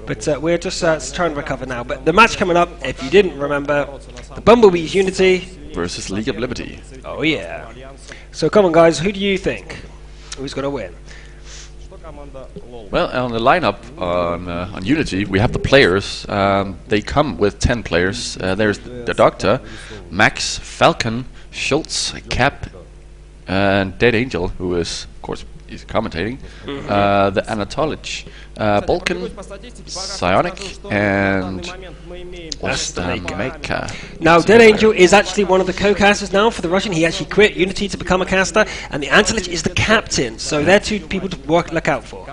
But we're just trying to recover now. But the match coming up, if you didn't remember, the Bumblebees Unity versus League of Liberty. Oh yeah. So come on guys, who do you think? Who's going to win? Well, on the lineup on Unity, we have the players. They come with 10 players. There's the Doctor, Max, Falcon, Schultz, Cap, and Dead Angel, who is, of course, he's commentating. The Anatolich, Balkan, Psionic, and Ostameka. Now, Dead Angel is actually one of the co-casters now for the Russian. He actually quit Unity to become a caster, and the Anatolich is the captain. So they're two people to look out for.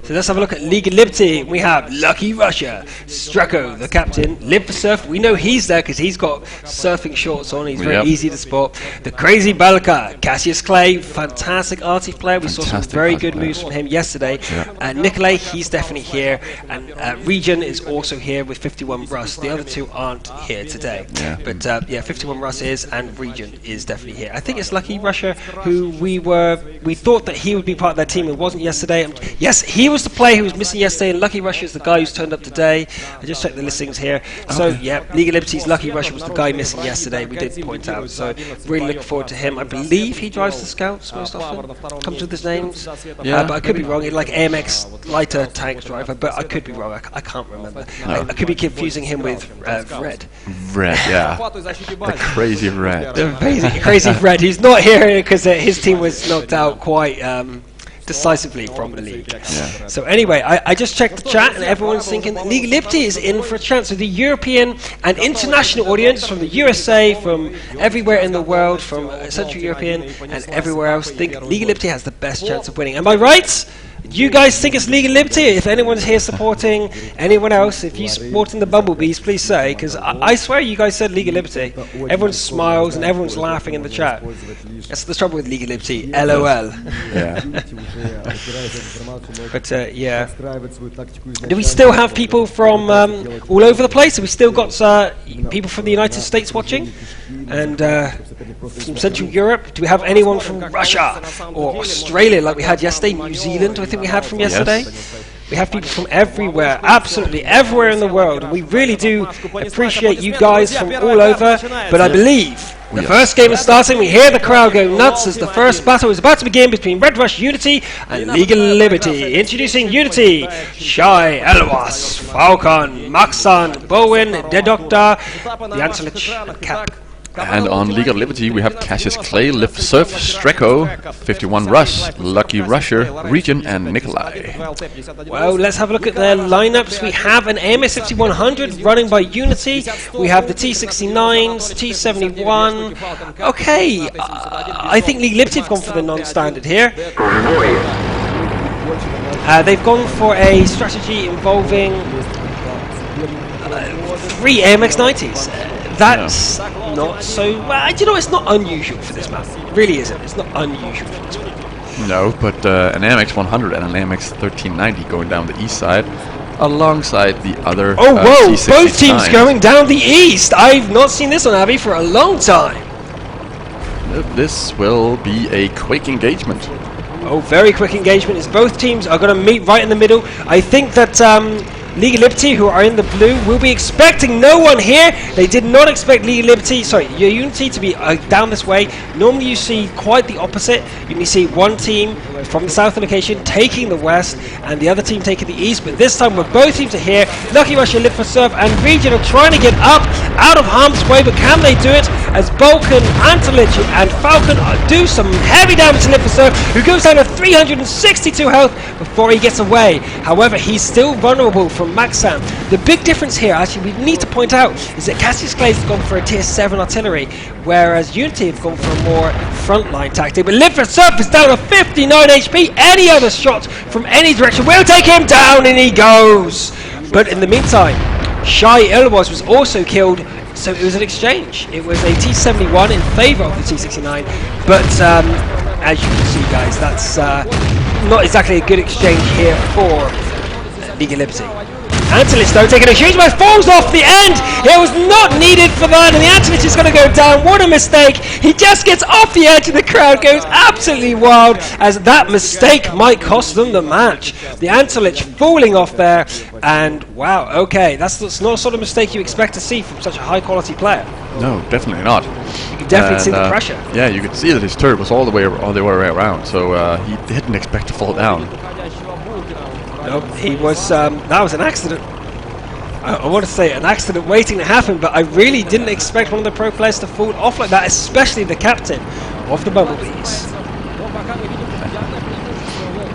So let's have a look at League of Liberty. We have Lucky Russia, Streko, the captain, Live for Surf. We know he's there because he's got surfing shorts on. He's very easy to spot. The Crazy Balka, Cassius Clay, fantastic arty player. We saw some very good moves from him yesterday. Nikolai, he's definitely here. And Region is also here with 51 Russ. The other two aren't here today. But yeah, 51 Russ is, and Region is definitely here. I think it's Lucky Russia who we thought that he would be part of that team and wasn't yesterday. Yes, he was the player who was missing yesterday, and Lucky Russia is the guy who's turned up today. I just checked the listings here. So yeah, League of Liberty's Lucky Russia was the guy missing yesterday. We did point out. So really looking forward to him. I believe he drives the Scouts most often. Comes with his names. But I could be wrong. Like AMX lighter tank driver, but I could be wrong. I can't remember. I could be confusing him with Red. Red, yeah. The Crazy Red. The crazy Red. He's not here because his team was knocked out quite decisively from the league. So anyway, I just checked the chat and everyone's thinking that League of Liberty is in for a chance. So the European and international audience from the USA, from everywhere in the world, from Central European and everywhere else, think League of Liberty has the best chance of winning. Am I right? You guys think it's League of Liberty? If anyone's here supporting anyone else, if you're supporting the Bumblebees, please say, because I swear you guys said League of Liberty. Everyone smiles and everyone's laughing in the chat. That's the trouble with League of Liberty. LOL. But yeah. Do we still have people from all over the place? Have we still got people from the United States watching? And from Central Europe? Do we have anyone from Russia or Australia like we had yesterday? New Zealand, I think we had from yesterday. We have people from everywhere, absolutely everywhere in the world. We really do appreciate you guys from all over. But I believe the first game is starting. We hear the crowd go nuts as the first battle is about to begin between Red Rush Unity and League of Liberty. Introducing Unity, Shai, Elwas, Falcon, Maxan, Bowen, Dead Doctor, the Antelich, and Cap. And on League of Liberty, we have Cassius Clay, Live Surf, Streko, 51 Russ, Lucky Russia, Region, and Nikolai. Well, let's have a look at their lineups. We have an AMS 5100 running by Unity. We have the T69s, T71. Okay, I think League of Liberty have gone for the non-standard here. They've gone for a strategy involving 3 AMX 90s. That's not so... Well, you know, it's not unusual for this map. It really isn't. It's not unusual for this map. No, but an AMX 100 and an AMX 1390 going down the east side alongside the other Oh, whoa! T69s. Both teams going down the east! I've not seen this on Abby for a long time. This will be a quick engagement. Oh, very quick engagement as both teams are going to meet right in the middle. I think that League of Liberty, who are in the blue, will be expecting no one here. They did not expect League of Liberty, sorry, Unity to be down this way. Normally you see quite the opposite. You see one team from the southern location taking the west and the other team taking the east, but this time both teams are here. Lucky Russia, Live for Surf and Region are trying to get up out of harm's way, but can they do it? As Balkan, Antelich and Falcon do some heavy damage to Live for Surf, who goes down to 362 health before he gets away. However, he's still vulnerable from Maxam. The big difference here, actually, we need to point out, is that Cassius Clay has gone for a tier 7 artillery, whereas Unity have gone for a more frontline tactic. But Live for Surf is down to 59 HP. Any other shot from any direction will take him down, and he goes. But in the meantime, Shai Elwas was also killed. So it was an exchange. It was a T71 in favour of the T69, but as you can see, guys, that's not exactly a good exchange here for League of Liberty. Antelich though taking a huge amount, falls off the end. It was not needed for that, and the Antelich is going to go down. What a mistake. He just gets off the edge and the crowd goes absolutely wild, as that mistake might cost them the match. The Antelich falling off there, and wow, okay, that's not the sort of mistake you expect to see from such a high quality player. No, definitely not. You can definitely see the pressure. Yeah, you could see that his turret was all the way around, so he didn't expect to fall down. Nope, he was. That was an accident. I want to say an accident waiting to happen, but I really didn't expect one of the pro players to fall off like that, especially the captain of the Bumblebees.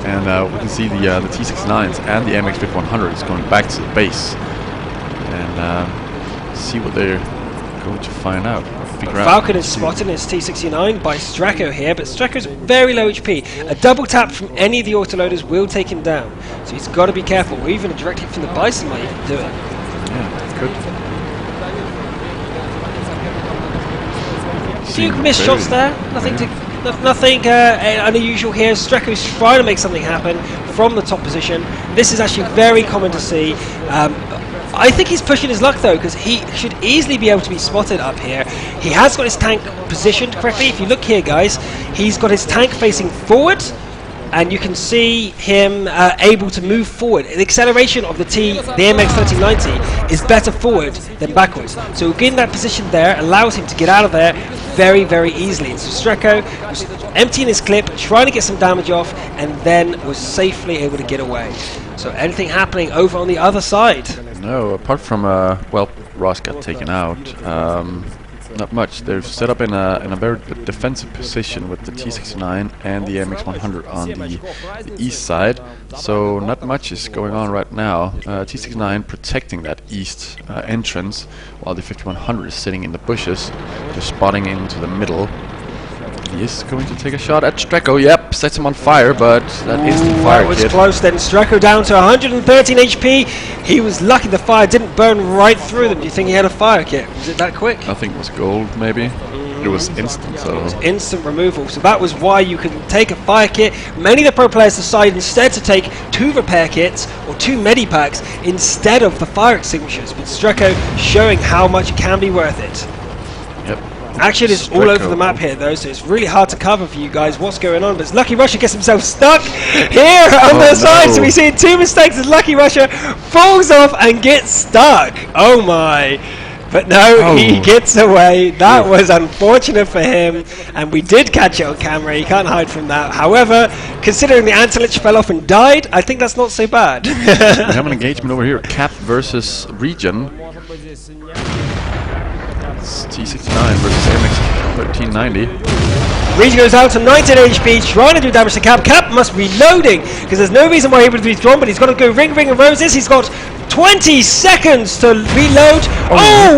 And we can see the T69s and the MX-5100s going back to the base and see what they're going to find out. Falcon is spotted in his T69 by Stracco here, but Stracco's very low HP. A double tap from any of the autoloaders will take him down, so he's got to be careful, or even a direct hit from the Bison might even do it. Yeah, good. A few missed shots there, nothing unusual here. Stracco's trying to make something happen from the top position. This is actually very common to see. I think he's pushing his luck though, because he should easily be able to be spotted up here. He has got his tank positioned correctly. If you look here, guys, he's got his tank facing forward, and you can see him able to move forward. The acceleration of the MX-1390 is better forward than backwards. So getting that position there allows him to get out of there very, very easily. And so Stracco was emptying his clip, trying to get some damage off, and then was safely able to get away. So anything happening over on the other side? No, apart from well, Ross got taken out. Not much. They're set up in a very defensive position with the T69 and the MX-100 on the east side. So not much is going on right now. T69 protecting that east entrance, while the 5100 is sitting in the bushes. They're spotting into the middle. He is going to take a shot at Stracco. Yep, sets him on fire, but that instant fire was close then. Stracco down to 113 HP. He was lucky the fire didn't burn right through them. Do you think he had a fire kit? Was it that quick? I think it was gold, maybe. It was instant, so... It was instant removal, so that was why you could take a fire kit. Many of the pro players decided instead to take 2 repair kits or 2 medipacks instead of the fire extinguishers, but Stracco showing how much it can be worth it. Yep. Action is all over the map here though, so it's really hard to cover for you guys what's going on, but Lucky Russia gets himself stuck here on the side, so we see 2 mistakes as Lucky Russia falls off and gets stuck. Oh my. But no, he gets away. That was unfortunate for him, and we did catch it on camera. You can't hide from that. However, considering the Antelich fell off and died, I think that's not so bad. We have an engagement over here. Cap versus Region. T69 versus MX-1390. Region goes out to 19 HP, trying to do damage to Cap. Cap must be reloading, because there's no reason why he's able to be drawn, but he's got to go ring and roses. He's got 20 seconds to reload.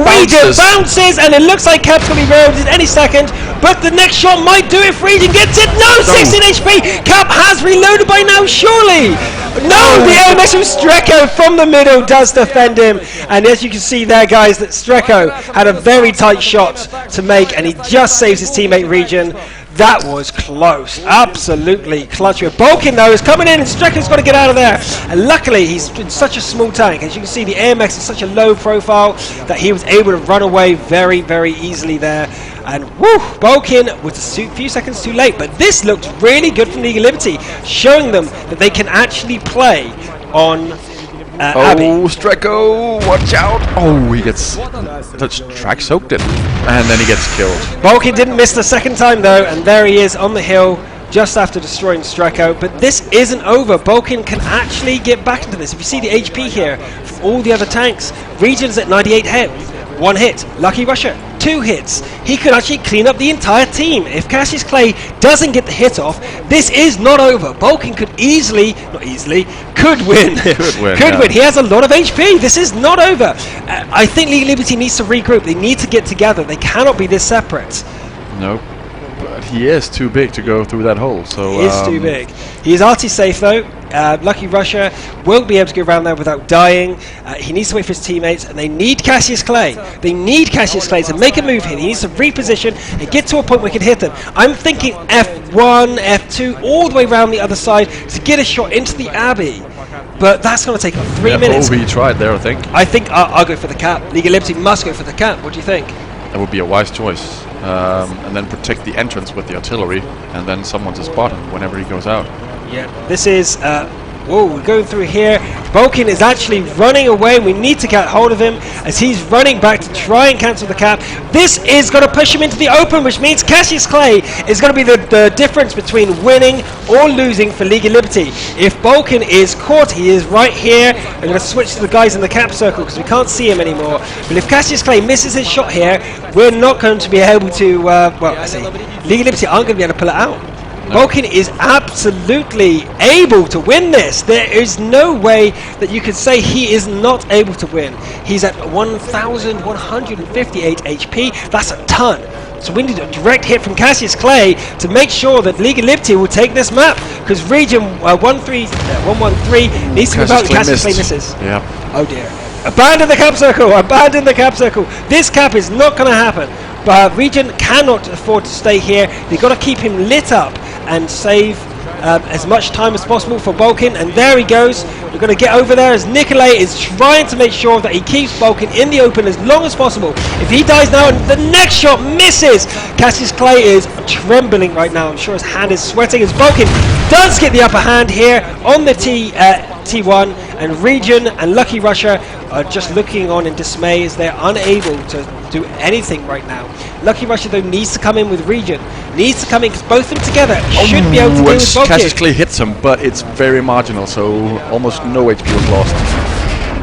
Region bounces, and it looks like Cap's going to be reloaded any second, but the next shot might do it if Region gets it. No, 16 HP. Cap has reloaded by now, surely. No, the AMS from Stracco from the middle does defend him, and as you can see there, guys, that Stracco had a very tight shot to make, and he just saves his teammate Region. That was close, absolutely clutch. Balkin though is coming in, and Stracco's got to get out of there, and luckily he's in such a small tank. As you can see, the AMX is such a low profile that he was able to run away very, very easily there. And woo, Balkin was a few seconds too late, but this looked really good from League of Liberty, showing them that they can actually play on Abbey. Stracco, watch out! Oh, he gets track soaked it, and then he gets killed. Balkin didn't miss the second time though, and there he is on the hill just after destroying Stracco. But this isn't over. Balkin can actually get back into this. If you see the HP here from all the other tanks, Region's at 98 hit, 1 hit. Lucky Russia, 2 hits. He could actually clean up the entire team. If Cassius Clay doesn't get the hit off, this is not over. Balkin could could win. Could win. He has a lot of HP. This is not over. I think League of Liberty needs to regroup. They need to get together. They cannot be this separate. Nope. But he is too big to go through that hole. So he is too big. He is RT safe though. Lucky Russia won't be able to go around there without dying. He needs to wait for his teammates, and they need Cassius Clay. They need Cassius Clay to make a move here. He needs to reposition and get to a point where he can hit them. I'm thinking F1, F2, all the way around the other side to get a shot into the Abbey. but that's going to take 3 Yeah, minutes. he tried there, I think. I think I'll go for the cap. League of Liberty must go for the cap. What do you think? That would be a wise choice. And then protect the entrance with the artillery, and then someone to spot him whenever he goes out. Yeah, this is... whoa, we're going through here. Bolkin is actually running away. We need to get hold of him as he's running back to try and cancel the cap. This is going to push him into the open, which means Cassius Clay is going to be the difference between winning or losing for League of Liberty. If Bolkin is caught, he is right here. I'm going to switch to the guys in the cap circle because we can't see him anymore. But if Cassius Clay misses his shot here, we're not going to be able to, well, I say, League of Liberty aren't going to be able to pull it out. Bolkin is absolutely able to win this. There is no way that you could say he is not able to win. He's at 1,158 HP. That's a ton. So we need a direct hit from Cassius Clay to make sure that League of Liberty will take this map, because region 113 needs to move out. Cassius Clay misses. Yeah. Oh dear. Abandon the cap circle. Abandon the cap circle. This cap is not going to happen. But region cannot afford to stay here. They've got to keep him lit up and save as much time as possible for Bolkin. And there he goes. We're going to get over there as Nikolay is trying to make sure that he keeps Bolkin in the open as long as possible. If he dies now and the next shot misses, Cassius Clay is trembling right now. I'm sure his hand is sweating as Bolkin does get the upper hand here on the T1, and Region and Lucky Russia are just looking on in dismay as they're unable to do anything right now. Lucky Russia though needs to come in with Region. Needs to come in because both of them together should be able to deal with Bolkin. Cassius Clay hits him, but it's very marginal, so almost no HP was lost.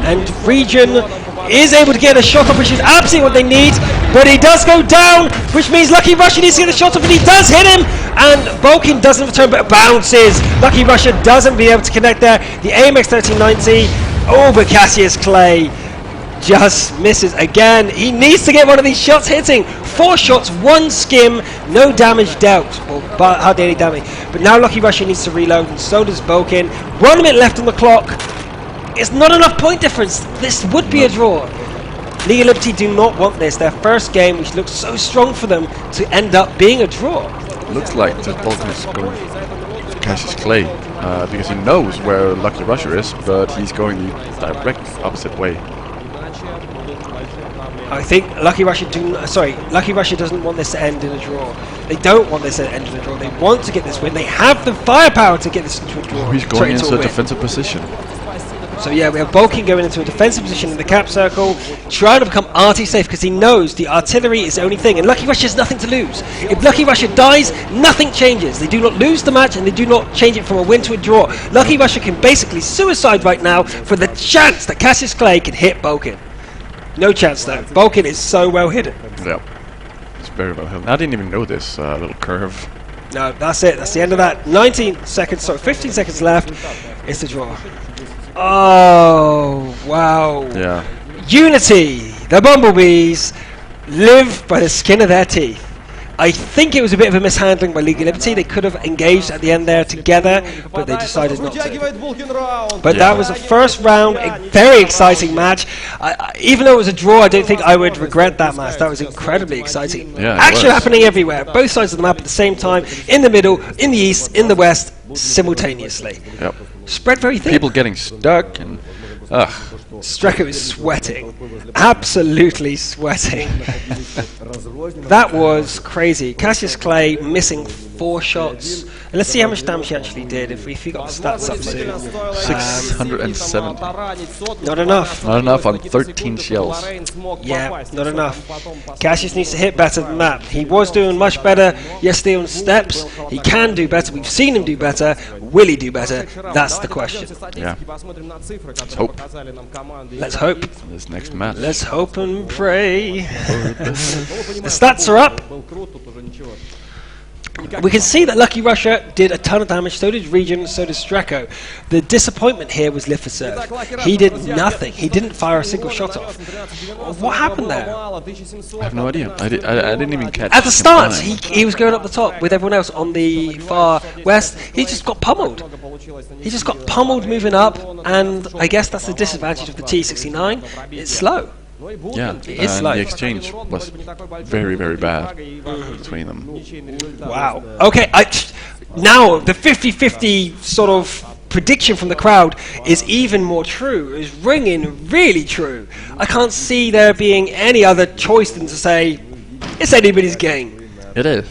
And Region is able to get a shot off, which is absolutely what they need, but he does go down, which means Lucky Russia needs to get a shot off, and he does hit him, and Bolkin doesn't return, but bounces. Lucky Russia doesn't be able to connect there. The AMX 1390, oh, but Cassius Clay just misses again. He needs to get one of these shots hitting. 4 shots, 1 skim, no damage dealt, or hardly any damage. But now Lucky Russia needs to reload, and so does Bolkin. 1 minute left on the clock. It's not enough point difference. This would be a draw. League of Liberty do not want this. Their first game, which looks so strong for them, to end up being a draw. Looks like that Bolkin is going for Cassius Clay because he knows where Lucky Russia is, but he's going the direct opposite way. I think Lucky Russia Lucky Russia doesn't want this to end in a draw. They don't want this to end in a draw. They want to get this win. They have the firepower to get this into a draw. Oh, he's going into a defensive position. So yeah, we have Bolkin going into a defensive position in the cap circle, trying to become arty safe because he knows the artillery is the only thing, and Lucky Russia has nothing to lose. If Lucky Russia dies, nothing changes. They do not lose the match, and they do not change it from a win to a draw. Lucky Russia can basically suicide right now for the chance that Cassius Clay can hit Bolkin. No chance though. Bolkin is so well hidden. Yeah, it's very well hidden. I didn't even know this little curve. No, that's it. That's the end of that. 15 seconds left. It's the draw. Oh, wow. Yeah. Unity, the Bumblebees, live by the skin of their teeth. I think it was a bit of a mishandling by League of Liberty. They could have engaged at the end there together, but they decided not to. But that was the first round, a very exciting match. Even though it was a draw, I don't think I would regret that match. That was incredibly exciting. Yeah, action happening everywhere, both sides of the map at the same time, in the middle, in the east, in the west, simultaneously. Yep. Spread very thin. People getting stuck and Streko is sweating, absolutely sweating. That was crazy. Cassius Clay missing 4 shots. And let's see how much damage he actually did if we got the stats up soon. 670. Not enough. Not enough on 13 shells. Yeah, not enough. Cassius needs to hit better than that. He was doing much better yesterday on steps. He can do better. We've seen him do better. Will he do better? That's the question. Yeah. Let's hope. Let's hope. This next match. Let's hope and pray. The stats are up. We can see that Lucky Russia did a ton of damage, so did Region, so did Streko. The disappointment here was Lifiserv. He did nothing. He didn't fire a single shot off. What happened there? I have no idea. I didn't even catch. At the start, he was going up the top with everyone else on the far west. He just got pummeled. He just got pummeled moving up, and I guess that's the disadvantage of the T69. It's slow. Yeah, the exchange was very, very bad between them. Wow. Okay, now the 50-50 sort of prediction from the crowd is even more true, is ringing really true. I can't see there being any other choice than to say, it's anybody's game. It is.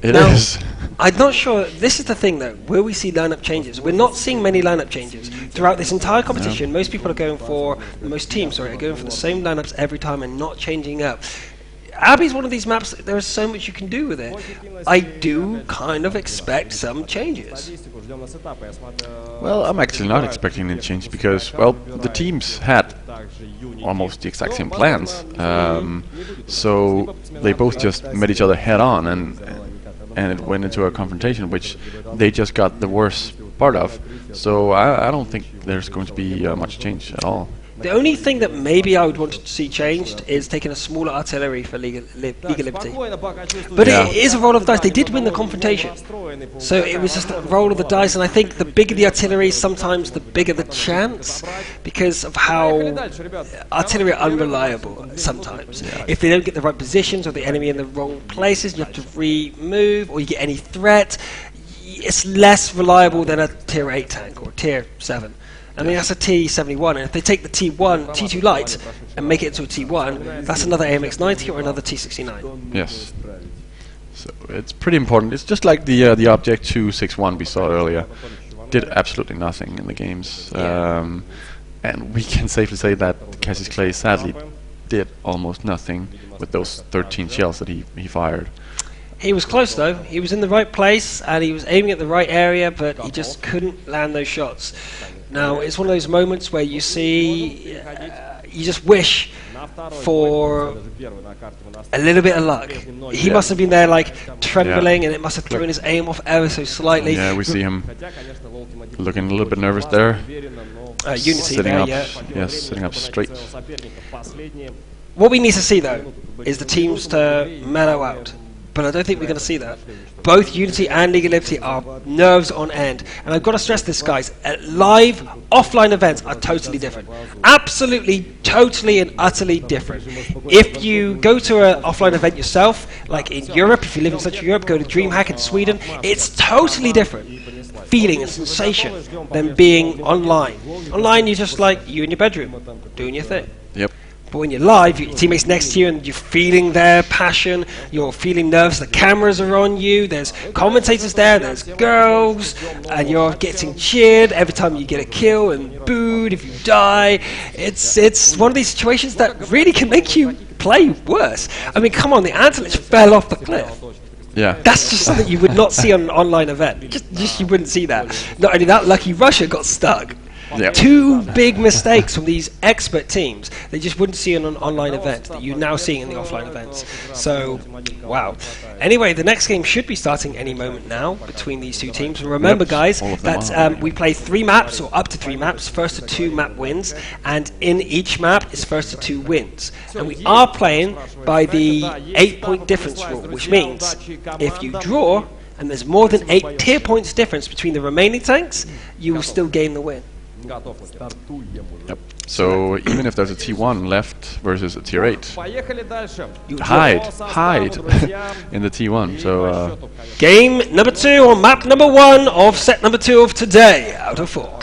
It Now, is. I'm not sure. This is the thing, though. Will we see lineup changes? We're not seeing many lineup changes throughout this entire competition. Most people are going for most teams. Sorry, are going for the same lineups every time and not changing up. Abbey's one of these maps. There is so much you can do with it. I do kind of expect some changes. Well, I'm actually not expecting any change because, well, the teams had almost the exact same plans. So they both just met each other head on, and it went into a confrontation which they just got the worst part of. So I don't think there's going to be much change at all. The only thing that maybe I would want to see changed is taking a smaller artillery for League of Liberty. But Yeah. it is a roll of the dice. They did win the confrontation. So it was just a roll of the dice, and I think the bigger the artillery, sometimes the bigger the chance, because of how artillery are unreliable sometimes. If they don't get the right positions or the enemy in the wrong places, you have to remove, or you get any threat, it's less reliable than a tier 8 tank or tier 7. I mean, that's a T71, and if they take the T1, T2 light, and make it into a T1, that's another AMX-90 or another T69. Yes. So it's pretty important. It's just like the Object 261 we saw earlier. Did absolutely nothing in the games. And we can safely say that Cassius Clay sadly did almost nothing with those 13 shells that he fired. He was close, though. He was in the right place, and he was aiming at the right area, but he just couldn't land those shots. Now, it's one of those moments where you see, you just wish for a little bit of luck. He must have been there, like, trembling, and it must have thrown his aim off ever so slightly. Yeah, we see him looking a little bit nervous there. Unity sitting there, up, yeah. yes, sitting up straight. What we need to see, though, is the teams to mellow out. But I don't think we're going to see that. Both Unity and League of Liberty are nerves on end. And I've got to stress this, guys. Live, offline events are totally different. Absolutely, totally and utterly different. If you go to an offline event yourself, like in Europe, if you live in Central Europe, go to DreamHack in Sweden, it's totally different feeling and sensation than being online. Online, you're just like you in your bedroom, doing your thing. Yep. But when you're live, your teammates next to you and you're feeling their passion, you're feeling nervous, the cameras are on you, there's commentators there, there's girls, and you're getting cheered every time you get a kill and booed if you die. It's one of these situations that really can make you play worse. I mean, come on, the Antelich fell off the cliff. Yeah. That's just something you would not see on an online event. Just you wouldn't see that. Not only that, Lucky Russia got stuck. Yep. Two big mistakes from these expert teams they just wouldn't see in an online event that you're now seeing in the offline events. So, wow. Anyway, the next game should be starting any moment now between these two teams. And remember, guys, that we play 3 maps or up to 3 maps. First to 2 map wins, and in each map is first to 2 wins. And we are playing by the 8-point difference rule, which means if you draw and there's more than 8 tier points difference between the remaining tanks, you will still gain the win. Yep. So even if there's a T1 left versus a tier 8, hide in the T1. So game number 2 on map number 1 of set number 2 of today out of 4.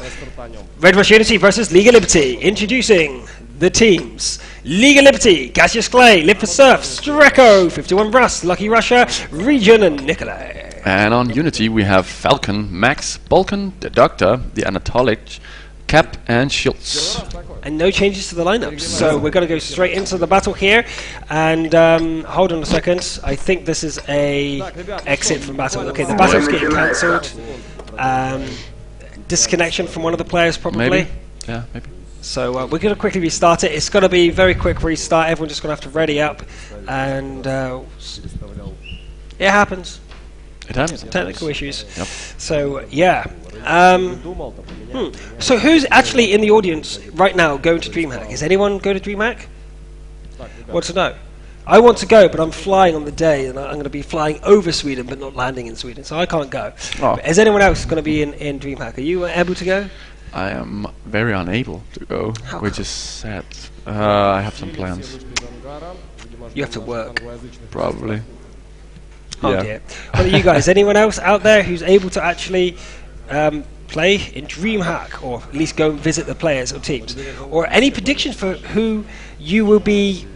Red Rush Unity versus League of Liberty. Introducing the teams. League of Liberty, Cassius Clay, Live for Surf, Streko, 51 Rust, Lucky Russia, Region, and Nikolai. and on Unity we have Falcon, Max, Balkan, the Doctor, the Anatolic, Cap, and Schultz. And no changes to the lineup, so we're going to go straight into the battle here. And hold on a second, I think this is a exit from battle. Okay, the battle's getting cancelled. Disconnection from one of the players, probably. Maybe. Yeah, maybe. So we're going to quickly restart it. It's going to be a very quick restart. Everyone's just going to have to ready up, and it happens. It happens. Technical issues. Yep. So yeah. So who's actually in the audience right now going to DreamHack? Is anyone going to DreamHack? Want to know? I want to go, but I'm flying on the day, and I'm going to be flying over Sweden, but not landing in Sweden, so I can't go. Oh. Is anyone else going to be in DreamHack? Are you able to go? I am very unable to go, which is sad. I have some plans. You have to work. Probably. Oh Yeah. dear. What are you guys? Anyone else out there who's able to actually play in DreamHack, or at least go and visit the players or teams? Or any predictions for who you will be?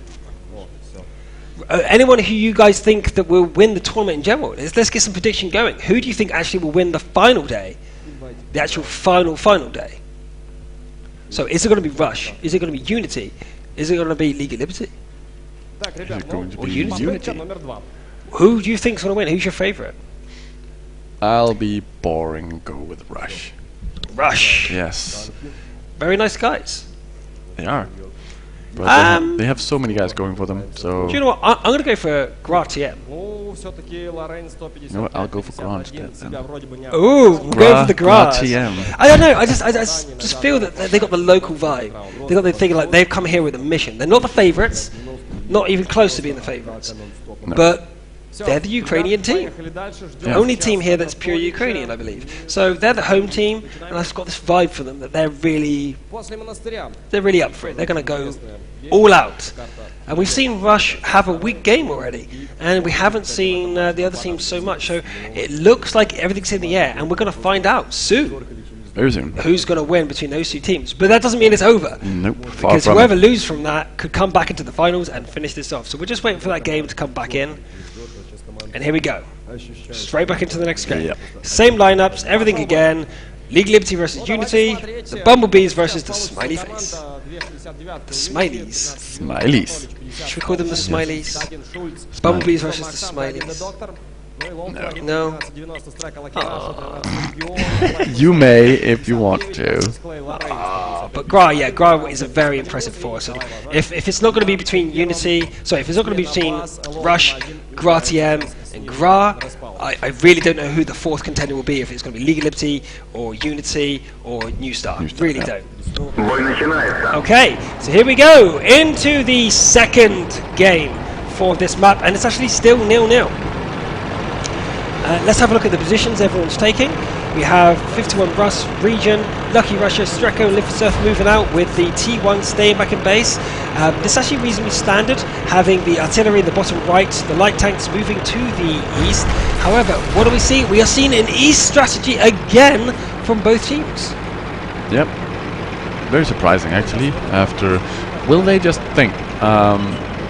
Anyone who you guys think that will win the tournament in general? Let's get some prediction going. Who do you think actually will win the final day? The actual final day. So is it going to be Rush? Is it going to be Unity? Is it going to be League of Liberty? Is it going to Or be Unity? Who do you think's going to win? Who's your favourite? I'll be boring and go with Rush. Rush. Yes. Very nice guys. They are. But they have so many guys going for them, so... Do you know what? I'm going to go for Gra TM. You know what? I'll go for Gra instead then. Ooh, we'll go for the Gra. TM. I don't know, I just feel that they got the local vibe. They got the thing like they've come here with a mission. They're not the favourites, not even close to being the favourites. No. But they're the Ukrainian team. The only team here that's pure Ukrainian, I believe. So they're the home team, and I've got this vibe for them that they're really up for it. They're going to go all out. And we've seen Rush have a weak game already, and we haven't seen the other teams so much. So it looks like everything's in the air, and we're going to find out soon. Very soon. Who's going to win between those two teams? But that doesn't mean it's over. Nope. Because whoever loses from that could come back into the finals and finish this off. So we're just waiting for that game to come back in. And here we go. Straight back into the next game. Yep. Same lineups, everything again. League Liberty versus Unity. The Bumblebees versus the Smiley Face. The Smileys. Smileys. Should we call them the Smileys? Bumblebees versus the Smileys. No. You may if you want to. But Gra is a very impressive force. And if it's not going to be between if it's not going to be between Rush, Gra TM, and Gra, I really don't know who the fourth contender will be. If it's going to be League of Liberty or Unity or New Star. Really don't. Okay, so here we go into the second game for this map, and it's actually still 0-0. Let's have a look at the positions everyone's taking. We have 51 Russ, Region, Lucky Russia, Streko, and Liftsurf moving out with the T1 staying back in base. This is actually reasonably standard, having the artillery in the bottom right, the light tanks moving to the east. However, what do we see? We are seeing an east strategy again from both teams. Yep. Very surprising, actually. Will they just think,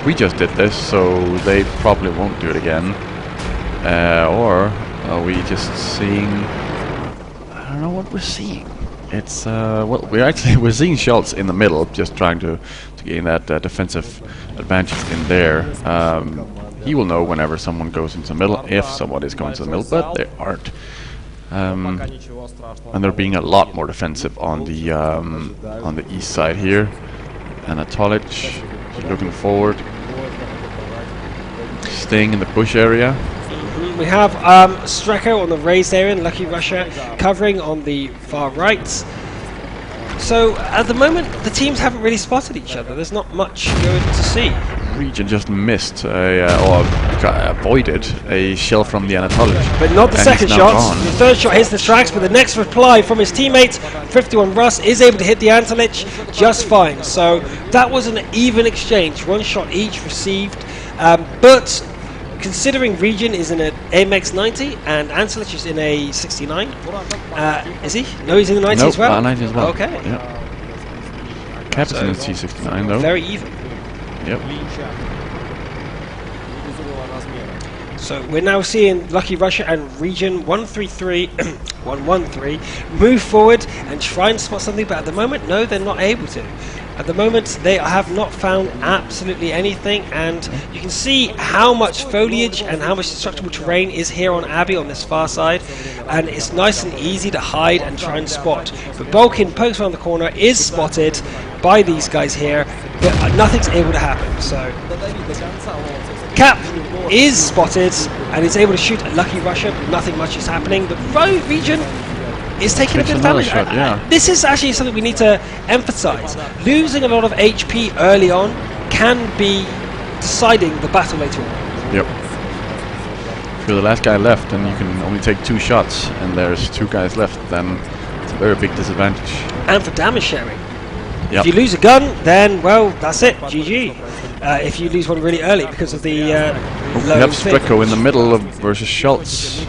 we just did this, so they probably won't do it again? Or are we just seeing... I don't know what we're seeing. It's well, we're seeing Schultz in the middle, just trying to gain that defensive advantage in there. He will know whenever someone goes into the middle, if someone is going to the middle, but they aren't. And they're being a lot more defensive on the east side here. And Anatolic looking forward, staying in the bush area. We have Streko on the raised area and Lucky Russia covering on the far right. So at the moment the teams haven't really spotted each other. There's not much going to see. Region just missed or avoided a shell from the Anatolic. But not the second shot. The third shot hits the tracks, but the next reply from his teammate, 51 Russ, is able to hit the Anatolic just fine. So that was an even exchange. One shot each received. But considering Region is in an AMX-90 and Anselich is in a 69, is he? No, he's in the 90 as well? 90 as well. Okay. Yeah. Cap's in the T69 though. Very even. Yep. So we're now seeing Lucky Russia and Region 133, 113 move forward and try and spot something, but at the moment, no, they're not able to. At the moment, they have not found absolutely anything, and you can see how much foliage and how much destructible terrain is here on Abbey on this far side, and it's nice and easy to hide and try and spot. But Balkan pokes around the corner, is spotted by these guys here, but nothing's able to happen. So Cap is spotted and is able to shoot at Lucky Russia, but nothing much is happening. But Region is taking a bit of damage. This is actually something we need to emphasize. Losing a lot of HP early on can be deciding the battle later on. Yep. If you're the last guy left and you can only take 2 shots and there's 2 guys left, then it's a very big disadvantage. And for damage sharing. Yep. If you lose a gun, then, well, that's it. GG. If you lose one really early because of the we have Streko in the middle versus Schultz.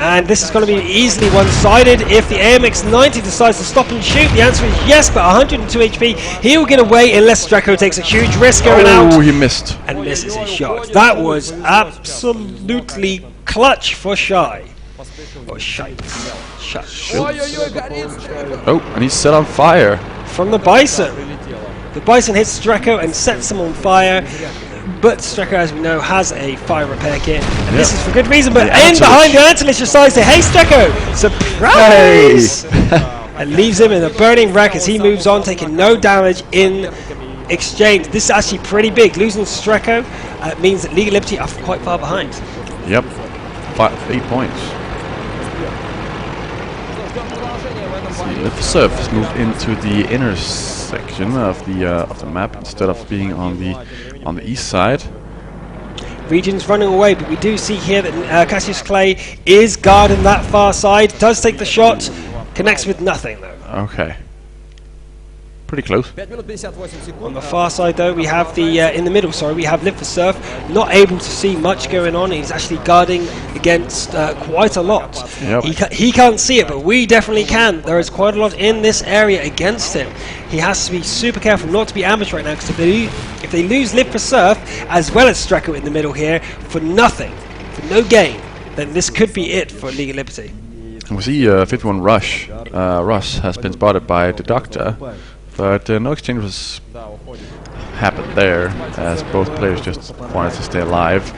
And this is going to be easily one-sided. If the AMX-90 decides to stop and shoot, the answer is yes, but 102 HP, he'll get away unless Streko takes a huge risk going out. Oh, he missed. And misses his shot. That was absolutely clutch for Shy. Or Shite. Oh, and he's set on fire. From the Bison. The Bison hits Streko and sets him on fire. But Streko, as we know, has a fire repair kit. And this is for good reason. But in behind the Antelich decides to, hey Streko, surprise! And leaves him in a burning wreck as he moves on, taking no damage in exchange. This is actually pretty big. Losing Streko means that League of Liberty are quite far behind. Yep. 8 points. The surf has moved into the inner section of the map instead of being on the east side. Region's running away, but we do see here that Cassius Clay is guarding that far side. Does take the shot, connects with nothing though. Okay. Pretty close. On the far side though, we have the in the middle. Sorry, we have Live for Surf, not able to see much going on. He's actually guarding against quite a lot. Yep. He can't see it, but we definitely can. There is quite a lot in this area against him. He has to be super careful not to be ambushed right now, because if they lose Live for Surf as well as Streko in the middle here for nothing, for no gain, then this could be it for League of Liberty. We see 51 Rush. Russ has been spotted by the Doctor. But no exchange was happened there, as both players just wanted to stay alive.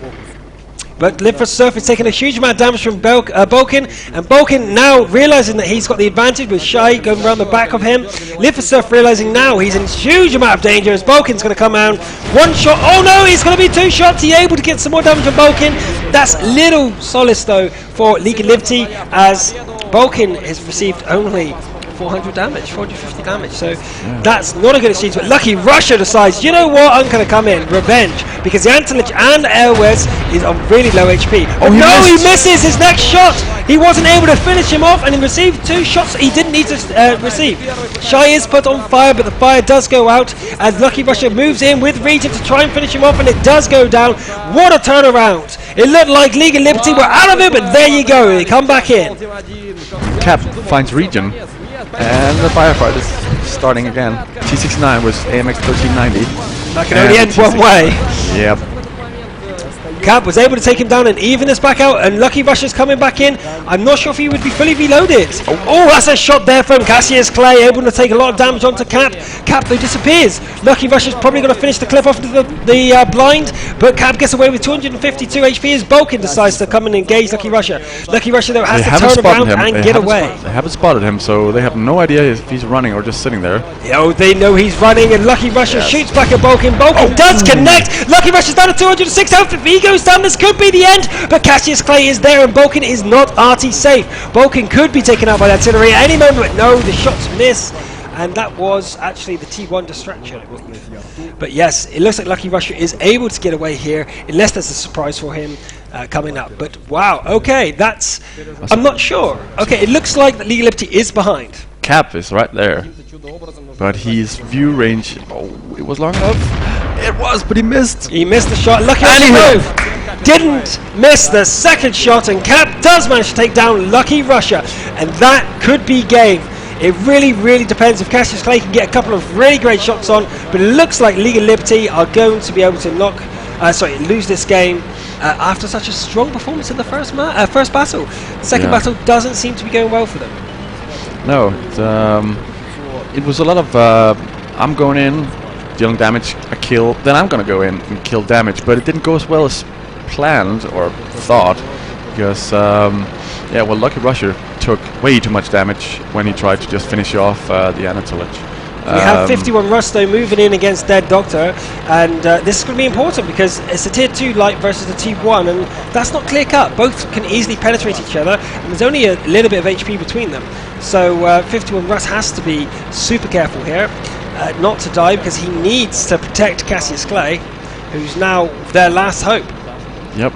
But Live for Surf is taking a huge amount of damage from Boken, and Boken now realizing that he's got the advantage with Shy going around the back of him. Live for Surf realizing now he's in a huge amount of danger as Boken's going to come out. One shot, oh no, he's going to be 2 shots. He's able to get some more damage from Boken. That's little solace though for League of Liberty, as Boken has received only 400 damage, 450 damage, so that's not a good exchange. But Lucky Russia decides, you know what, I'm going to come in, revenge, because the Antelich and Airways is on really low HP. Oh no, he misses his next shot. He wasn't able to finish him off, and he received 2 shots he didn't need to receive. Shy is put on fire, but the fire does go out as Lucky Russia moves in with Regent to try and finish him off, and it does go down. What a turnaround. It looked like League of Liberty were out of it, but there you go, they come back in. Cap finds Region. And the firefight is starting again. T69 was AMX 1390. That can only end one way. Yep. Cap was able to take him down and even this back out, and Lucky Russia's coming back in. I'm not sure if he would be fully reloaded. Oh, that's a shot there from Cassius Clay, able to take a lot of damage onto Cap. Cap though disappears. Lucky Russia's probably going to finish the cliff off into the blind, but Cap gets away with 252 HP as Boken decides to come and engage Lucky Russia. Lucky Russia though has to turn around and get away. They haven't spotted him, so they have no idea if he's running or just sitting there. Oh, they know he's running, and Lucky Russia shoots back at Boken. Boken does connect. Lucky Russia's down to 206 health. If he goes down, this could be the end, but Cassius Clay is there, and Boken is not RT safe. Boken could be taken out by the artillery at any moment, but no, the shots miss, and that was actually the T1 distraction, I believe. But yes, it looks like Lucky Russia is able to get away here, unless there's a surprise for him coming up. But wow, okay, that's... I'm not sure. Okay, it looks like that League of Liberty is behind. Cap is right there, but his view range... Oh, it was long enough. It was, but he missed. He missed the shot. Lucky Russia didn't miss the second shot, and Cap does manage to take down Lucky Russia, and that could be game. It really, really depends if Cassius Clay can get a couple of really great shots on, but it looks like League of Liberty are going to be able to lose this game after such a strong performance in the first battle. The second battle doesn't seem to be going well for them. No, it was a lot of I'm going in, dealing damage, a kill, then I'm gonna go in and kill damage, but it didn't go as well as planned or thought, because Lucky Russia took way too much damage when he tried to just finish off the Anatolich. We have 51 Rusto moving in against Dead Doctor, and this is going to be important because it's a tier 2 light versus a T1, and that's not clear cut. Both can easily penetrate each other, and there's only a little bit of HP between them. So 51 Rust has to be super careful here, not to die, because he needs to protect Cassius Clay, who's now their last hope. Yep.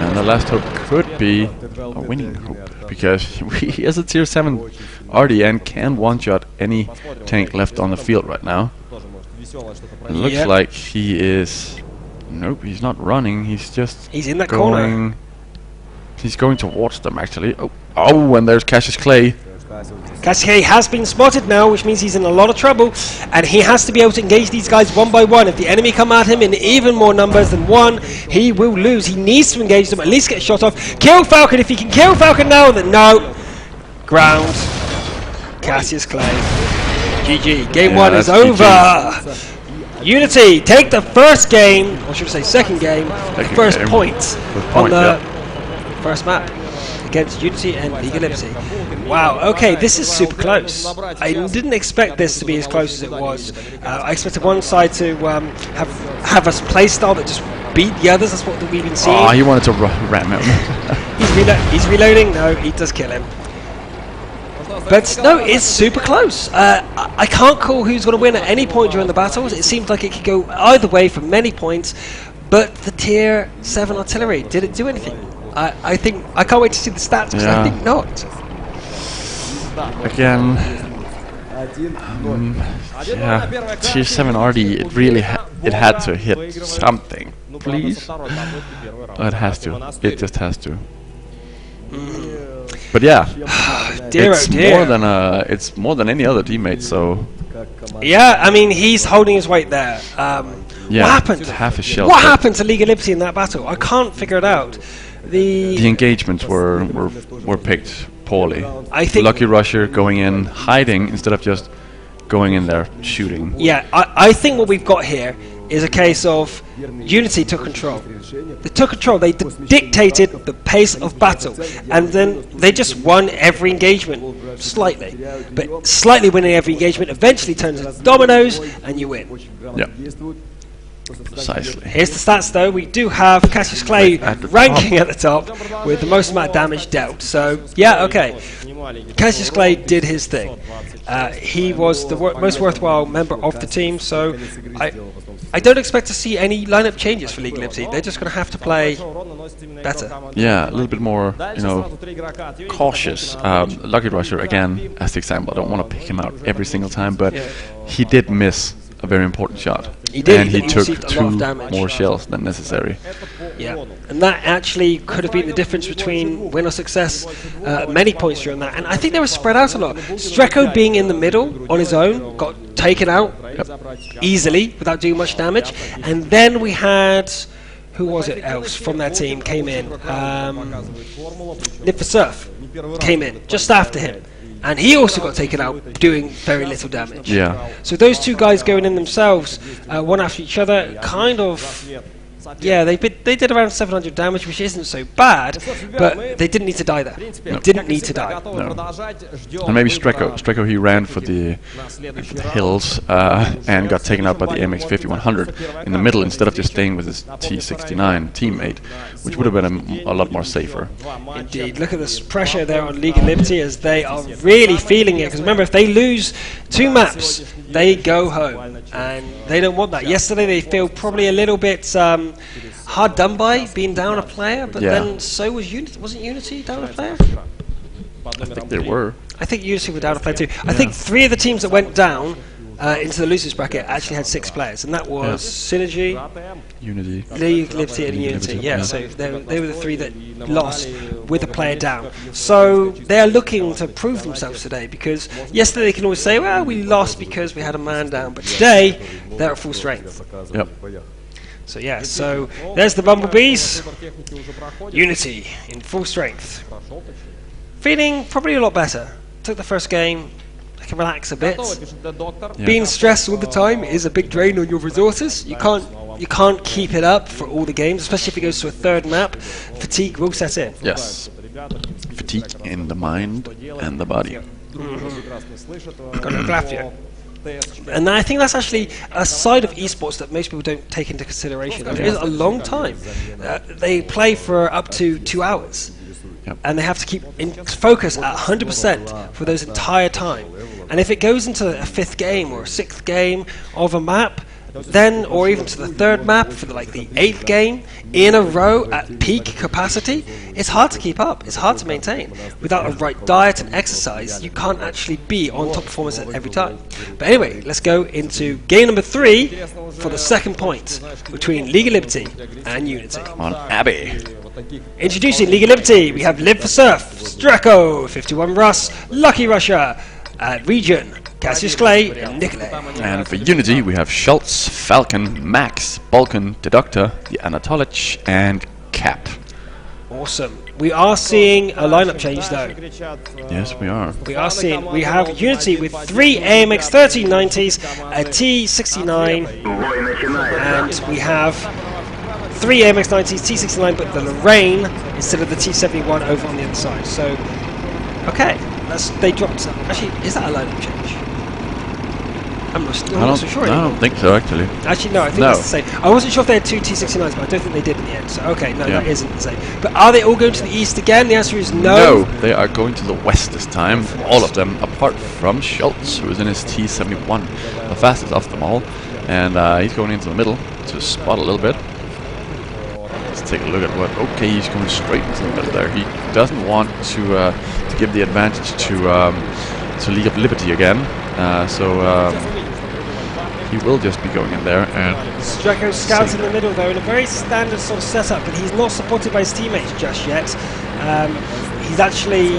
And the last hope could be a winning hope, because he has a tier 7 RD and can one-shot any tank left on the field right now. It looks like he is... Nope, he's not running, he's just in that corner. He's going towards them actually. Oh, and there's Cassius Clay. Cassius Clay has been spotted now, which means he's in a lot of trouble, and he has to be able to engage these guys one by one. If the enemy come at him in even more numbers than one, he will lose. He needs to engage them, at least get a shot off. Kill Falcon if he can kill Falcon now. Then no. Ground. Cassius Clay. GG. Game 1 is over. GG. Unity take the first game, or should I say second game, first point on the first map against Unity and League of Liberty. Wow, okay, this is super close. I didn't expect this to be as close as it was. I expected one side to have a playstyle that just beat the others. That's what we've been seeing. Oh, he wanted to ram him. He's reloading. No, he does kill him. But no, it's super close. I can't call who's going to win at any point during the battles. It seems like it could go either way for many points. But the Tier 7 artillery, did it do anything? I think I can't wait to see the stats because I think not. Again, yeah, Tier 7 RD. It really it had to hit something. Please, it has to. It just has to. But yeah, it's more than any other teammate. So yeah, I mean he's holding his weight there. Yeah, what happened? Half a shell. What happened to League of Liberty in that battle? I can't figure it out. The engagements were picked poorly. I think Lucky Rusher going in, hiding instead of just going in there shooting. Yeah, I think what we've got here is a case of Unity took control. They took control. They dictated the pace of battle, and then they just won every engagement slightly. But slightly winning every engagement eventually turns into dominoes, and you win. Yeah. Precisely. Here's the stats though. We do have Cassius Clay ranking at the top with the most amount of damage dealt. So yeah, okay. Cassius Clay did his thing. He was the most worthwhile member of the team. So I don't expect to see any lineup changes for League of Liberty. They're just going to have to play better. Yeah, a little bit more, cautious. Lucky Rusher again as the example. I don't want to pick him out every single time, but he did miss a very important shot. He did, and he took two more shells than necessary. Yeah, and that actually could have been the difference between win or success. Many points during that, and I think they were spread out a lot. Streko being in the middle on his own got taken out easily without doing much damage, and then we had who was it else from that team came in? Live for Surf came in just after him. And he also got taken out, doing very little damage. Yeah. So those two guys going in themselves, one after each other, kind of, yeah, they did around 700 damage, which isn't so bad, but they didn't need to die there. They didn't need to die. No. And maybe Streko, he ran for the hills and got taken out by the MX-5100 in the middle instead of just staying with his T69 teammate, which would have been a lot more safer. Indeed. Look at this pressure there on League of Liberty as they are really feeling it. Because remember, if they lose 2 maps, they go home, and they don't want that. Yesterday they feel probably a little bit hard done by being down a player, but then so was Unity. Wasn't Unity down a player? I think they were. I think Unity were down a player too. I think 3 of the teams that went down into the losers bracket actually had 6 players, and that was Synergy, Unity, League, Liberty, and Unity. Yeah, so they were the 3 that lost with a player down. So they are looking to prove themselves today, because yesterday they can always say, well, we lost because we had a man down, but today they're at full strength. Yep. So yeah, so there's the Bumblebees. Unity in full strength. Feeling probably a lot better. Took the first game. I can relax a bit. Yeah. Being stressed all the time is a big drain on your resources. You can't keep it up for all the games, especially if it goes to a 3rd map. Fatigue will set in. Yes. Fatigue in the mind and the body. And I think that's actually a side of esports that most people don't take into consideration. It is a long time. They play for up to 2 hours. Yep. And they have to keep in focus at 100% for those entire time. And if it goes into a 5th game or a 6th game of a map, then, or even to the 3rd map for the 8th game in a row at peak capacity, it's hard to keep up. It's hard to maintain. Without a right diet and exercise, you can't actually be on top performance at every time. But anyway, let's go into game number 3 for the second point between League of Liberty and Unity. On Abbey. Introducing League of Liberty, we have Live for Surf, Streko, 51 Russ, Lucky Russia, Region, Cassius Clay, and Nikolay. And for Unity, we have Schultz, Falcon, Max, Balkan, Deductor, the Anatolich, and Cap. Awesome. We are seeing a lineup change though. Yes, we are. We have Unity with 3 AMX 1390s, a T69, and we have 3 AMX 90s, T69, but the Lorraine instead of the T71 over on the other side. So, okay, they dropped. Actually, is that a lineup change? I'm not so sure. I don't think so, actually. Actually, no, I think it's the same. I wasn't sure if they had 2 T69s, but I don't think they did in the end. So, okay, no, that isn't the same. But are they all going to the east again? The answer is no. No, they are going to the west this time. All of them, apart from Schultz, who is in his T71, the fastest of them all. And he's going into the middle to spot a little bit. Let's take a look at what. Okay, he's going straight into the middle there. He doesn't want to give the advantage to League of Liberty again. He will just be going in there. And Streko scouts in the middle though in a very standard sort of setup, but he's not supported by his teammates just yet. He's actually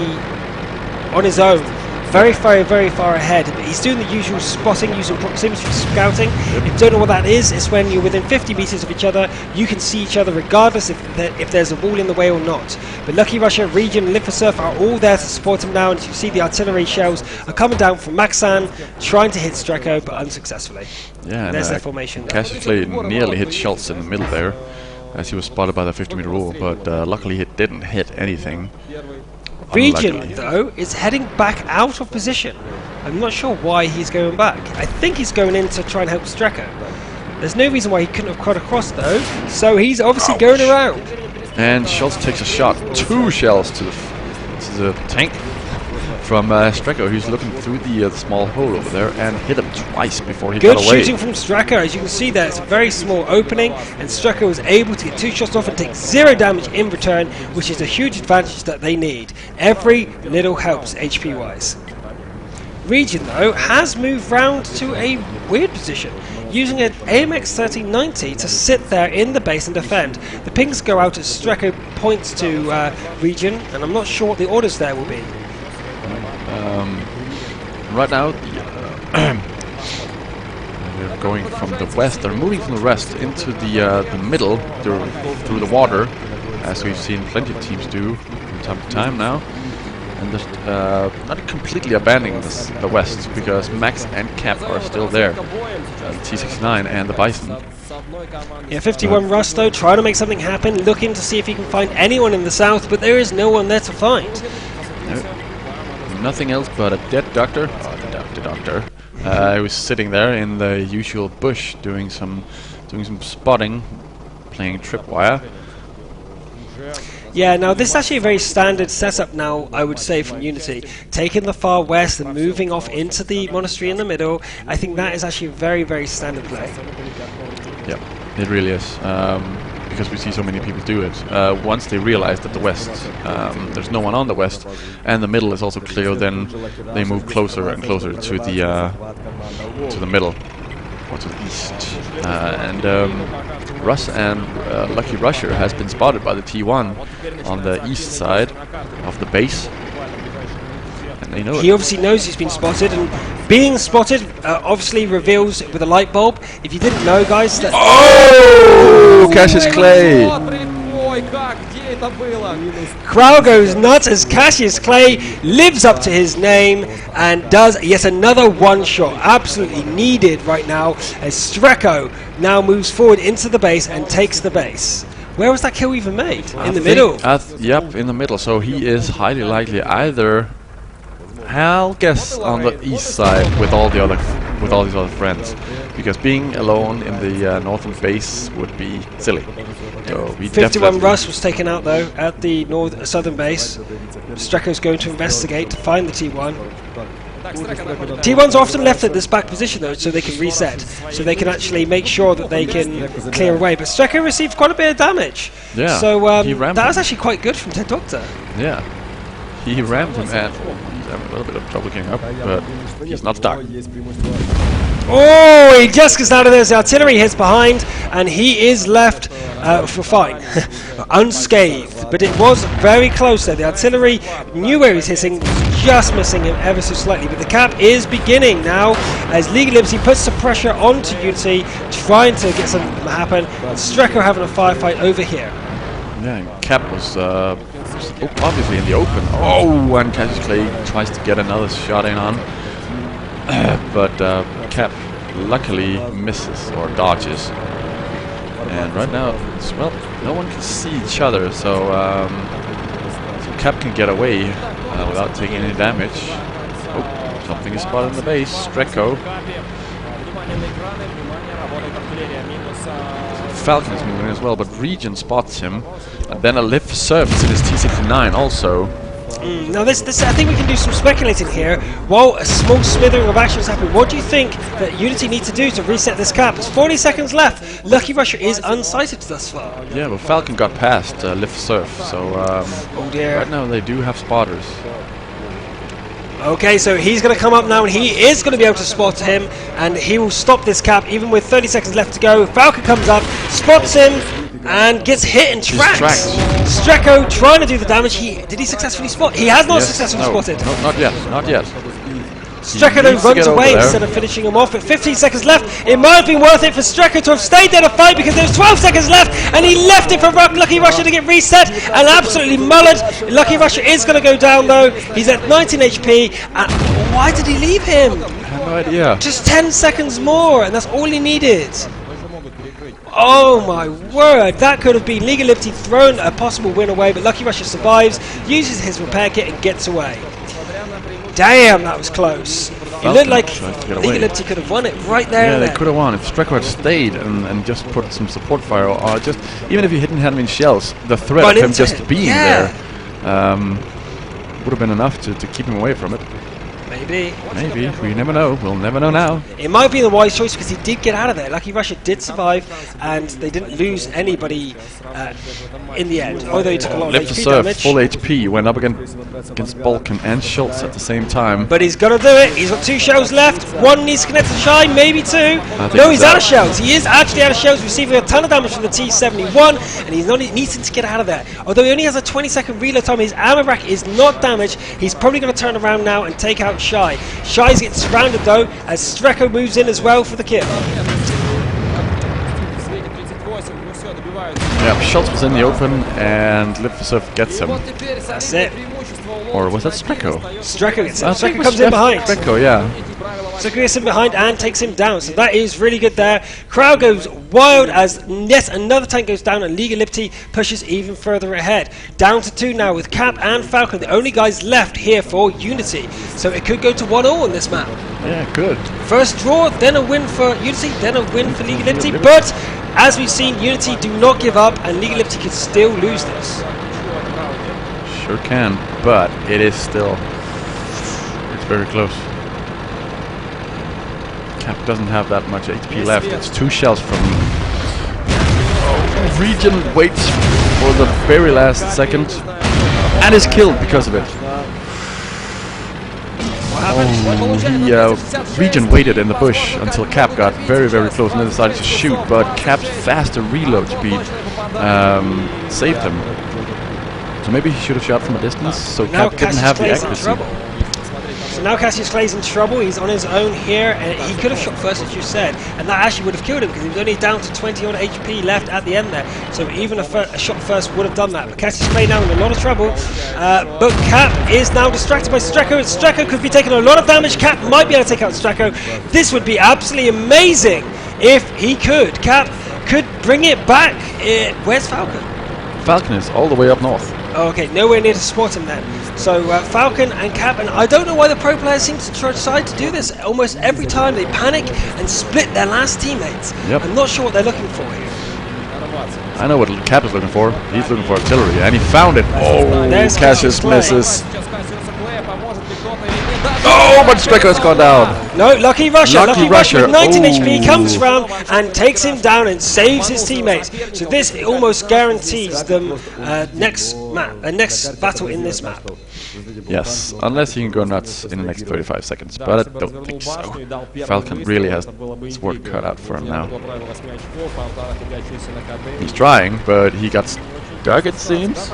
on his own, very far ahead. But he's doing the usual spotting using proximity scouting. If you don't know what that is, it's when you're within 50 meters of each other, you can see each other regardless if there's a wall in the way or not. But Lucky Russia, Region, Live for Surf are all there to support him now, and as you see the artillery shells are coming down from Maxan, trying to hit Streko, but unsuccessfully. Yeah, there's their formation. Cassius Clay nearly hit Schultz in the middle there, as he was spotted by the 50-meter rule, but luckily he didn't hit anything. Region, though, is heading back out of position. I'm not sure why he's going back. I think he's going in to try and help Streko. There's no reason why he couldn't have cut across, though, so he's obviously going around. And Schultz takes a shot, 2 shells to the tank from Streko, who's looking through the small hole over there, and hit him twice before he got away. Good shooting from Streko. As you can see there, it's a very small opening, and Streko was able to get 2 shots off and take 0 damage in return, which is a huge advantage that they need. Every little helps HP-wise. Region, though, has moved round to a weird position, using an AMX 1390 to sit there in the base and defend. The pings go out as Streko points to Region, and I'm not sure what the orders there will be. Right now, we're going from the west. They're moving from the west into the middle through the water, as we've seen plenty of teams do from time to time now. And just not completely abandoning the west, because Max and Cap are still there. The T69 and the Bison. Yeah, 51 Russ though, trying to make something happen, looking to see if he can find anyone in the south, but there is no one there to find. Nothing else but a dead doctor. Oh, the doctor. He was sitting there in the usual bush, doing some spotting, playing tripwire. Yeah, now this is actually a very standard setup now, I would say, from Unity. Taking the far west and moving off into the monastery in the middle, I think that is actually a very standard play. Yeah, it really is. Because we see so many people do it. Once they realize that the west, there's no one on the west, and the middle is also clear, then they move closer and closer to the middle, or to the east. Russ and Lucky Russia has been spotted by the T1 on the east side of the base. And they know he obviously knows he's been spotted, and being spotted obviously reveals with a light bulb. If you didn't know, guys, that Cassius Clay! Crowd goes nuts as Cassius Clay lives up to his name and does yet another one shot, absolutely needed right now, as Streko now moves forward into the base and takes the base. Where was that kill even made? In the middle? Yep, in the middle. So he is highly likely either, I'll guess, on the east side with all these other friends, because being alone in the northern base would be silly. So 51 Russ was taken out though at the southern base. Streko's going to investigate to find the T1. T1's often left at this back position though, so they can reset, so they can actually make sure that they can clear away. But Streko received quite a bit of damage. Yeah. So that was actually quite good from Ted Doctor. Yeah. He rammed him, and he's having a little bit of trouble getting up, but he's not stuck. Oh, he just gets out of there as the artillery hits behind, and he is left for fine, unscathed. But it was very close there. The artillery knew where he was hitting, just missing him ever so slightly. But the cap is beginning now as League of Liberty puts some pressure onto Unity, trying to get something to happen. And Streko having a firefight over here. Yeah, and Cap was obviously in the open. Oh, and Cassius Clay tries to get another shot in on. But Cap luckily misses or dodges. And right now, well, no one can see each other, so Cap can get away without taking any damage. Oh, something is spotted in the base. Streko. Falcon is moving as well, but Region spots him. And then a lift for surface in his T-69 also. Now this I think we can do some speculating here. While a small smithering of action is happening, what do you think that Unity need to do to reset this cap? There's 40 seconds left. Lucky Rusher is unsighted thus far. Yeah, but Falcon got past lift surf, so oh dear. Right now they do have spotters. Okay, so he's going to come up now, and he is going to be able to spot him, and he will stop this cap even with 30 seconds left to go. Falcon comes up, spots him, and gets hit and tracked. Streko trying to do the damage. Did he successfully spot? He has not successfully spotted. No, not yet, not yet. Streko then runs away instead of finishing him off. With 15 seconds left, it might have been worth it for Streko to have stayed there to fight because there's 12 seconds left, and he left it for Lucky Rusher to get reset and absolutely mullered. Lucky Rusher is going to go down though. He's at 19 HP. And why did he leave him? I have no idea. Just 10 seconds more, and that's all he needed. Oh my word, that could have been League of Liberty throwing a possible win away, but Lucky Rusher survives, uses his repair kit and gets away. Damn, that was close. It looked like League of Liberty could have won it right there. Yeah, they could have won if Streko had stayed and just put some support fire, or just even if he hadn't had him in shells, the threat of him just being there would have been enough to keep him away from it. Maybe. Maybe. We never know. We'll never know now. It might be the wise choice because he did get out of there. Lucky Rusher did survive, and they didn't lose anybody in the end, although he took a lot of HP damage. Full HP, went up against Balkan and Schultz at the same time. But he's got to do it. He's got 2 shells left. One needs to connect to Shy, maybe 2. No, he's out of shells. He is actually out of shells, receiving a ton of damage from the T-71, and he's not needing to get out of there. Although he only has a 20-second reload time, his ammo rack is not damaged. He's probably going to turn around now and take out Shy. Shy's getting surrounded though as Streko moves in as well for the kill. Yeah, Schultz was in the open and Liftsurf gets him. That's it. Or was that Streko? Streko gets him. Streko comes in behind. Streko, yeah. Streko gets him behind and takes him down. So that is really good there. Crowd goes wild as yet another tank goes down and League of Liberty pushes even further ahead. Down to 2 now with Cap and Falcon, the only guys left here for Unity. So it could go to 1-all on this map. Yeah, good. First draw, then a win for Unity, then a win for League of Liberty. But as we've seen, Unity do not give up and League of Liberty could still lose this. Sure can, but it is still, it's very close. Cap doesn't have that much HP left. It's 2 shells from Region waits for the very last second and is killed because of it. Region waited in the bush until Cap got very, very close and then decided to shoot, but Cap's faster reload speed saved him. So maybe he should have shot from a distance, so Cap didn't have the accuracy. So now Cassius Clay's in trouble, he's on his own here, and he could have shot first as you said, and that actually would have killed him because he was only down to 20 odd HP left at the end there, so even a shot first would have done that. But Cassius Clay now in a lot of trouble, but Cap is now distracted by Streko, and Streko could be taking a lot of damage. Cap might be able to take out Streko. This would be absolutely amazing if he could. Cap could bring it back. Where's Falcon? Falcon is all the way up north. Okay, nowhere near to spot him then. So Falcon and Cap, and I don't know why the pro players seem to decide to do this almost every time. They panic and split their last teammates. Yep. I'm not sure what they're looking for here. I know what Cap is looking for. He's looking for artillery, and he found it. Oh, there's Cassius misses. Oh, but Streko has gone down. No, Lucky Rusher. Lucky Rusher with 19 HP comes Oh. round and takes him down and saves his teammates. So this almost guarantees them next battle in this map. Yes, unless he can go nuts in the next 35 seconds, but I don't think so. Falcon really has his work cut out for him now. He's trying, but he got stuck, it seems.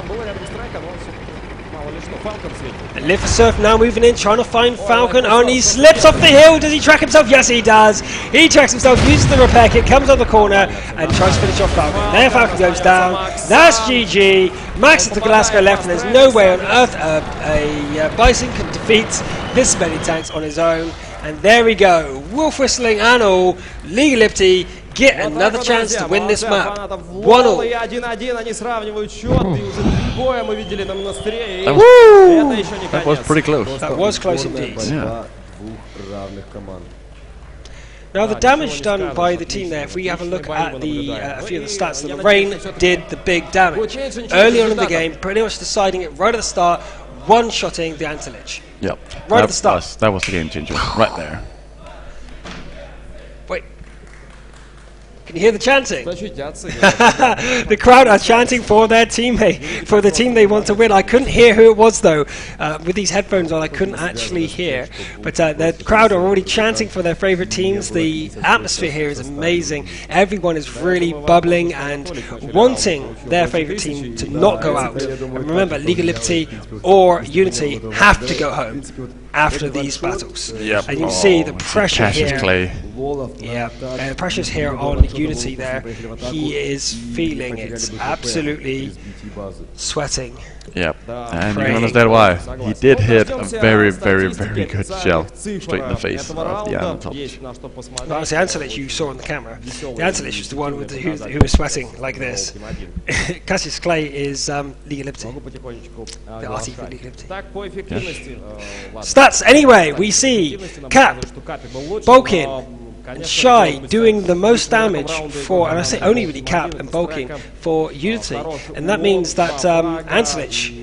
And Live for Surf now moving in, trying to find Falcon. Oh, and he slips off the hill. Does he track himself? Yes, he does. He tracks himself, uses the repair kit, comes on the corner, and tries to finish off Falcon. There, Falcon goes down. That's GG. Max at the Glasgow left, and there's no way on earth a Bison can defeat this many tanks on his own. And there we go. Wolf whistling and all. League of Liberty get another chance to win this map. 1-1. That was pretty close. That was close indeed. Yeah. Now the damage done by the team there, if we have a look at the a few of the stats, the Rain did the big damage. Early on in the game, pretty much deciding it right at the start, one-shotting the Antilich. Yep. Right at the start. That was the game changer, right there. Wait. Can you hear the chanting? The crowd are chanting for their teammate, for the team they want to win. I couldn't hear who it was though. With these headphones on, I couldn't actually hear. But the crowd are already chanting for their favorite teams. The atmosphere here is amazing. Everyone is really bubbling and wanting their favorite team to not go out. And remember, League of Liberty or Unity have to go home after these battles. Yep. And you see the pressure here. Clay. Yeah, pressure's here on Unity there. He is feeling it, absolutely sweating. Yep, and you can understand why. He did hit a very, very, very good shell straight in the face of the Antilich. That was the Antilich you saw on the camera. The Antilich was the one with who was sweating like this. Cassius Clay is League of Liberty. The RT for League of Liberty. Yes. Stats anyway, we see Cap, Bolkin, and Shy doing the most damage for, and I say only really Cap and Bulking for Unity, and that means that Antilich,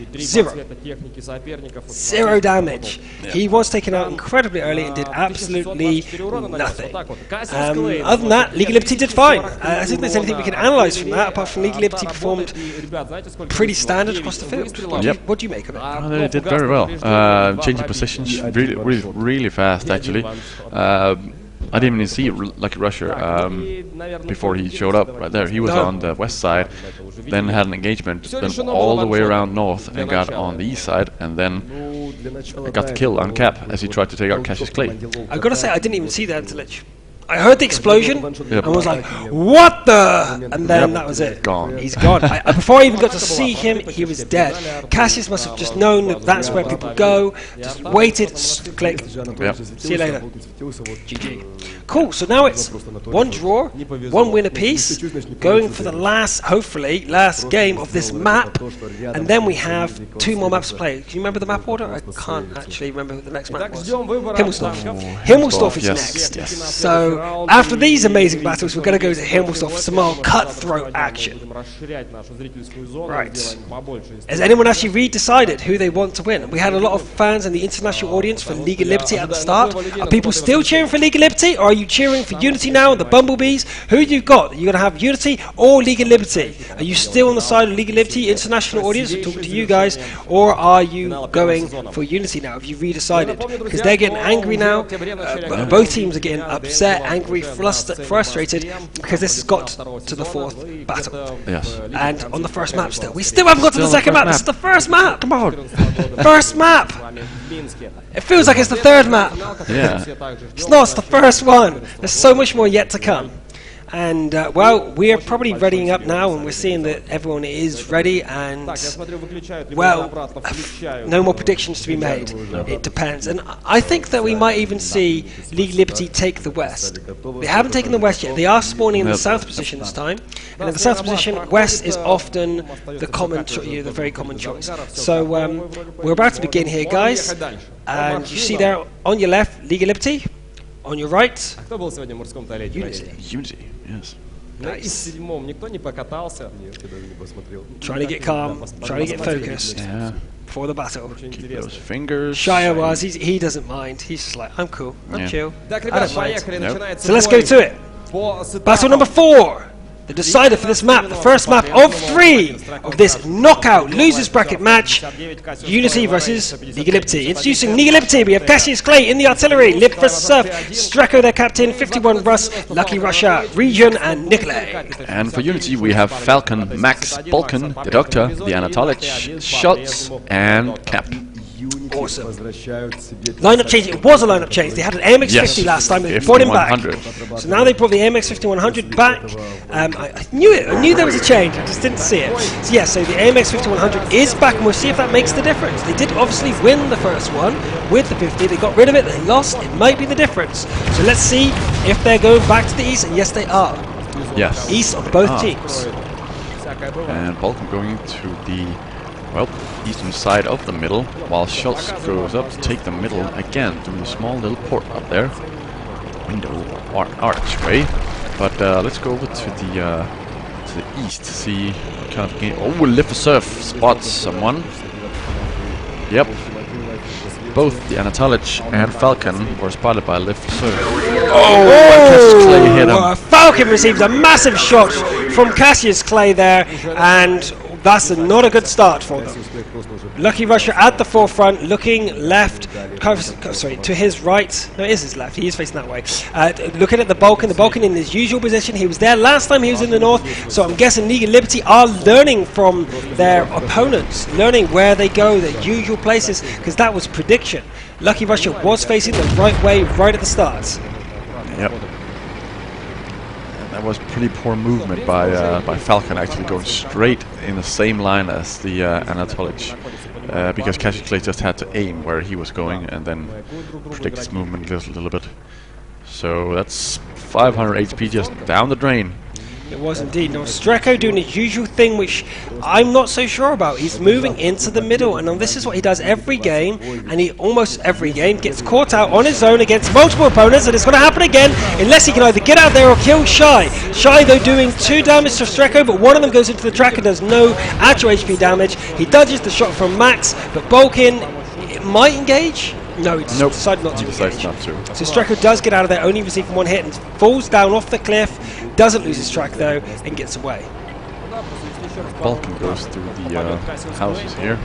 zero damage. Yeah. He was taken out incredibly early and did absolutely nothing. Other than that, League of Liberty did fine. I don't think there's anything we can analyse from that, apart from League of Liberty performed pretty standard across the field. What do you make of it? They did very well. Changing positions really fast, actually. I didn't even see Lucky Rusher before he showed up right there. He was on the west side, then had an engagement, then all the way around north and got on the east side, and then got the kill on Cap as he tried to take out Cassius Clay. I've got to say, I didn't even see the Antilich. I heard the explosion and was like, what the? And then that was it. Gone. He's gone. Before I even got to see him, he was dead. Cassius must have just known that that's where people go, just waited, click. Yep. See you later. GG. Cool, so now it's one draw, one win apiece, going for the last, hopefully, last game of this map. And then we have 2 more maps to play. Can you remember the map order? I can't actually remember who the next map was. Himmelsdorf. Himmelsdorf is next. Yes. So after these amazing battles, we're going to go to Himmelsdorf for some more cutthroat action. Right. Has anyone actually re-decided who they want to win? We had a lot of fans in the international audience for League of Liberty at the start. Are people still cheering for League of Liberty, or are you cheering for Unity now and the Bumblebees? Who you got? Are you going to have Unity or League of Liberty? Are you still on the side of League of Liberty, international audience? I'm talking to you guys. Or are you going for Unity now? Have you re-decided? Because they're getting angry now. Both teams are getting upset, angry, frustrated, because this has got to the 4th battle. Yes. And on the first map still. We still haven't got to the second map. This is the first map. Come on. First map. It feels like it's the 3rd map. Yeah. It's not. It's the first one. There's so much more yet to come. And, well, we're probably readying up now, and we're seeing that everyone is ready, and, well, no more predictions to be made. It depends. And I think that we might even see League Liberty take the West. They haven't taken the West yet. They are spawning in the South position this time. And in the South position, West is often the common, the very common choice. So, we're about to begin here, guys. And you see there on your left, League of Liberty. On your right, Unity. Yes. Nice. Trying to get calm, trying to get focused for the battle. Keep those fingers. Shia was, he doesn't mind. He's just like, I'm cool, I'm chill. I don't mind. Nope. So let's go to it. Battle number 4. the decider for this map, the first map of 3 of this knockout losers bracket match, Unity versus Liga Liberty. Introducing Liga Liberty, we have Cassius Clay in the artillery, Lib vs Surf, Streko their captain, 51 Russ, Lucky Russia, Region and Nikolai. And for Unity we have Falcon, Max, Balkan, the Doctor, the Anatolich, Schultz and Cap. Awesome. Lineup change. It was a lineup change. They had an AMX50 last time. They brought him back. So now they brought the AMX5100 back. I knew it. I knew there was a change. I just didn't see it. So yeah. So the AMX5100 is back, and we'll see if that makes the difference. They did obviously win the first one with the 50. They got rid of it. They lost. It might be the difference. So let's see if they're going back to the east. And yes, they are. Yes. East of both teams. And Balkan going to the eastern side of the middle, while Schultz goes up to take the middle again, doing a small little port up there, window archway. But let's go over to the east to see what kind of game. Oh, Lift for Surf spots someone. Yep, both the Anatolich and Falcon were spotted by Lift for Surf. Oh, Cassius Clay hit him. Falcon receives a massive shot from Cassius Clay there, and that's not a good start for them. Lucky Russia at the forefront, looking left, to his right. No, it is his left. He is facing that way. Looking at the Balkan in his usual position. He was there last time he was in the north, so I'm guessing Liga Liberty are learning from their opponents, learning where they go, their usual places, because that was prediction. Lucky Russia was facing the right way right at the start. Yep. That was pretty poor movement by Falcon, actually going straight in the same line as the Anatolich, because Cassius Clay just had to aim where he was going and then predict his movement just a little bit. So that's 500 HP just down the drain. It was indeed. Now Streko doing his usual thing, which I'm not so sure about. He's moving into the middle, and this is what he does every game, and he almost every game gets caught out on his own against multiple opponents, and it's going to happen again unless he can either get out there or kill Shy. Shy though doing 2 damage to Streko, but one of them goes into the track and does no actual HP damage. He dodges the shot from Max, but Balkan, it might engage. No, he decided not to engage. So Streko does get out of there, only receiving 1 hit, and falls down off the cliff, doesn't lose his track though, and gets away. Balkan goes through the houses here,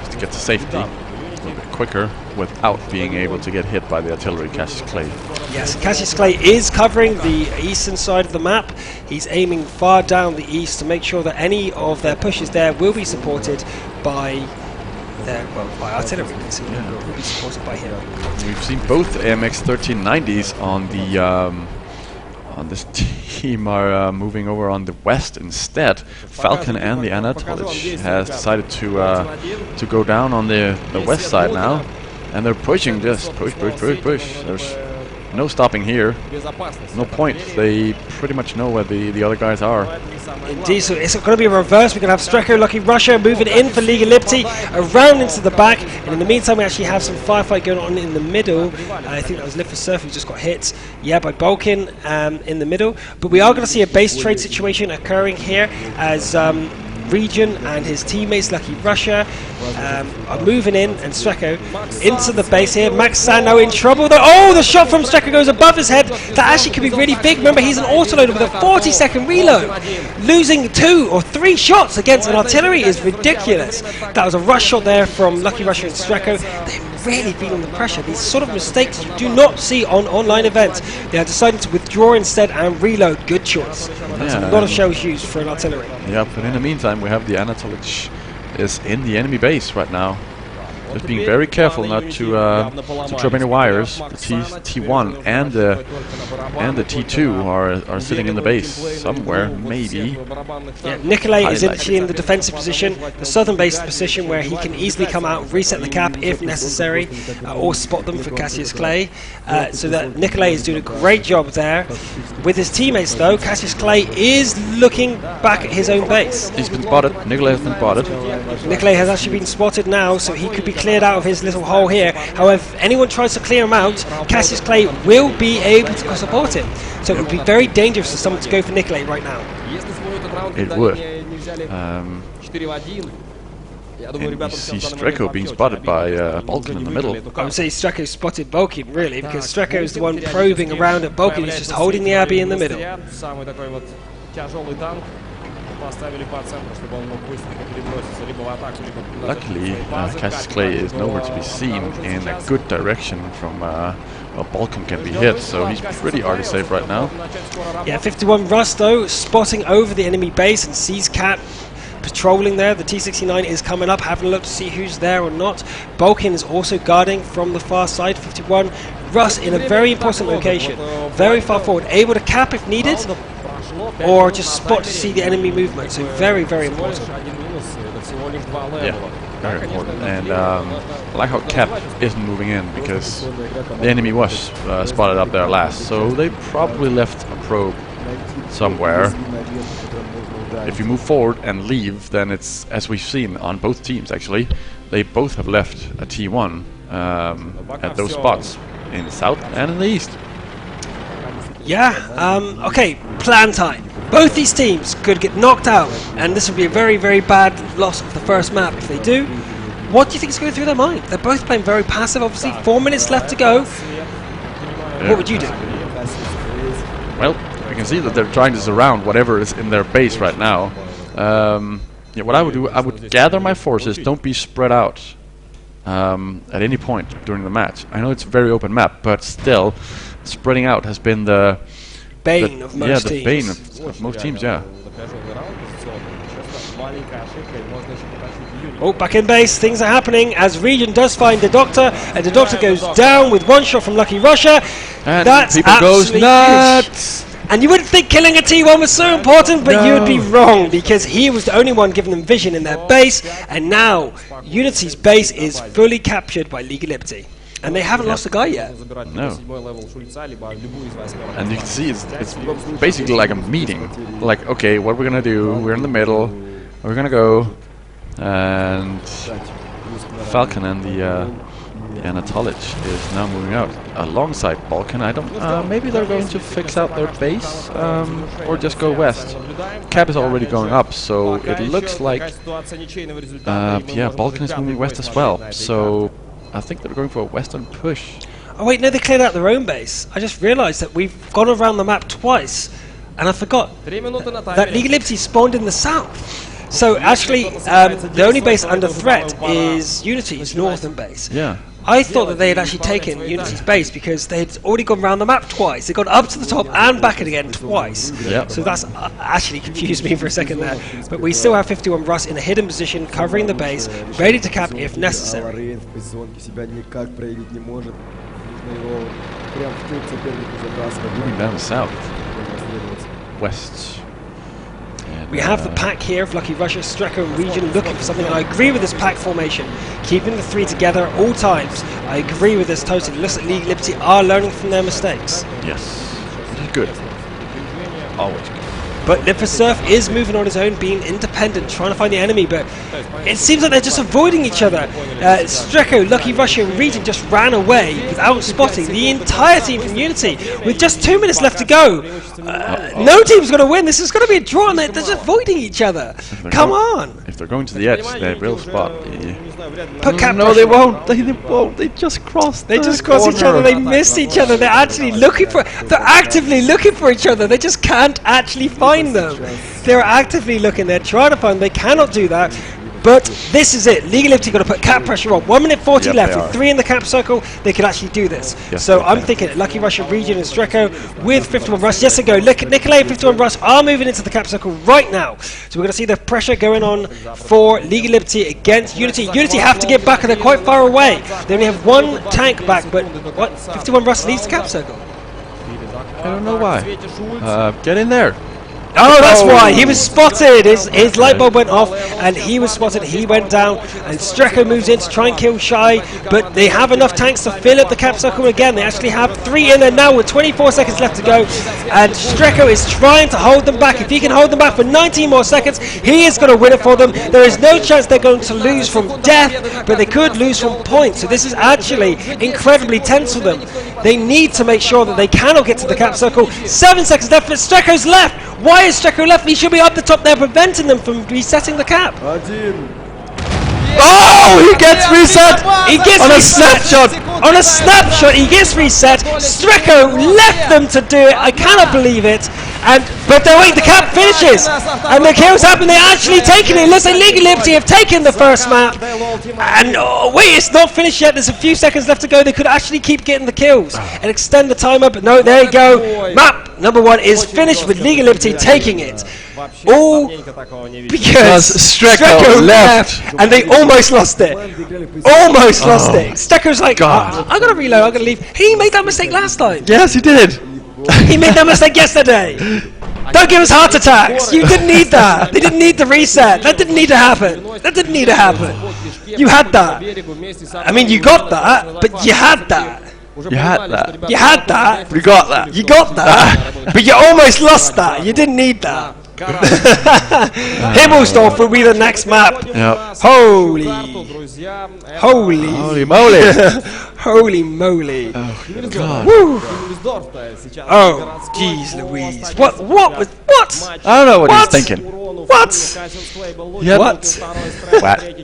just to get to safety a little bit quicker, without being able to get hit by the artillery Cassius Clay. Yes, Cassius Clay is covering the eastern side of the map. He's aiming far down the east to make sure that any of their pushes there will be supported by by artillery, basically. Will be supported by him. We've seen both AMX 1390s on the on this team are moving over on the west instead. Falcon and the Anatolich has decided to go down on the west side now, and they're pushing, just push. There's no stopping here. No point. They pretty much know where the other guys are. Indeed, so it's going to be a reverse. We're going to have Streko, Lucky Russia moving in for Liga Liberty, around into the back, and in the meantime we actually have some firefight going on in the middle. I think that was Lift for Surf who just got hit, by Balkan in the middle. But we are going to see a base trade situation occurring here as Region and his teammates, Lucky Russia, are moving in, and Streko into the base here. Max Sando in trouble though. Oh, the shot from Streko goes above his head. That actually could be really big. Remember, he's an autoloader with a 40-second reload. Losing 2 or 3 shots against an artillery is ridiculous. That was a rush shot there from Lucky Russia and Streko. They've really been under pressure. These sort of mistakes you do not see on online events. They are deciding to withdraw instead and reload. Good choice. That's a lot of shells used for an artillery. Yeah, but in the meantime we have the Anatolich is in the enemy base right now. Just being very careful not to drop any wires. The T1 and the T2 are sitting in the base somewhere, maybe. Yeah, Nikolai is actually in the defensive position, the southern base position where he can easily come out, reset the cap if necessary, or spot them for Cassius Clay. So that Nikolai is doing a great job there. With his teammates though, Cassius Clay is looking back at his own base. He's been spotted. Nikolai has been spotted. Nikolai has actually been spotted now, so he could be cleared out of his little hole here. However, if anyone tries to clear him out, Cassius Clay will be able to support him. So it would be very dangerous for someone to go for Nikolai right now. It would. And you see Streko being spotted by Balkan in the middle. I would say Streko spotted Balkan, really, because Streko is the one probing around at Balkan. He's just holding the Abbey in the middle. Luckily, Cassius Clay is nowhere to be seen in a good direction from well, Balkan can be hit, so he's pretty already safe right now. Yeah, 51 Rust though, spotting over the enemy base and sees Cat patrolling there. The T-69 is coming up, having a look to see who's there or not. Balkan is also guarding from the far side. 51 Rust in a very important location, very far forward, able to cap if needed, or just spot to see the enemy movement. So very, very important. Yeah, very important. And I like how Cap isn't moving in because the enemy was spotted up there last. So they probably left a probe somewhere. If you move forward and leave, then it's, as we've seen on both teams actually, they both have left a T1 at those spots in the south and in the east. Yeah, okay, plan time. Both these teams could get knocked out, and this would be a very, very bad loss of the first map if they do. What do you think is going through their mind? They're both playing very passive, obviously. 4 minutes left to go. Yeah. What would you do? Well, you can see that they're trying to surround whatever is in their base right now. Yeah, what I would do, I would gather my forces, don't be spread out at any point during the match. I know it's a very open map, but still, spreading out has been the bane of most teams. Yeah, the bane of most teams, yeah. Oh, back in base, things are happening as Region does find the Doctor, and the Doctor goes down with one shot from Lucky Russia. And that's people goes nuts! Huge. And you wouldn't think killing a T1 was so important, but you would be wrong, because he was the only one giving them vision in their base, and now Unity's base is fully captured by League of Liberty. And they haven't lost a guy yet. No. And you can see it's basically like a meeting. Like, okay, what we're gonna do, we're in the middle, we're gonna go, and Falcon and the Anatolich is now moving out alongside Balkan. I don't, maybe they're going to fix out their base, or just go west. Cap is already going up, so it looks like, yeah, Balkan is moving west as well. So I think they're going for a western push. Oh wait, no, they cleared out their own base. I just realised that we've gone around the map twice, and I forgot that League of Liberty spawned in the south. So actually, the only base under threat is Unity's northern base. Yeah. I thought that they had actually taken Unity's base because they had already gone around the map twice. They'd gone up to the top and back again twice. Yep. So that's actually confused me for a second there. But we still have 51 Rust in a hidden position, covering the base, ready to cap if necessary. Moving down south. West. We have the pack here of Lucky Russia, Streko and Region looking for something, and I agree with this pack formation. Keeping the three together at all times. I agree with this totally. It looks like League of Liberty are learning from their mistakes. Yes. Good. Always good. But Liversurf is moving on his own, being independent, trying to find the enemy, but it seems like they're just avoiding each other. Streko, Lucky Russia and Region just ran away without spotting the entire team from Unity with just 2 minutes left to go. No team's going to win. This is going to be a draw, and they're just avoiding each other. Come on. If they're going to the edge, they will spot. No, they won't. They won't. They just crossed. They just cross each other. They miss each other. They're actually looking for. They're actively looking for each other. They just can't actually find them. They're actively looking. They're trying to find them. They cannot do that. But this is it. League of Liberty got to put cap pressure on. 1 minute 40 left. With 3 in the cap circle, they could actually do this. Yes, so I'm thinking Lucky Russia, Region and Streko with 51 Rust. Yes, they go. Nikolai and 51 Rust are moving into the cap circle right now. So we're going to see the pressure going on for League of Liberty against Unity. Unity have to get back, and they're quite far away. They only have one tank back, but what? 51 Rust leaves the cap circle. I don't know why. Get in there. Oh, that's why. He was spotted. His light bulb went off, and he was spotted. He went down, and Streko moves in to try and kill Shy, but they have enough tanks to fill up the cap circle again. They actually have 3 in there now with 24 seconds left to go, and Streko is trying to hold them back. If he can hold them back for 19 more seconds, he is going to win it for them. There is no chance they're going to lose from death, but they could lose from points. So this is actually incredibly tense for them. They need to make sure that they cannot get to the cap circle. 7 seconds left, but Streko's left. Why is Streko left? He should be up the top there, preventing them from resetting the cap. Oh, he gets reset! He gets on a reset. snapshot! On a snapshot, he gets reset. Streko left them to do it. I cannot believe it. But wait, the cap finishes, and the kills happen. They're actually taking it. It looks like League of Liberty have taken the first map. And wait, it's not finished yet. There's a few seconds left to go. They could actually keep getting the kills and extend the timer, but no, there you go. Map number 1 is finished with League of Liberty taking it. All because Streko left, and they almost lost it. Almost lost it. Streko's like, I gotta reload, I gotta leave. He made that mistake last time. Yes, he did. He made that mistake yesterday. Don't give us heart attacks. You didn't need that. They didn't need the reset. That didn't need to happen. That didn't need to happen. You had that. I mean, you got that, but you had that. You had that. You had that. You got that. You got that. But you almost lost that. You didn't need that. Himmelsdorf will be the next map. Yep. Holy moly. Holy moly. Oh, God. Woo. Oh, jeez Louise. What? I don't know what he's thinking. What?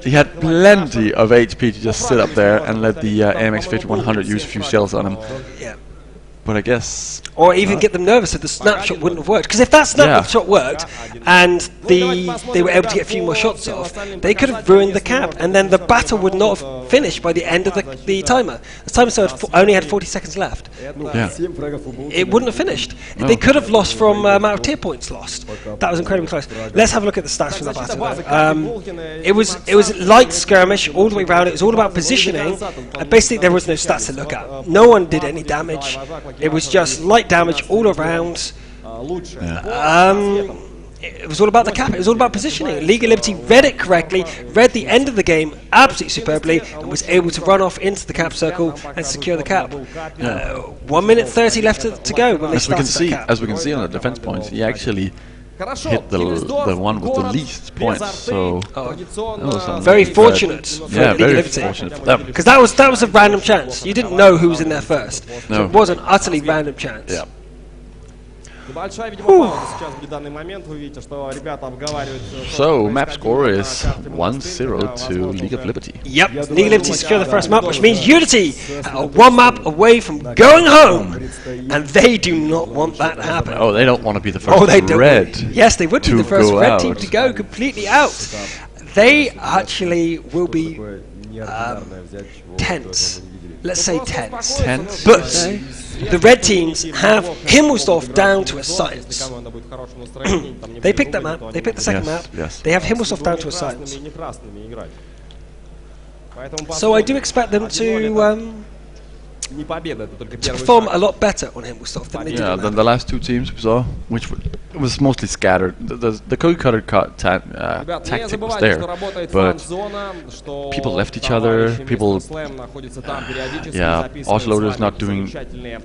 He had plenty of HP to just sit up there and let the AMX 5100 use a few shells on him. Yeah. But I guess... Or even get them nervous if the snapshot wouldn't have worked. Because if that snapshot worked and they were able to get a few more shots off, they could have ruined the cap, and then the battle would not have finished by the end of the timer. The timer only had 40 seconds left. Yeah. It wouldn't have finished. No. They could have lost from amount of tier points lost. That was incredibly close. Let's have a look at the stats from the battle. It was light skirmish all the way around. It was all about positioning. Basically, there was no stats to look at. No one did any damage. It was just light damage all around. It was all about the cap. It was all about positioning. League of Liberty read it correctly, read the end of the game absolutely superbly, and was able to run off into the cap circle and secure the cap. 1 minute 30 left to go when they started that cap. As we can see on the defense points, he actually hit the one with the least points. So very fortunate for League very of Liberty. fortunate for them. Because that was a random chance. You didn't know who was in there first. No. So it was an utterly random chance. Yeah. So map score is 1-0 to League of Liberty. Yep, League of Liberty secure the first map, which means Unity are 1 map away from going home, and they do not want that to happen. Oh, they don't want to be the first red. Yes, they would be the first red team to go completely out. They actually will be tense. Let's say tense. But the red teams have Himmelsdorf down to a science. They picked that map. They picked the second map. Yes. They have Himmelsdorf down to a science. So I do expect them to perform a lot better on Himmelsdorf than they did. Yeah, than the last two teams we saw, which was mostly scattered. The cookie-cutter tactic was there, but people left each other. People, offloaders not doing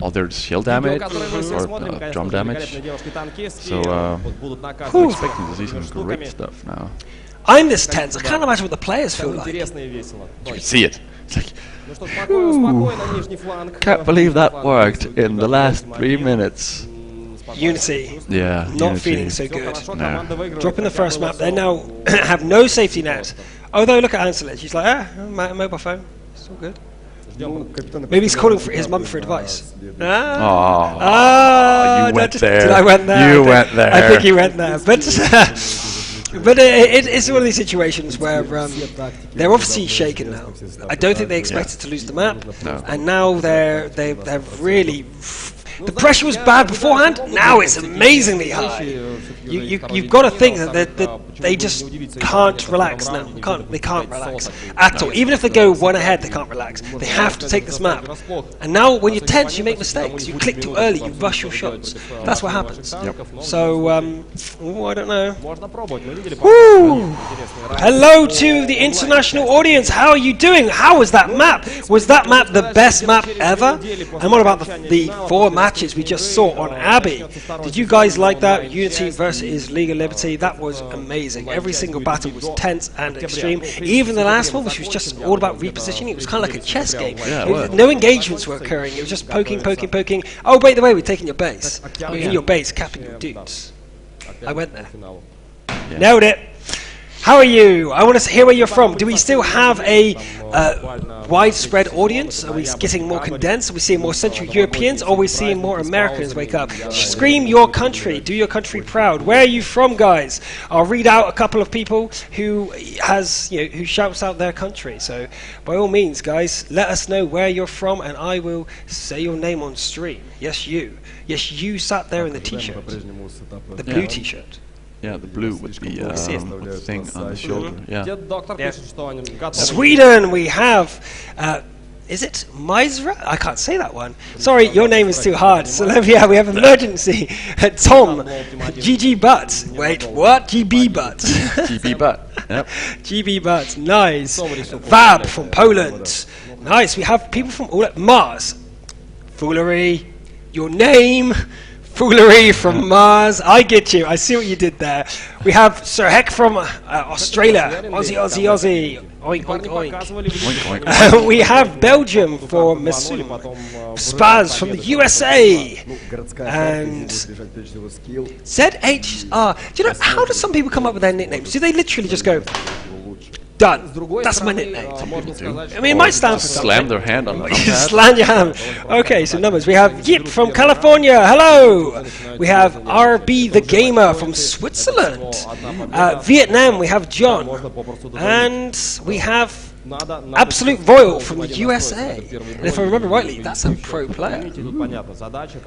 all their shield damage or drum damage. So we're expecting to see some great stuff now. I'm this tense. I can't imagine what the players feel like. You can see it. It's like, can't believe that worked in the last 3 minutes. Unity. Yeah. Not feeling so good. No. Dropping the first map. They now have no safety net. Although look at Ansel. She's like, mobile phone. It's all good. Maybe he's calling for his mum for advice. You went there. Did I went there? You went there. I think he went there. But it's one of these situations where they're obviously shaken now. I don't think they expected to lose the map, and now they've really. The pressure was bad beforehand. Now it's amazingly high. You've got to think that they just can't relax now. They can't relax at all. Even if they go one ahead, they can't relax. They have to take this map. And now, when you're tense, you make mistakes. You click too early. You rush your shots. That's what happens. So I don't know. Woo! Hello to the international audience. How are you doing? How was that map? Was that map the best map ever? And what about the 4 matches we just saw on Abbey? Did you guys like that? Unity versus League of Liberty. That was amazing. Every single battle was tense and extreme. Even the last one, which was just all about repositioning, it was kind of like a chess game. No engagements were occurring. It was just poking. Oh, by the way, we're taking your base. We're in your base, capping your dudes. I went there. Nailed it. How are you? I want to hear where you're from. Do we still have a widespread audience? Are we getting more condensed? Are we seeing more Central Europeans? Or are we seeing more Americans wake up? Scream your country. Do your country proud. Where are you from, guys? I'll read out a couple of people who who shouts out their country. So, by all means, guys, let us know where you're from, and I will say your name on stream. Yes, you. Yes, you sat there in the T-shirt, the blue T-shirt. Yeah, the blue with the thing on the shoulder. Yeah. Sweden, we have. Is it Misra? I can't say that one. Sorry, your name is too hard. So we have emergency. Tom, GG Butt. Wait, what? GB Butt. GB Butt. Yep. GB Butt. Nice. Vab from Poland. Nice. We have people from all Mars. Foolery. Your name. Foolery from Mars. I get you. I see what you did there. We have Sir Heck from Australia. Aussie, Aussie, Aussie. Oink, oink, oink. Oink, oink. We have Belgium for Massoum. Spaz from the USA. And ZHR. Do you know, how do some people come up with their nicknames? Do they literally just go, done. That's my nickname. I mean, it might stand for something. Slam their hand on the Slam your hand. Okay, so numbers. We have Yip from California. Hello. We have RB the Gamer from Switzerland. Vietnam, we have John. And we have Absolute Royal from the USA. And if I remember rightly, that's a pro player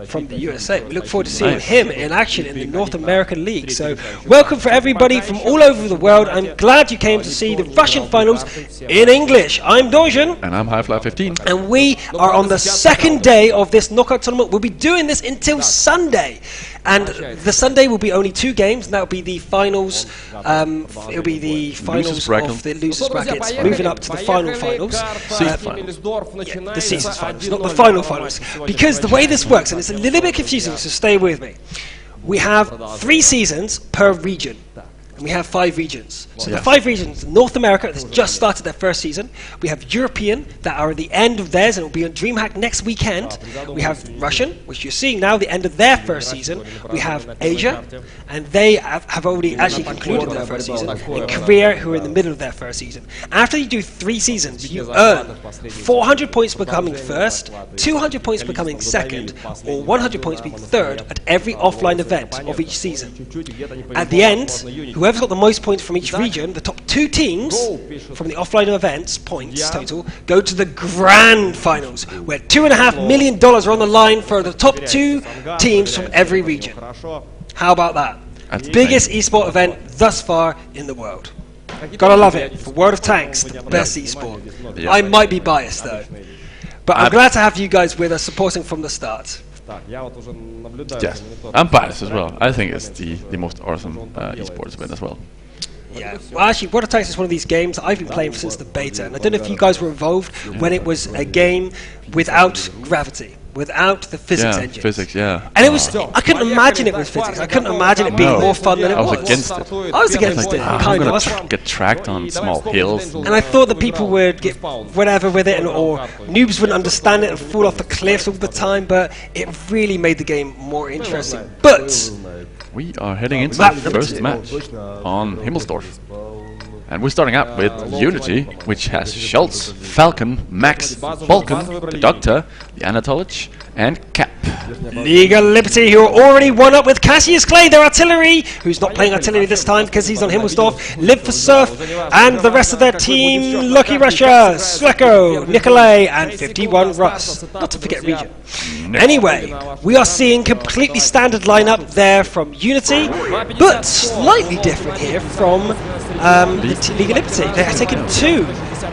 from the USA. We look forward to seeing him in action in the North American League. So welcome for everybody from all over the world. I'm glad you came to see the Russian finals in English. I'm Dorjan. And I'm Highflyer15. And we are on the second day of this knockout tournament. We'll be doing this until Sunday. And the Sunday will be only 2 games, and that will be the finals. It'll be the finals of the losers brackets, moving up to the finals. The season's finals, not the finals. Because the way this works, and it's a little bit confusing, so stay with me. We have 3 seasons per region. And we have 5 regions. So the 5 regions, North America, that's just started their first season. We have European, that are at the end of theirs, and will be on DreamHack next weekend. We have Russian, which you're seeing now, the end of their first season. We have Asia, and they have already actually concluded their first season. And Korea, who are in the middle of their first season. After you do 3 seasons, you earn 400 points becoming first, 200 points becoming second, or 100 points being third at every offline event of each season. At the end, whoever's got the most points from each region, the top 2 teams from the offline events, points total, go to the grand finals, where $2.5 million are on the line for the top 2 teams from every region. How about that? Biggest esport event thus far in the world. Gotta love it. For World of Tanks, the best esport. I might be biased though, but I'm glad to have you guys with us, supporting from the start. Yes, I'm biased as well. I think it's the most awesome esports event as well. Yeah, well actually World of Tanks is one of these games I've been playing since the beta, and I don't know if you guys were involved when it was a game without gravity, without the physics engine. Physics, yeah. And it was, I couldn't imagine it with physics. I couldn't imagine it being more fun than it was. I was against it. I was against it, I'm gonna get tracked on small hills. And I thought that people would get whatever with it, or noobs wouldn't understand it and fall off the cliffs all the time, but it really made the game more interesting. But we are heading into the first match on Himmelsdorf. And we're starting out with Unity, which has Schultz, Falcon, Max, Balkan, the Doctor, the Anatolich, and Cap. Liga Liberty, who are already one up with Cassius Clay, their artillery, who's not playing artillery this time because he's on Himmelsdorf, Live for Surf, and the rest of their team, Lucky Russia, Sweko, Nikolay, and 51 Russ. Not to forget Region. Anyway, we are seeing completely standard lineup there from Unity, but slightly different here from Liga Liberty. They have taken 2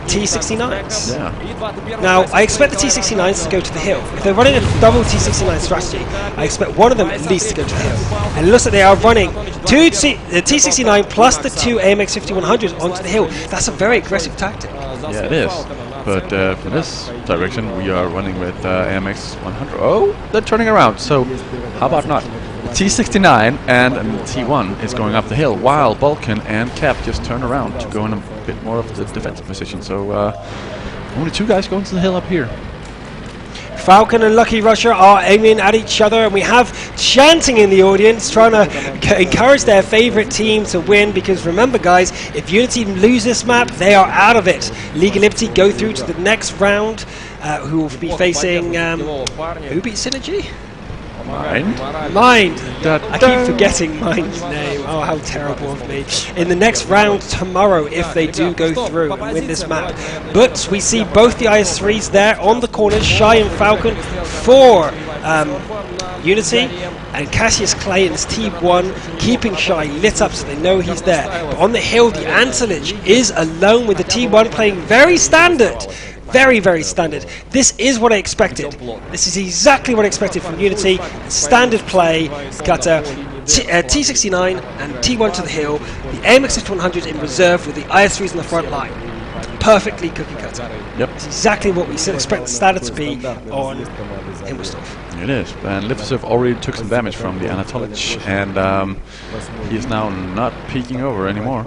T69s. Yeah. Now, I expect the T69s to go to the hill. If they're running a double T69 strategy, I expect one of them at least to go to the hill. And it looks like they are running the T69 plus the 2 AMX 5100s onto the hill. That's a very aggressive tactic. Yeah, it is. But for this direction, we are running with AMX 100. Oh, they're turning around. So, how about not? T69 and T1 is going up the hill, while Balkan and Cap just turn around to go in a bit more of the defensive position. So only 2 guys going to the hill up here. Falcon and Lucky Rusher are aiming at each other, and we have chanting in the audience trying to encourage their favorite team to win, because remember guys, if Unity lose this map, they are out of it. League of Liberty go through to the next round, who will be facing who beat Synergy? Mind. I keep forgetting Mind's name. Oh, how terrible of me. In the next round tomorrow, if they do go through and win this map. But we see both the IS3s there on the corners, Shy and Falcon for Unity, and Cassius Clay and his T1 keeping Shy lit up so they know he's there. But on the hill, the Antelich is alone with the T1 playing very standard. Very, very standard. This is what I expected. This is exactly what I expected from Unity. Standard play. Got a T69 and T1 to the hill. The AMX 100 in reserve with the IS3s in the front line. Perfectly cookie cutter. Yep. It's exactly what we expect the standard to be on Himmelsdorf. It is. And Liftserv already took some damage from the Anatolich, and he is now not peeking over anymore.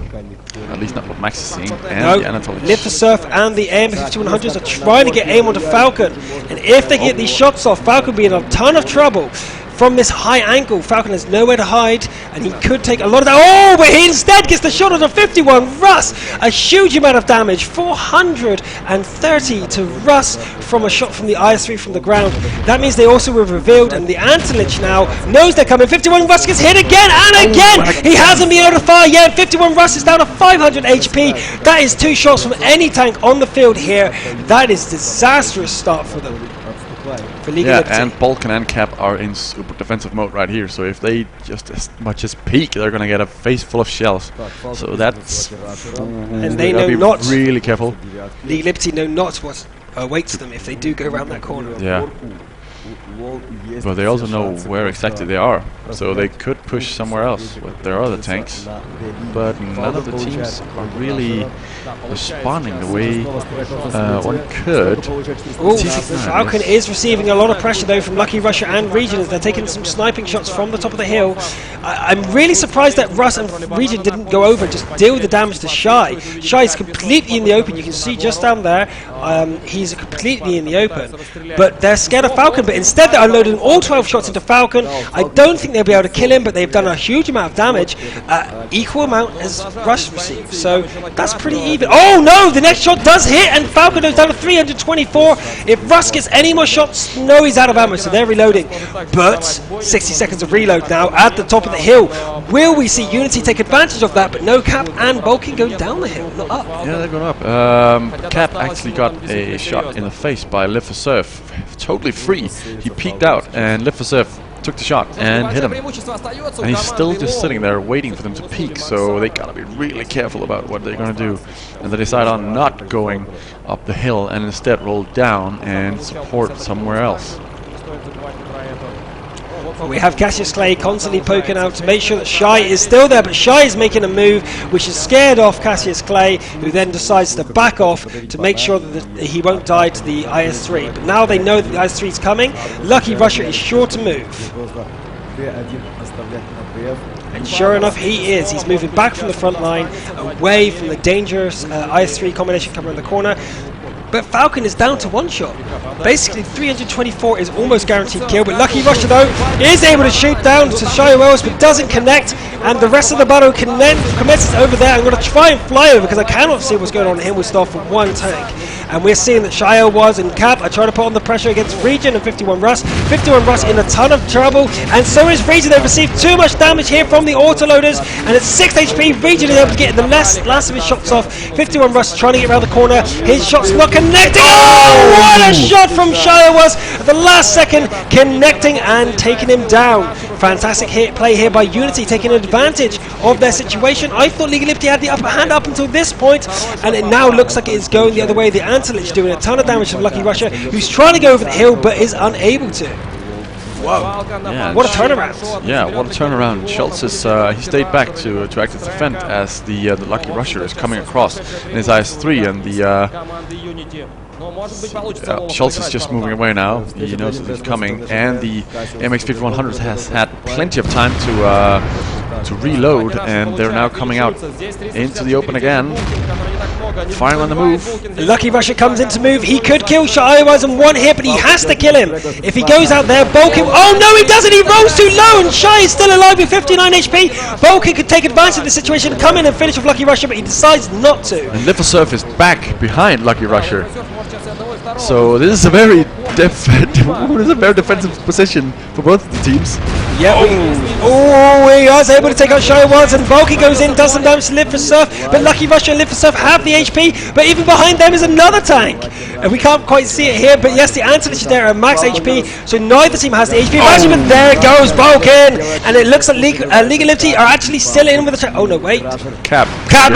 At least not what Max is seeing. And the Anatolich. Liftserv and the AMX 100s are trying to get aim onto Falcon. And if they get these shots off, Falcon will be in a ton of trouble. From this high angle, Falcon has nowhere to hide, and he could take a lot of that. Oh, but he instead gets the shot on the 51. Russ, a huge amount of damage, 430 to Russ from a shot from the IS3 from the ground. That means they also were revealed, and the Antelich now knows they're coming. 51 Russ gets hit again and again. He hasn't been able to fire yet. 51 Russ is down to 500 HP. That is 2 shots from any tank on the field here. That is disastrous start for them. Yeah, and Balkan and Cap are in super defensive mode right here, so if they just as much as peek, they're gonna get a face full of shells. So that's... and they know not... really careful. League Liberty know not what awaits them if they do go around that corner. Yeah. But they also know where exactly they are, so they could push somewhere else with their other tanks. But none of the teams are really responding the way one could. Ooh, Falcon is receiving a lot of pressure though from Lucky Rusher and Region as they're taking some sniping shots from the top of the hill. I'm really surprised that Russ and Region didn't go over and just deal with the damage to Shy. Shy is completely in the open. You can see just down there, he's completely in the open. But they're scared of Falcon, but instead they're unloading all 12 shots into Falcon. I don't think they'll be able to kill him, but they've done a huge amount of damage. Equal amount as Russ received, so that's pretty even. Oh no, the next shot does hit, and Falcon goes down to 324. If Russ gets any more shots, no, he's out of ammo, so they're reloading. But 60 seconds of reload now at the top of the hill. Will we see Unity take advantage of that? But no, Cap and Balkan go down the hill, not up. Yeah, they're going up. Cap actually got a shot in the face by Liftserv. Totally free. He peeked out, and Liftserv took the shot and hit him. And he's still just sitting there waiting for them to peek, so they gotta be really careful about what they're gonna do. And they decide on not going up the hill and instead roll down and support somewhere else. Well, we have Cassius Clay constantly poking out to make sure that Shy is still there, but Shy is making a move which is scared off Cassius Clay, who then decides to back off to make sure that he won't die to the IS-3. But now they know that the IS-3 is coming. Lucky Rusher is sure to move. And sure enough, he is. He's moving back from the front line, away from the dangerous IS-3 combination coming in the corner. But Falcon is down to 1 shot. Basically, 324 is almost guaranteed kill, but Lucky Rusher, though, is able to shoot down to Shire Wells, but doesn't connect, and the rest of the battle commences over there. I'm going to try and fly over, because I cannot see what's going on in Himmelsdorf from 1 tank. And we're seeing that Shire was and Cap are trying to put on the pressure against Region and 51 Russ. 51 Russ in a ton of trouble, and so is Region. They've received too much damage here from the autoloaders, and at 6 HP, Region is able to get the last of his shots off. 51 Russ trying to get around the corner. His shot's not connecting. Oh, what a shot from Shire was at the last second, connecting and taking him down. Fantastic play here by Unity, taking advantage of their situation. I thought League of Liberty had the upper hand up until this point, and it now looks like it is going the other way. The Antelich doing a ton of damage to Lucky Rusher, who's trying to go over the hill but is unable to. Whoa. Yeah, what a turnaround. Yeah, what a turnaround. Schultz is, he stayed back to active defend as the Lucky Rusher is coming across in his IS-3, and the Schultz is just moving away now. He knows that he's coming, and the MX-5100 has had plenty of time to reload, and they're now coming out into the open again. Firing on the move. Lucky Russia comes into move. He could kill Shaiwaz in one hit, but he has to kill him. If he goes out there, Bolkin... Oh no, he doesn't! He rolls too low, and Shai is still alive with 59 HP. Bolkin could take advantage of the situation, come in and finish with Lucky Russia, but he decides not to. And Liversurf is back behind Lucky Russia. So this is a very defensive position for both of the teams. Yeah. Oh, he was able to take out Shaiwaz, and Volky goes in, does some damage to Liversurf, but Lucky Russia and Liversurf have the HP, but even behind them is another tank. And we can't quite see it here, but yes, the Antelich is there at max HP, so neither team has the HP advantage, but there goes Bolkin, and it looks like League of Liberty are actually still in with the oh no, wait. Cap and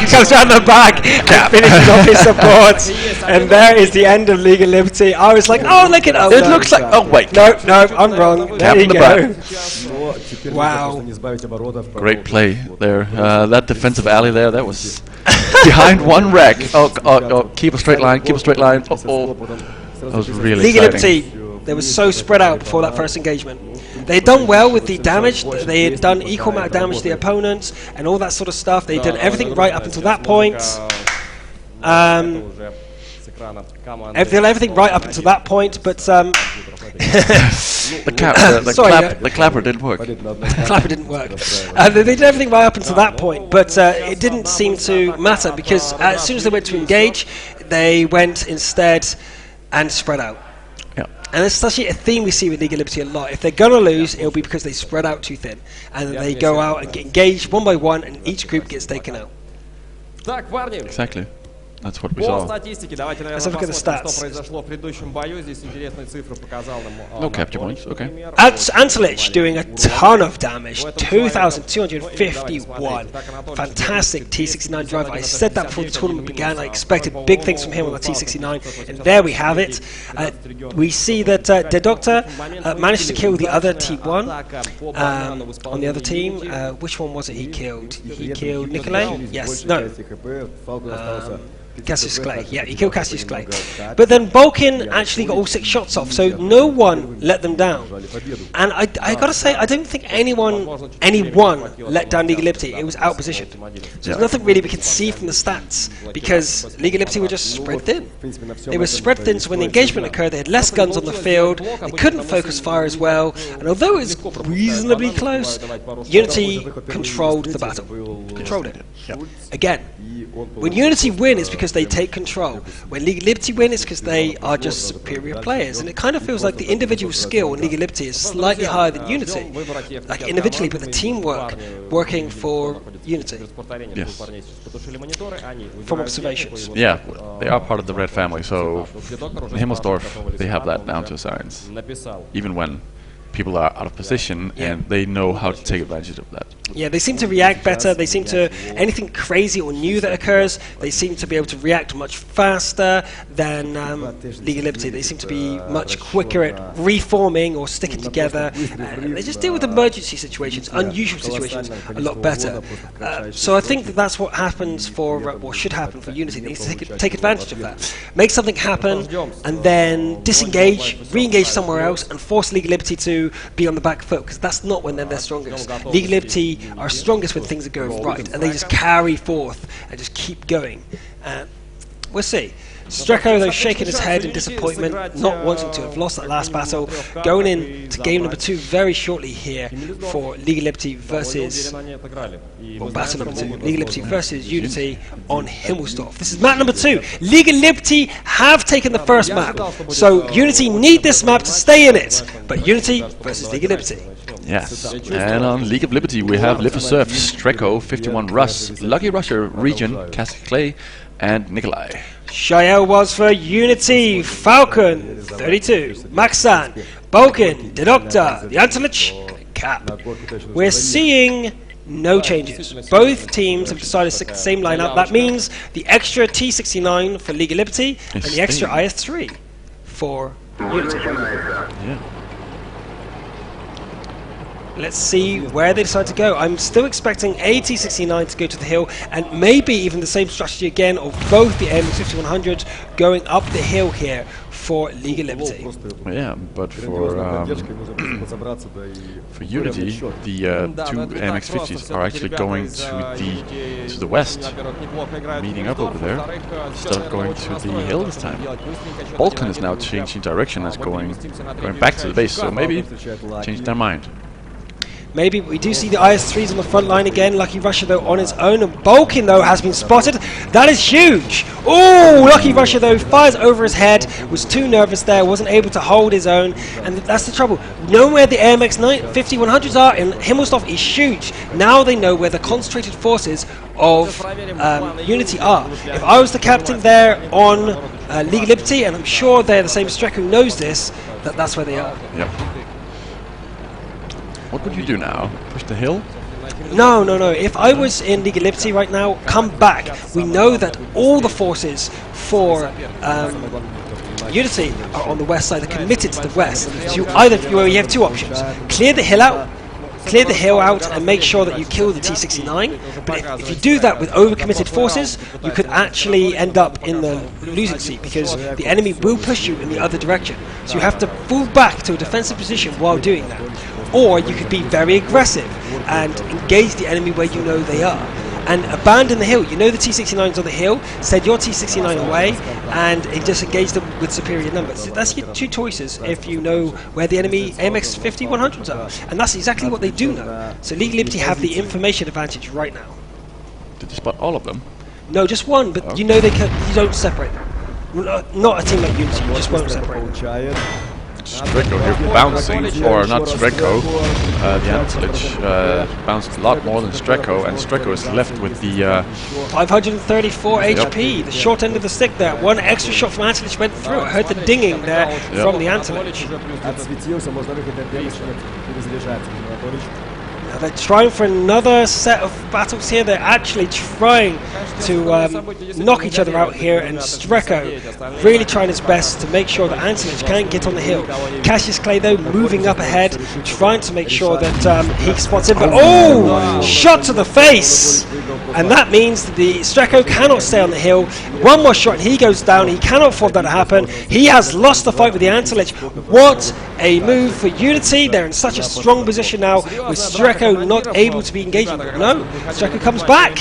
comes around the back, finishes off his support, and there is the end of League of Liberty. I was like, oh, look at it looks like, oh wait. No, I'm wrong. Cap in the back. Wow. Great play there. That defensive alley there, that was behind one rack. Oh, keep a straight line, keep a straight line. Oh. That was really League of exciting. Liberty, they were so spread out before that first engagement. They had done well with the damage, they had done equal amount of damage to the opponents, and all that sort of stuff. They did everything right up until that point. Everything right up until that point, but the clapper didn't work. The clapper didn't work. They did everything right up until that point, but it didn't seem to matter because as soon as they went to engage, they went instead and spread out. Yeah. And it's actually a theme we see with League of Liberty a lot. If they're going to lose, it'll be because they spread out too thin. And then they go out and get engaged one by one, and each group gets taken out. Exactly. That's what we saw. Let's have a look at the stats. No capture points, okay. Antelich doing a ton of damage, 2,251. Fantastic T69 driver. I said that before the tournament began. I expected big things from him on the T69, and there we have it. We see that the Doctor managed to kill the other T1 on the other team. Which one was it he killed? He killed Nikolai? Yes, no. Cassius Clay, yeah, he killed Cassius Clay. But then Bolkin actually got all 6 shots off, so no one let them down. And I gotta say, I don't think anyone let down League of Liberty. It was outpositioned. So there's nothing really we can see from the stats, because League of Liberty were just spread thin. They were spread thin, so when the engagement occurred, they had less guns on the field, they couldn't focus fire as well, and although it was reasonably close, Unity controlled the battle. Controlled it. Yep. Again, when Unity win, it's because they take control. When League of Liberty win, it's because they are just superior players. And it kind of feels like the individual skill in League of Liberty is slightly higher than Unity. Like individually, but the teamwork working for Unity. Yes. From observations. Yeah, they are part of the Red family, so Himmelsdorf, they have that down to a science. Even when people are out of position, and they know how to take advantage of that. Yeah, they seem to react better. They seem to, anything crazy or new that occurs, they seem to be able to react much faster than League of Liberty. They seem to be much quicker at reforming or sticking together. They just deal with emergency situations, unusual situations, a lot better. So I think that that's what happens for, or should happen for Unity. They need to take advantage of that. Make something happen, and then disengage, re-engage somewhere else, and force League of Liberty to be on the back foot, because that's not when they're their strongest. League of Liberty are strongest when things are going right, and they just carry forth and just keep going. We'll see. Strecko, though, shaking his head in disappointment, not wanting to have lost that last battle, going into game number 2 very shortly here for League of Liberty versus, well, battle number 2, League of Liberty versus Unity on Himmelsdorf. This is map number 2. League of Liberty have taken the first map, so Unity need this map to stay in it, but Unity versus League of Liberty. Yes, and on League of Liberty we have Liversurf, Strecko, 51 Russ, Lucky Russia, Region, Cassius Clay, and Nikolai. Shael was for Unity, Falcon, 32, Maxan, Bolkin, the Doctor, the Antelich, Cap. We're seeing no changes. Both teams have decided to stick to the same lineup. That means the extra T69 for League of Liberty and the extra IS3 for Unity. Yeah. Let's see where they decide to go. I'm still expecting a T69 to go to the hill, and maybe even the same strategy again of both the M5100s going up the hill here for League of Liberty. Yeah, but for Unity, the two AMX-50s are actually going to the west, meeting up over there, instead of going to the hill this time. Balkan is now changing direction, as going back to the base, so maybe change their mind. Maybe we do see the IS-3s on the front line again. Lucky Russia, though, on its own. And Balkan, though, has been spotted. That is huge. Oh, Lucky Russia, though, fires over his head. Was too nervous there. Wasn't able to hold his own. And that's the trouble. Knowing where the AMX 5100s are in Himmelsdorf is huge. Now they know where the concentrated forces of Unity are. If I was the captain there on League of Liberty, and I'm sure they're the same Strek who knows this, that's where they are. Yep. What would you do now? Push the hill? No. If I was in League of Liberty right now, come back. We know that all the forces for Unity are on the west side. They're committed to the west. So you have two options: clear the hill out and make sure that you kill the T-69. But if you do that with overcommitted forces, you could actually end up in the losing seat, because the enemy will push you in the other direction. So you have to fall back to a defensive position while doing that. Or you could be very aggressive and engage the enemy where you know they are. And abandon the hill. You know the T-69's on the hill, send your T-69 away, and just engage them with superior numbers. So that's your two choices if you know where the enemy AMX 5100s are. And that's exactly what they do know. So League of Liberty have the information advantage right now. Did you spot all of them? No, just one, but you know you don't separate them. Not a team like Unity, you just won't separate them. Streko here bouncing, or not Streko, the Antelich bounced a lot more than Streko, and Streko is left with the 534 HP, the short end of the stick there. One extra shot from Antelich went through. I heard the dinging there from the Antelich. Now they're trying for another set of battles here. They're actually trying to knock each other out here, and Streko really trying his best to make sure that Antelich can't get on the hill. Cassius Clay, though, moving up ahead, trying to make sure that he spots him. But shot to the face! And that means that the Streko cannot stay on the hill. One more shot and he goes down. He cannot afford that to happen. He has lost the fight with the Antelich. What a move for Unity. They're in such a strong position now, with Streko not able to be engaging. No, Streko comes back,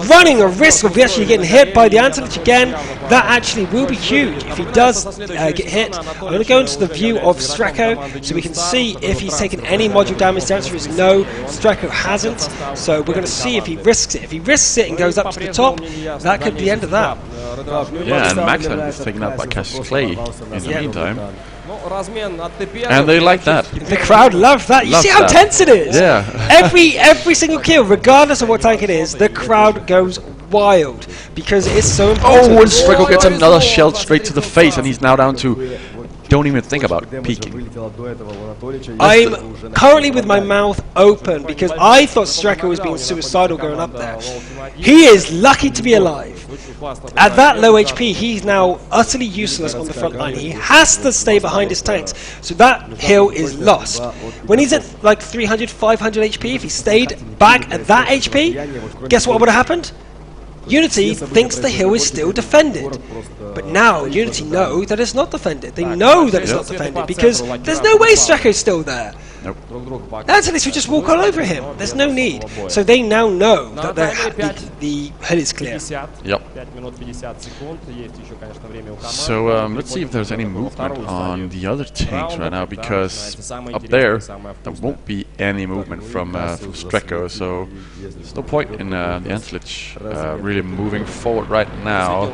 running a risk of actually getting hit by the Antelich again. That actually will be huge if he does get hit. I'm going to go into the view of Streko so we can see if he's taken any module damage. The answer is no, Streko hasn't. So we're going to see if he risks it. If he risks it and goes up to the top, that could be the end of that. Yeah, and Max is taken out by Cassius Clay in the meantime. And they like that. The crowd loves that. You see how tense it is? Yeah. Every single kill, regardless of what tank it is, the crowd goes wild because it's so important. Oh, and Streko gets another shell straight to the face, and he's now down to... Don't even think about peeking. I'm currently with my mouth open because I thought Streko was being suicidal going up there. He is lucky to be alive. At that low HP, he's now utterly useless on the front line. He has to stay behind his tanks, so that hill is lost. When he's at like 300, 500 HP, if he stayed back at that HP, guess what would have happened? Unity thinks the hill is still defended, but now Unity know that it's not defended. They know that it's not defended because there's no way Streko's still there. Nope. Antelich would just walk all over him. There's no need. So they now know that the hill is clear. Yep. So let's see if there's any movement on the other tanks right now, because up there won't be any movement from Streko, so there's no point in the Antelich really moving forward right now.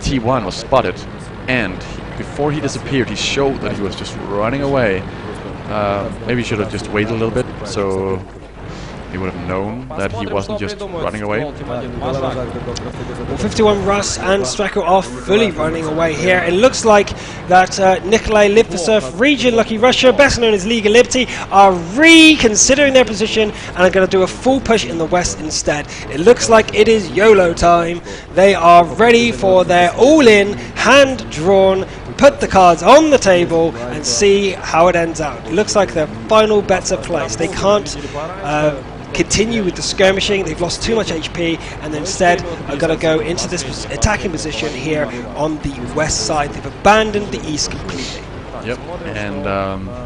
T1 was spotted, and before he disappeared, he showed that he was just running away. Maybe he should have just waited a little bit, so he would have known that he wasn't just running away. Well, 51 Russ and Streko are fully running away here. It looks like that Nikolai Litvasov region, Lucky Russia, better known as League of Liberty, are reconsidering their position and are going to do a full push in the west instead. It looks like it is YOLO time. They are ready for their all-in, hand-drawn, put the cards on the table and see how it ends out. It looks like their final bets are placed. They can't continue with the skirmishing. They've lost too much HP, and instead are going to go into this attacking position here on the west side. They've abandoned the east completely. Yep, and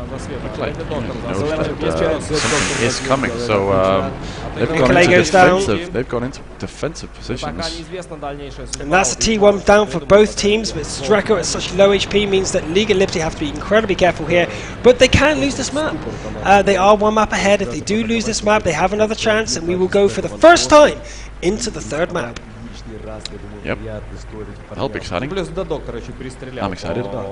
looks like something is coming, so they've gone into defensive positions. And that's a T1 down for both teams, but Streko at such low HP means that League and Liberty have to be incredibly careful here, but they can lose this map. They are one map ahead. If they do lose this map, they have another chance, and we will go for the first time into the third map. Yep, that'll be exciting. I'm excited. But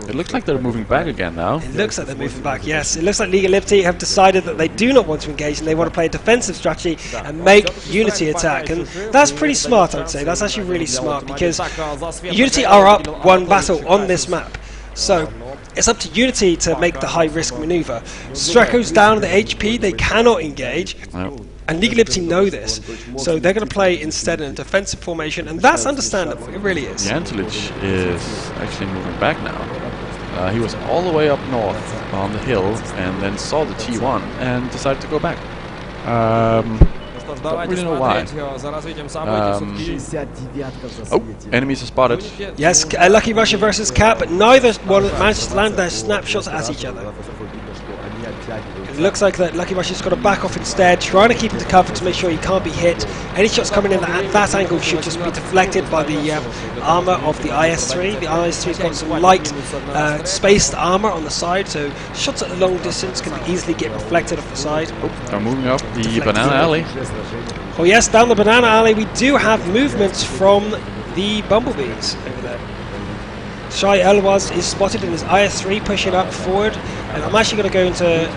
it looks like they're moving back again now. It looks like they're moving back, yes. It looks like League and Liberty have decided that they do not want to engage and they want to play a defensive strategy and make Unity attack. And that's pretty smart, I would say. That's actually really smart because Unity are up one battle on this map. So it's up to Unity to make the high-risk maneuver. Streko's down to the HP, they cannot engage. And League of Liberty know this, so they're going to play instead in a defensive formation, and that's understandable, it really is. Jantelic is actually moving back now. He was all the way up north on the hill, and then saw the T1, and decided to go back. Don't really know why. Oh, enemies are spotted. Yes, Lucky Russia versus Cap, but neither one managed to land their snapshots at each other. It looks like that Lucky Russia's got to back off instead, trying to keep into cover to make sure he can't be hit. Any shots coming in at that angle should just be deflected by the armor of the IS-3. The IS-3's got some light spaced armor on the side, so shots at a long distance can easily get reflected off the side. Oh, they're moving up the banana alley. Oh yes, down the banana alley we do have movements from the bumblebees over there. Shy Elwaz is spotted in his IS-3 pushing up forward, and I'm actually going to go into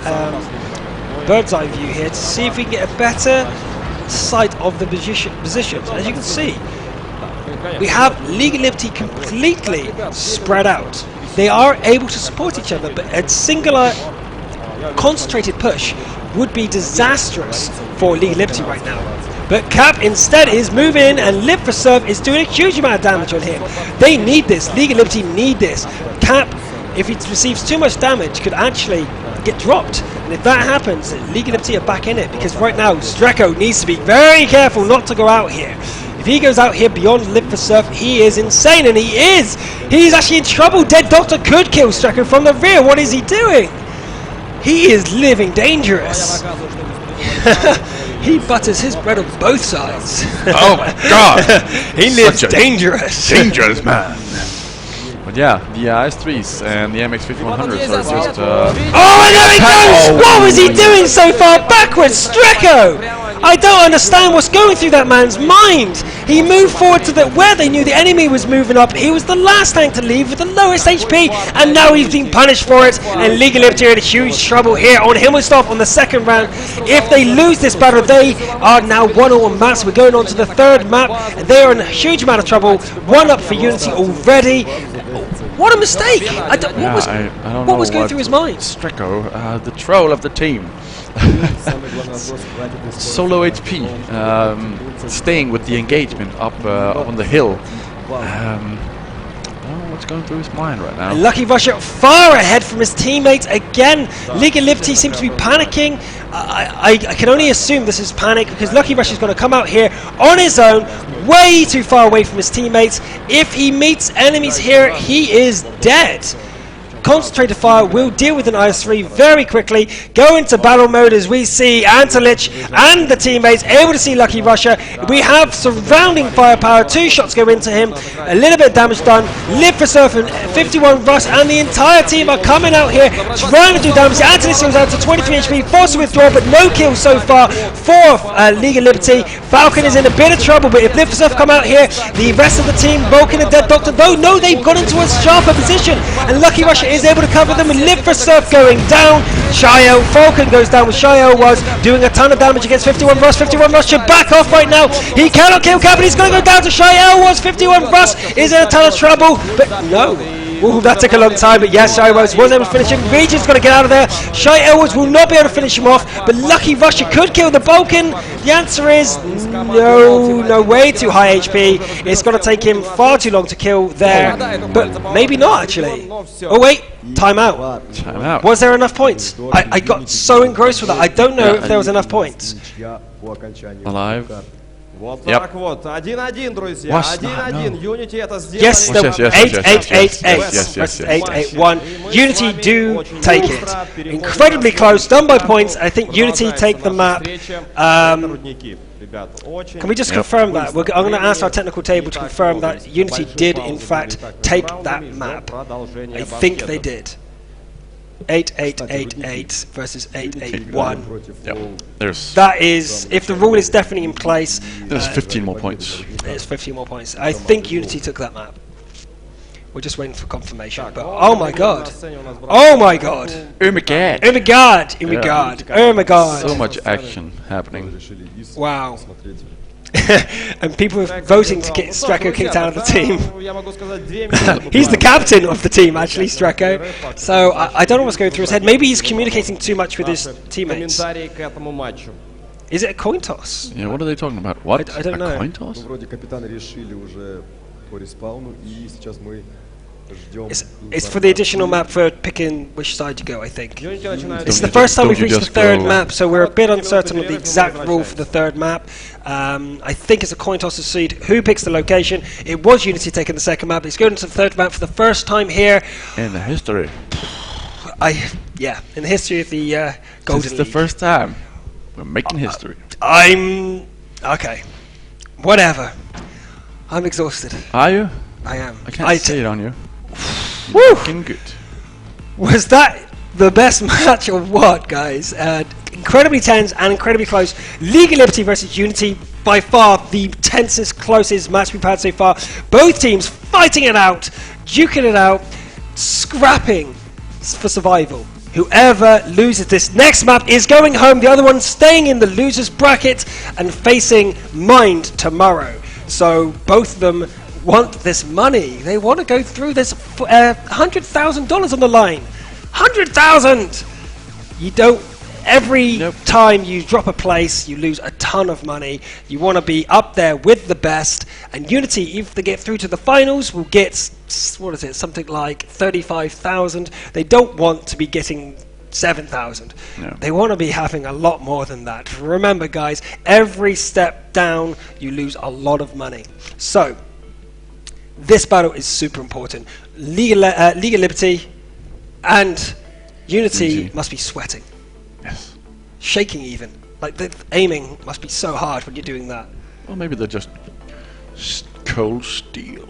bird's eye view here to see if we can get a better sight of the positions. As you can see, we have League of Liberty completely spread out. They are able to support each other, but a singular concentrated push would be disastrous for League of Liberty right now. But Cap instead is moving in, and Live for Surf is doing a huge amount of damage on him. They need this. League of Liberty need this. Cap, if he receives too much damage, could actually get dropped. And if that happens, League of Liberty are back in it, because right now Streko needs to be very careful not to go out here. If he goes out here beyond Live for Surf, he is insane, and he is! He's actually in trouble. Dead Doctor could kill Streko from the rear. What is he doing? He is living dangerous. He butters his bread on both sides. Oh my god! He lives dangerous. Dangerous man. But yeah, the IS-3s and the MX-5100s are just... Oh, and there he goes! What was he doing so far backwards? Streko! I don't understand what's going through that man's mind. He moved forward to where they knew the enemy was moving up. He was the last tank to leave with the lowest HP, and now he's being punished for it. And League of Liberty are in huge trouble here on Himmelstoff on the second round. If they lose this battle, they are now 1-0 on maps. We're going on to the third map, and they are in a huge amount of trouble. 1 up for Unity already. What a mistake! What was going through his mind? Streko, the troll of the team. Solo HP, staying with the engagement up on the hill. What's going through his mind right now? Lucky Russia far ahead from his teammates again. League of Liberty seems to be panicking. I can only assume this is panic, because Lucky Russia is going to come out here on his own, way too far away from his teammates. If he meets enemies here, he is dead. Concentrated fire will deal with an IS-3 very quickly. Go into battle mode as we see Jantelic and the teammates able to see Lucky Russia. We have surrounding firepower. 2 shots go into him. A little bit of damage done. Live for Surf and 51 Russ and the entire team are coming out here trying to do damage. Jantelic goes out to 23 HP, forced to withdraw, but no kills so far for League of Liberty. Falcon is in a bit of trouble, but if Live for Surf come out here, the rest of the team, Vulcan and Dead Doctor, no, they've got into a sharper position, and Lucky Russia is able to cover them, and Live for Surf going down. Shio, Falcon goes down with Shio was doing a ton of damage against 51 Russ. 51 Russ should back off right now. He cannot kill Cap, and he's going to go down to Shio was. 51 Russ is in a ton of trouble, but no. Ooh, that took a long time, but yes, Shai was able to finish him. Regent's got to get out of there. Shai Elwoods will not be able to finish him off, but Lucky Russia could kill the Vulcan. The answer is no, way too high HP. It's going to take him far too long to kill there, but maybe not actually. Oh wait, Timeout. Timeout. Was there enough points? I got so engrossed with that. I don't know if there was enough points. Alive. Вот Yep. так вот. 1-1, друзья. Was 1-1. no. Unity это сделали. Yes, Yes, yes, yes, 8-8-8-8 yes, versus yes. 8-8-1. Unity do take it. Incredibly close, done by points. I think Unity take the map. Can we just confirm that? I'm going to ask our technical table to confirm that Unity did, in fact, take that map. I think they did. 8-8-8-8 versus 8-8-1. Yep. There's That is, if the rule is definitely in place, 15 more points. it's 15 more points. I think Unity took that map. We're just waiting for confirmation. But oh my god! Oh my god! Oh my god! Oh my god! Oh my god! Oh my god! So much action happening. Wow. And people are voting to get Stracco kicked out of the team. He's the captain of the team, actually, Stracco. So I don't know what's going through his head. Maybe he's communicating too much with his teammates. Is it a coin toss? Yeah, what are they talking about? What? I don't know. A coin toss? It's for the additional map for picking which side you go, I think. It's Don't the you first time don't we've you reached the just third go- map, so we're a bit uncertain of the exact rule for the third map. I think it's a coin toss to see who picks the location. It was Unity taking the second map. It's going into the third map for the first time here. In the history. Yeah, in the history of the Golden This is the League. first time. We're making history. Okay. Whatever. I'm exhausted. Are you? I am. I can't see it on you. Woo! Looking good. Was that the best match or what, guys? Incredibly tense and incredibly close. League of Liberty versus Unity, by far the tensest, closest match we've had so far. Both teams fighting it out, duking it out, scrapping for survival. Whoever loses this next map is going home. The other one staying in the losers bracket and facing Mind tomorrow. So both of them want this money. They want to go through this. $100,000 on the line. 100,000. You don't. Every time you drop a place, you lose a ton of money. You want to be up there with the best. And Unity, if they get through to the finals, will get, what is it, something like 35,000. They don't want to be getting 7,000. No. They want to be having a lot more than that. Remember, guys, every step down, you lose a lot of money. So, this battle is super important. League of Liberty and Unity must be sweating. Yes. Shaking even. Like, the aiming must be so hard when you're doing that. Well, maybe they're just cold steel.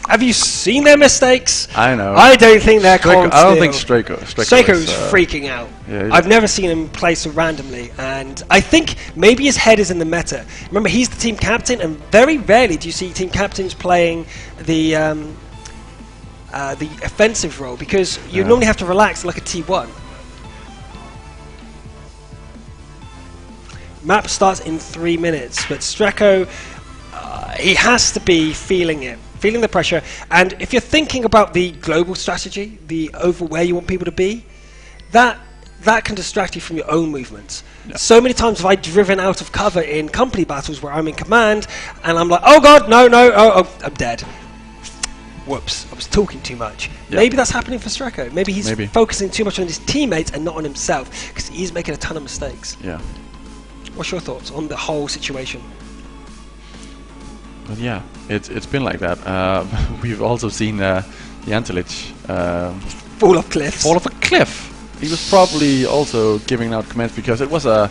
Have you seen their mistakes? I know. I don't think they're cold I don't steel. think Strako's freaking out. Yeah, I've never seen him play so randomly, and I think maybe his head is in the meta. Remember, he's the team captain, and very rarely do you see team captains playing the offensive role, because you normally have to relax like a T1. Map starts in 3 minutes, but Stracco, he has to be feeling it. Feeling the pressure, and if you're thinking about the global strategy, the over where you want people to be, that can distract you from your own movements. Yeah. So many times have I driven out of cover in company battles where I'm in command, and I'm like, oh god, no, oh, I'm dead. Whoops, I was talking too much. Yeah. Maybe that's happening for Stracco. Maybe he's focusing too much on his teammates and not on himself, because he's making a ton of mistakes. Yeah. What's your thoughts on the whole situation? But yeah, it's been like that. We've also seen Jantelich fall off cliffs. Fall off a cliff. He was probably also giving out commands because it was a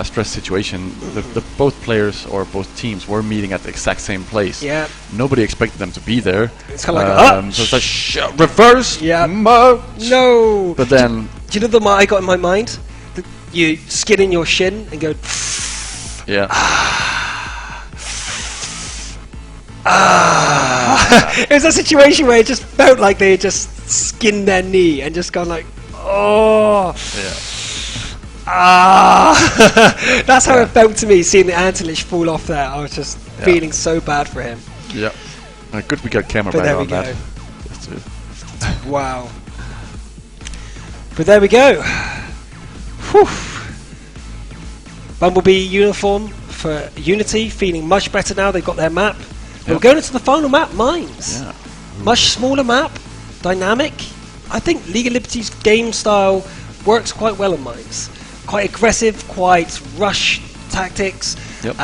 stress situation. The both players or both teams were meeting at the exact same place. Yeah. Nobody expected them to be there. It's kind of like, so it's like reverse. Yeah. No. But then, do you know the one I got in my mind? You skin in your shin and go. Yeah. It was a situation where it just felt like they had just skinned their knee and just gone like, oh. Yeah. That's how it felt to me seeing the Antelich fall off there. I was just feeling so bad for him. Yeah. Good we got camera back on that. Wow. But there we go. Whew. Bumblebee uniform for Unity, feeling much better now. They've got their map. We're going into the final map, Mines. Yeah. Much smaller map, dynamic. I think League of Liberty's game style works quite well on Mines. Quite aggressive, quite rush tactics. Yep.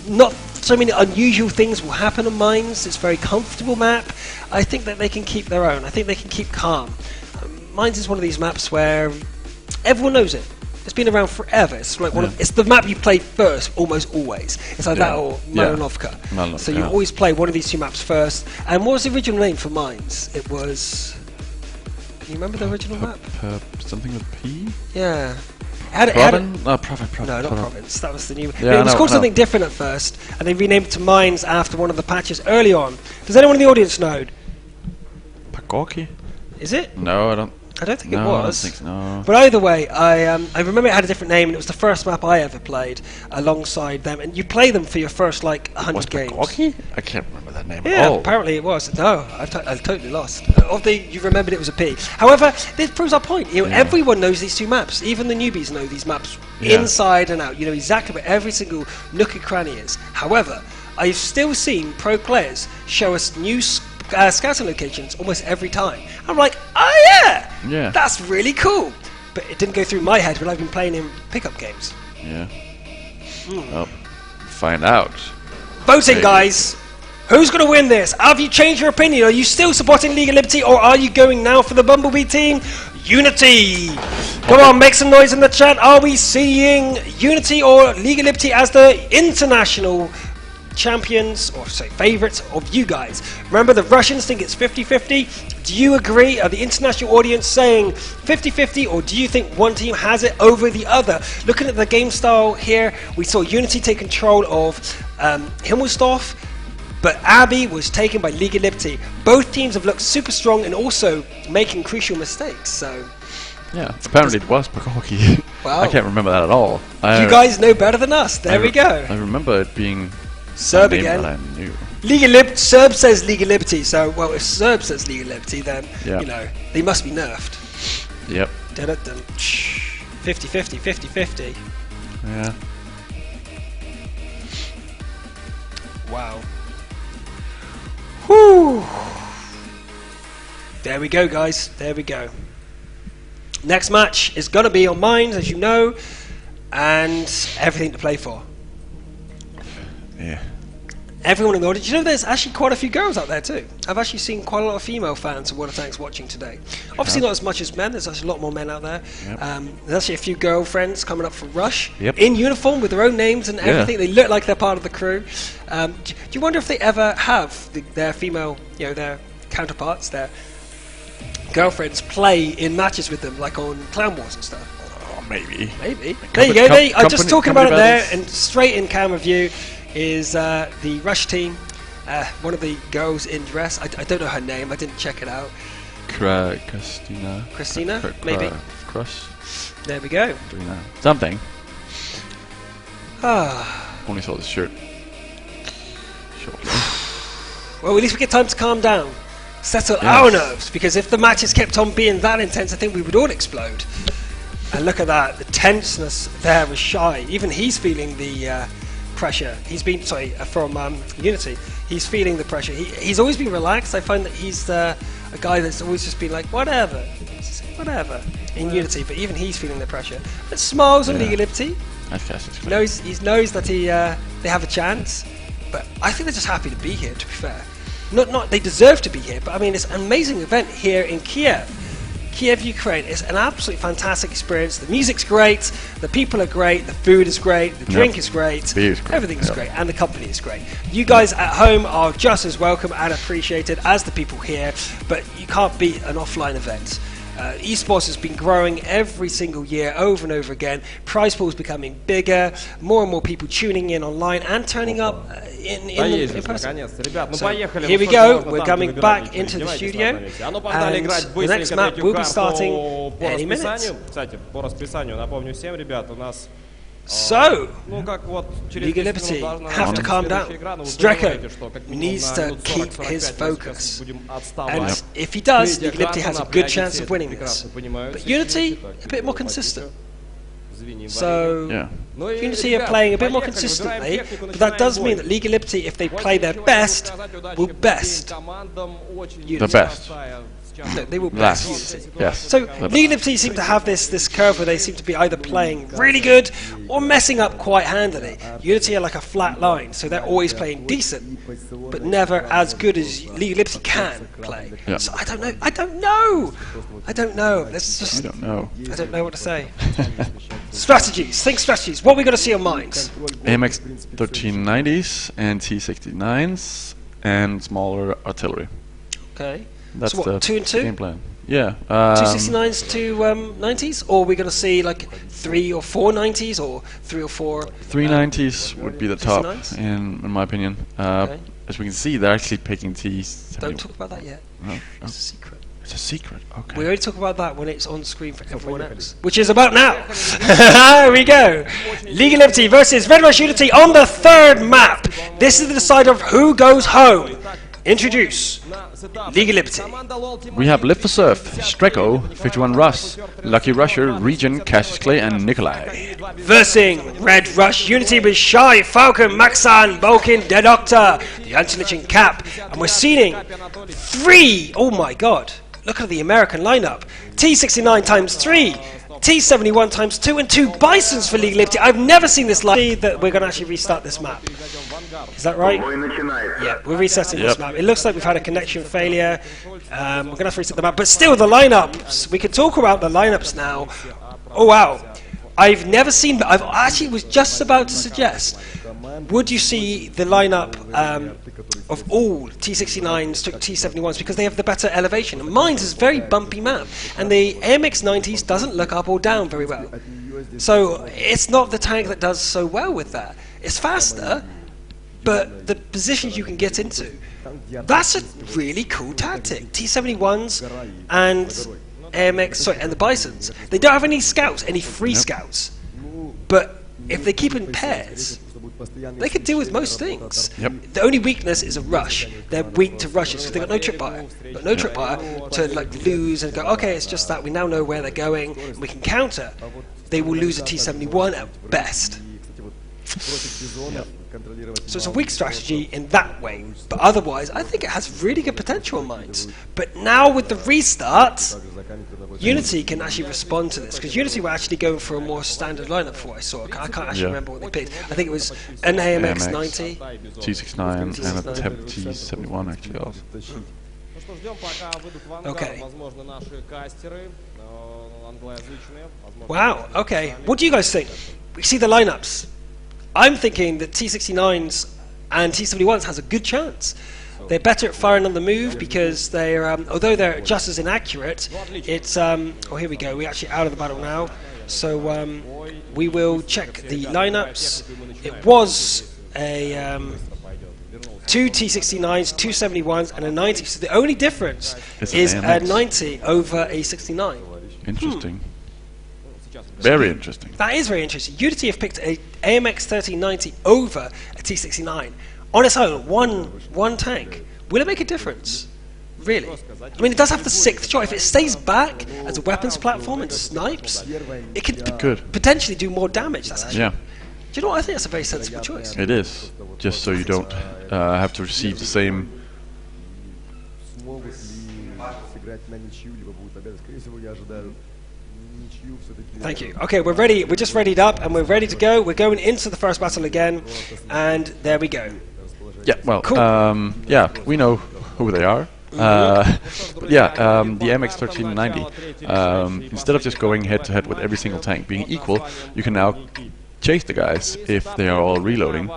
Not so many unusual things will happen on Mines. It's a very comfortable map. I think that they can keep their own. I think they can keep calm. Mines is one of these maps where everyone knows it. It's been around forever. It's like it's the map you play first, almost always. It's like that or Malinovka. So you always play one of these two maps first. And what was the original name for Mines? It was. Can you remember the original map? Something with P? Yeah. Province? No, not Province. That was the new. Yeah, it was called something different at first, and they renamed it to Mines after one of the patches early on. Does anyone in the audience know? Pagorki? Is it? No, I don't think it was. I don't think so, no. But either way, I remember it had a different name, and it was the first map I ever played alongside them. And you play them for your first like 100 games. Pagorki? I can't remember that name. Yeah, apparently it was. No, I totally lost. You remembered it was a P. However, this proves our point. Everyone knows these two maps. Even the newbies know these maps inside and out. You know exactly where every single nook and cranny is. However, I've still seen pro players show us new scouting locations almost every time. I'm like, oh yeah, that's really cool. But it didn't go through my head when I've been playing in pickup games. Yeah. Well, find out. Voting, guys. Who's going to win this? Have you changed your opinion? Are you still supporting League of Liberty, or are you going now for the Bumblebee team? Unity! Come on, make some noise in the chat. Are we seeing Unity or League of Liberty as the international champions, or say favourites of you guys? Remember, the Russians think it's 50-50. Do you agree? Are the international audience saying 50-50, or do you think one team has it over the other? Looking at the game style here, we saw Unity take control of Himmelsdorf, but Abbey was taken by League of Liberty. Both teams have looked super strong and also making crucial mistakes. So yeah, apparently it was Pagorki. Wow. I can't remember that at all. You guys know better than us. There we go. I remember it being Serb a name again. that I knew. Serb says League of Liberty, so, well, if Serb says League of Liberty, then, you know, they must be nerfed. Yep. 50-50, 50-50. Yeah. Wow. Whew. There we go, guys. There we go. Next match is going to be on Mines, as you know, and everything to play for. Yeah. Everyone in the audience. You know, there's actually quite a few girls out there too. I've actually seen quite a lot of female fans of World of Tanks watching today. Obviously not as much as men. There's actually a lot more men out there. Yep. There's actually a few girlfriends coming up for Rush Yep. in uniform with their own names and everything. They look like they're part of the crew. Do you wonder if they ever have their female, you know, their counterparts, their girlfriends play in matches with them, like on Clan Wars and stuff? Oh, maybe. Maybe. There you go. I'm just talking about it there, and straight in camera view is the Rush team. One of the girls in dress. I don't know her name. I didn't check it out. Christina. Christina? Maybe. Crush. There we go. Something. Ah. Only saw the shirt. Well, at least we get time to calm down. Settle our nerves, because if the matches kept on being that intense, I think we would all explode. And look at that, the tenseness there was Shy. Even he's feeling the pressure. He's been, from Unity. He's feeling the pressure. He's always been relaxed. I find that he's a guy that's always just been like, whatever, in Unity. But even he's feeling the pressure. But smiles on League of Liberty. He knows that they have a chance. But I think they're just happy to be here, to be fair. Not they deserve to be here, but I mean, it's an amazing event here in Kiev. Kiev, Ukraine. It's an absolutely fantastic experience. The music's great, the people are great, the food is great, the drink is great, everything's great, and the company is great. You guys at home are just as welcome and appreciated as the people here, but you can't beat an offline event. Esports has been growing every single year, over and over again. Prize pool is becoming bigger, more and more people tuning in online and turning up in person. So here we go, we're coming back into the studio, and the next map will be starting any minute. So, League of Liberty have to calm down. Streko needs to keep his focus. And if he does, League of Liberty has a good chance of winning this. But Unity, a bit more consistent. So, Unity are playing a bit more consistently, but that does mean that League of Liberty, if they play their best, will best Unity. The best. Look, they will bless last. Unity. Yes. So League Liberty seem to have this curve where they seem to be either playing really good or messing up quite handily. Unity are like a flat line, so they're always playing decent, but never as good as League Liberty can play. Yeah. So I don't know. I don't know. Let's just. I don't know. I don't know what to say. Strategies. Think strategies. What are we going to see on mines? AMX 1390s and T69s and smaller artillery. Okay. That's So what, the 2 and 2? game plan. Yeah. 269s to 90s, or are we going to see like 3 or 4 90s, or 3 or 4? 390s would be the top, 69s? in my opinion. Okay. As we can see, they're actually picking T70. Don't talk about that yet. No? It's a secret. It's a secret. Okay. We only talk about that when it's on screen for everyone else, which is about now. Here we go. League of Liberty versus Red Rush Unity on the 3rd map. This is the decider of who goes home. Introduce League of Liberty. We have Live for Surf, Streko, 51 Russ, Lucky Rusher, Region, Cassius Clay, and Nikolai. Versing Red Rush Unity with Shy, Falcon, Maxan, Vulcan, The Doctor, the Antilich and Cap. And we're seeing 3, oh my god, look at the American lineup. T69 times 3, T71 times 2, and 2 Bisons for League of Liberty. I've never seen this live. See that we're going to actually restart this map. Is that right? Yeah, we're resetting this map. It looks like we've had a connection failure. We're going to have to reset the map. But still, the lineups. We can talk about the lineups now. Oh, wow. I've never seen... I've actually was just about to suggest, would you see the lineup of all T69s to T71s because they have the better elevation? And mine's is a very bumpy map. And the AMX90s doesn't look up or down very well. So it's not the tank that does so well with that. It's faster, but the positions you can get into, that's a really cool tactic. T71s and AMX, and the Bisons, they don't have any scouts, any free scouts. But if they keep in pairs, they could deal with most things. The only weakness is a rush. They're weak to rushes because they've got no tripwire. But no tripwire to like lose and go, okay, it's just that we now know where they're going and we can counter. They will lose a T71 at best. So it's a weak strategy in that way, but otherwise I think it has really good potential in mines. But now with the restart, Unity can actually respond to this, because Unity were actually going for a more standard lineup for what I saw. I can't actually remember what they picked. I think it was an AMX 90, T69 and a T71 actually also. Okay. Wow, okay. What do you guys think? We see the lineups. I'm thinking that T69s and T71s has a good chance. They're better at firing on the move because they're, although they're just as inaccurate, it's, oh here we go, we're actually out of the battle now. So we will check the lineups. It was a 2 T69s, 2 71s and a 90. So the only difference is a 90 over a 69. Interesting. Very interesting. That is very interesting. Unity have picked a AMX 1390 over a T69 on its own, one tank. Will it make a difference? Really? I mean, it does have the 6th shot. If it stays back as a weapons platform and snipes, it could potentially do more damage. That's actually, do you know what? I think that's a very sensible choice. It is, just so you don't have to receive the same. Thank you. Okay, we're ready. We're just readied up and we're ready to go. We're going into the first battle again, and there we go. Yeah, well, cool. Yeah, we know who they are. But yeah, the MX 1390. Instead of just going head to head with every single tank being equal, you can now chase the guys if they are all reloading,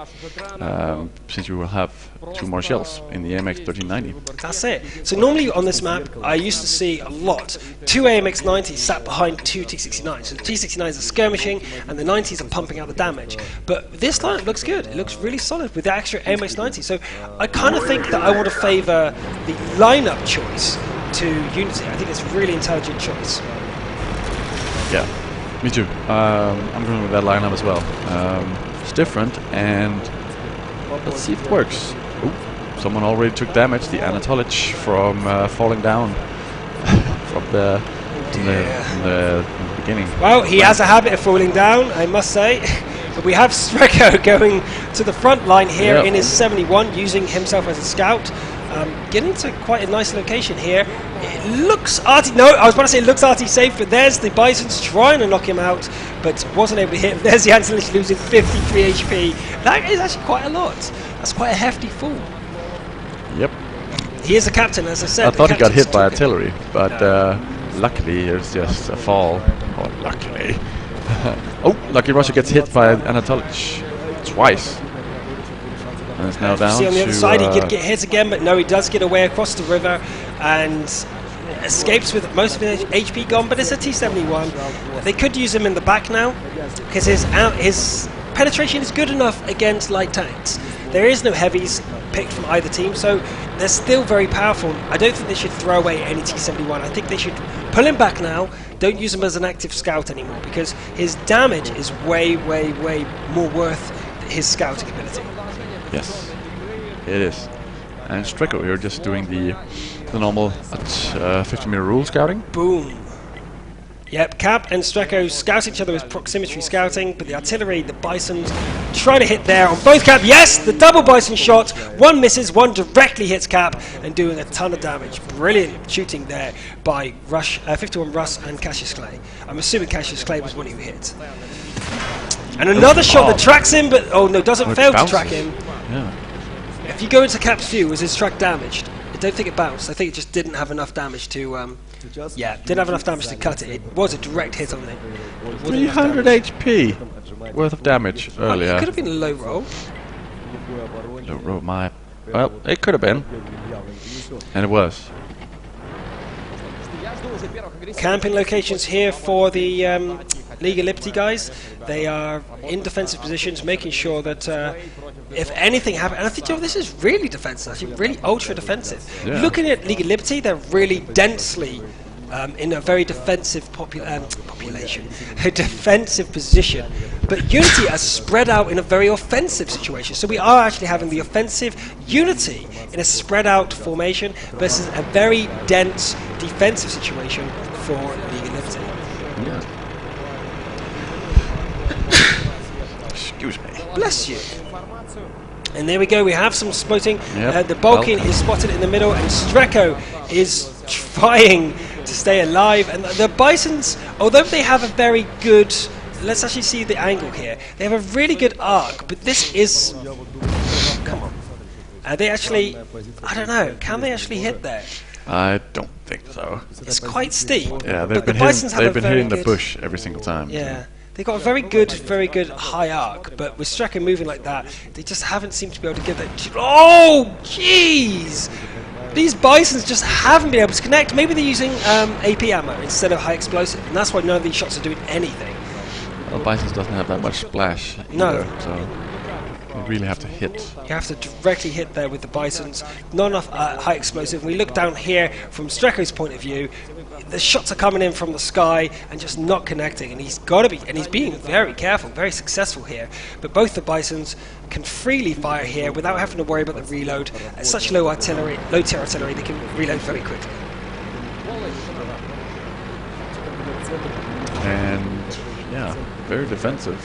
since you will have 2 more shells in the AMX 1390. That's it. So normally on this map, I used to see a lot. 2 AMX 90s sat behind 2 T69s. So the T69s are skirmishing and the 90s are pumping out the damage. But this lineup looks good. It looks really solid with the extra AMX 90. So I kind of think that I want to favour the lineup choice to Unity. I think it's a really intelligent choice. Yeah. Me too. I'm going with that lineup as well. It's different, and let's see if it works. Ooh, someone already took damage. The Anatolich from falling down from the beginning. Well, he has a habit of falling down, I must say. But we have Streko going to the front line here in his 71, using himself as a scout. Getting to quite a nice location here. It looks arty. No, I was about to say it looks arty safe, but there's the Bisons trying to knock him out, but wasn't able to hit. There's the Anselich losing 53 HP. That is actually quite a lot. That's quite a hefty fall. Yep. He is a captain, as I said. I thought he got hit by artillery, but luckily it was just a fall. Oh, luckily. Oh, Lucky Russia gets hit by Anatolich twice. And it's now down See on the other to, side, he could get hit again, but no, he does get away across the river and escapes with most of his HP gone, but it's a T-71. They could use him in the back now, because his penetration is good enough against light tanks. There is no heavies picked from either team, so they're still very powerful. I don't think they should throw away any T-71. I think they should pull him back now. Don't use him as an active scout anymore, because his damage is way, way, way more worth his scouting ability. Yes, it is. And Streko here just doing the normal 50-meter rule scouting. Boom. Yep, Cap and Streko scout each other with proximity scouting, but the artillery, the Bisons, trying to hit there on both Cap. Yes, the double Bison shot. One misses, one directly hits Cap and doing a ton of damage. Brilliant shooting there by 51 Russ and Cassius Clay. I'm assuming Cassius Clay was one who hit. And another shot that tracks him, but oh no, doesn't fail to track him. Yeah. If you go into Cap's view, was his track damaged? I don't think it bounced. I think it just didn't have enough damage to, didn't have enough damage to cut it. It was a direct hit on it. 300 HP worth of damage earlier. It could have been a low roll. Low roll, well, it could have been. And it was. Camping locations here for the League of Liberty guys. They are in defensive positions, making sure that if anything happens, and I think this is really defensive, actually, really ultra defensive. Yeah. Looking at League of Liberty, they're really densely in a very defensive population, a defensive position. But Unity are spread out in a very offensive situation. So we are actually having the offensive Unity in a spread out formation versus a very dense defensive situation for League of Liberty. Yeah. Excuse me. Bless you. And there we go, we have some spotting. Yep. The Balkan is spotted in the middle, and Streko is trying to stay alive. And the Bisons, although they have a very good... Let's actually see the angle here. They have a really good arc, but this is... Come on. They actually... I don't know, can they actually hit there? I don't think so. It's quite steep. Yeah, they've been hitting the bush every single time. Yeah. They've got a very good high arc, but with Streko moving like that, they just haven't seemed to be able to get that... Oh, jeez! These Bisons just haven't been able to connect. Maybe they're using AP ammo instead of high explosive, and that's why none of these shots are doing anything. Well, Bisons doesn't have that much splash No. either, so you really have to hit. You have to directly hit there with the Bisons. Not enough high explosive. We look down here from Streko's point of view. The shots are coming in from the sky and just not connecting, and he's got to be, and he's being very careful, very successful here. But both the Bisons can freely fire here without having to worry about the reload. At such low tier artillery, they can reload very quickly. And yeah, very defensive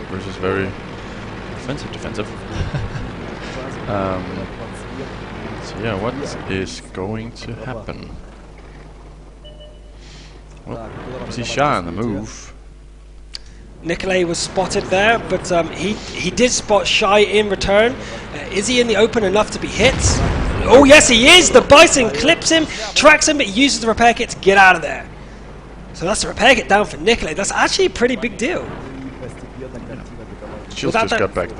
versus very defensive. So yeah, what is going to happen? Well, we see Shah on the move. Nikolay was spotted there, but he did spot Shy in return. Is he in the open enough to be hit? Oh yes, he is! The Bison clips him, tracks him, but he uses the repair kit to get out of there. So that's the repair kit down for Nikolay. That's actually a pretty big deal. Shields just got back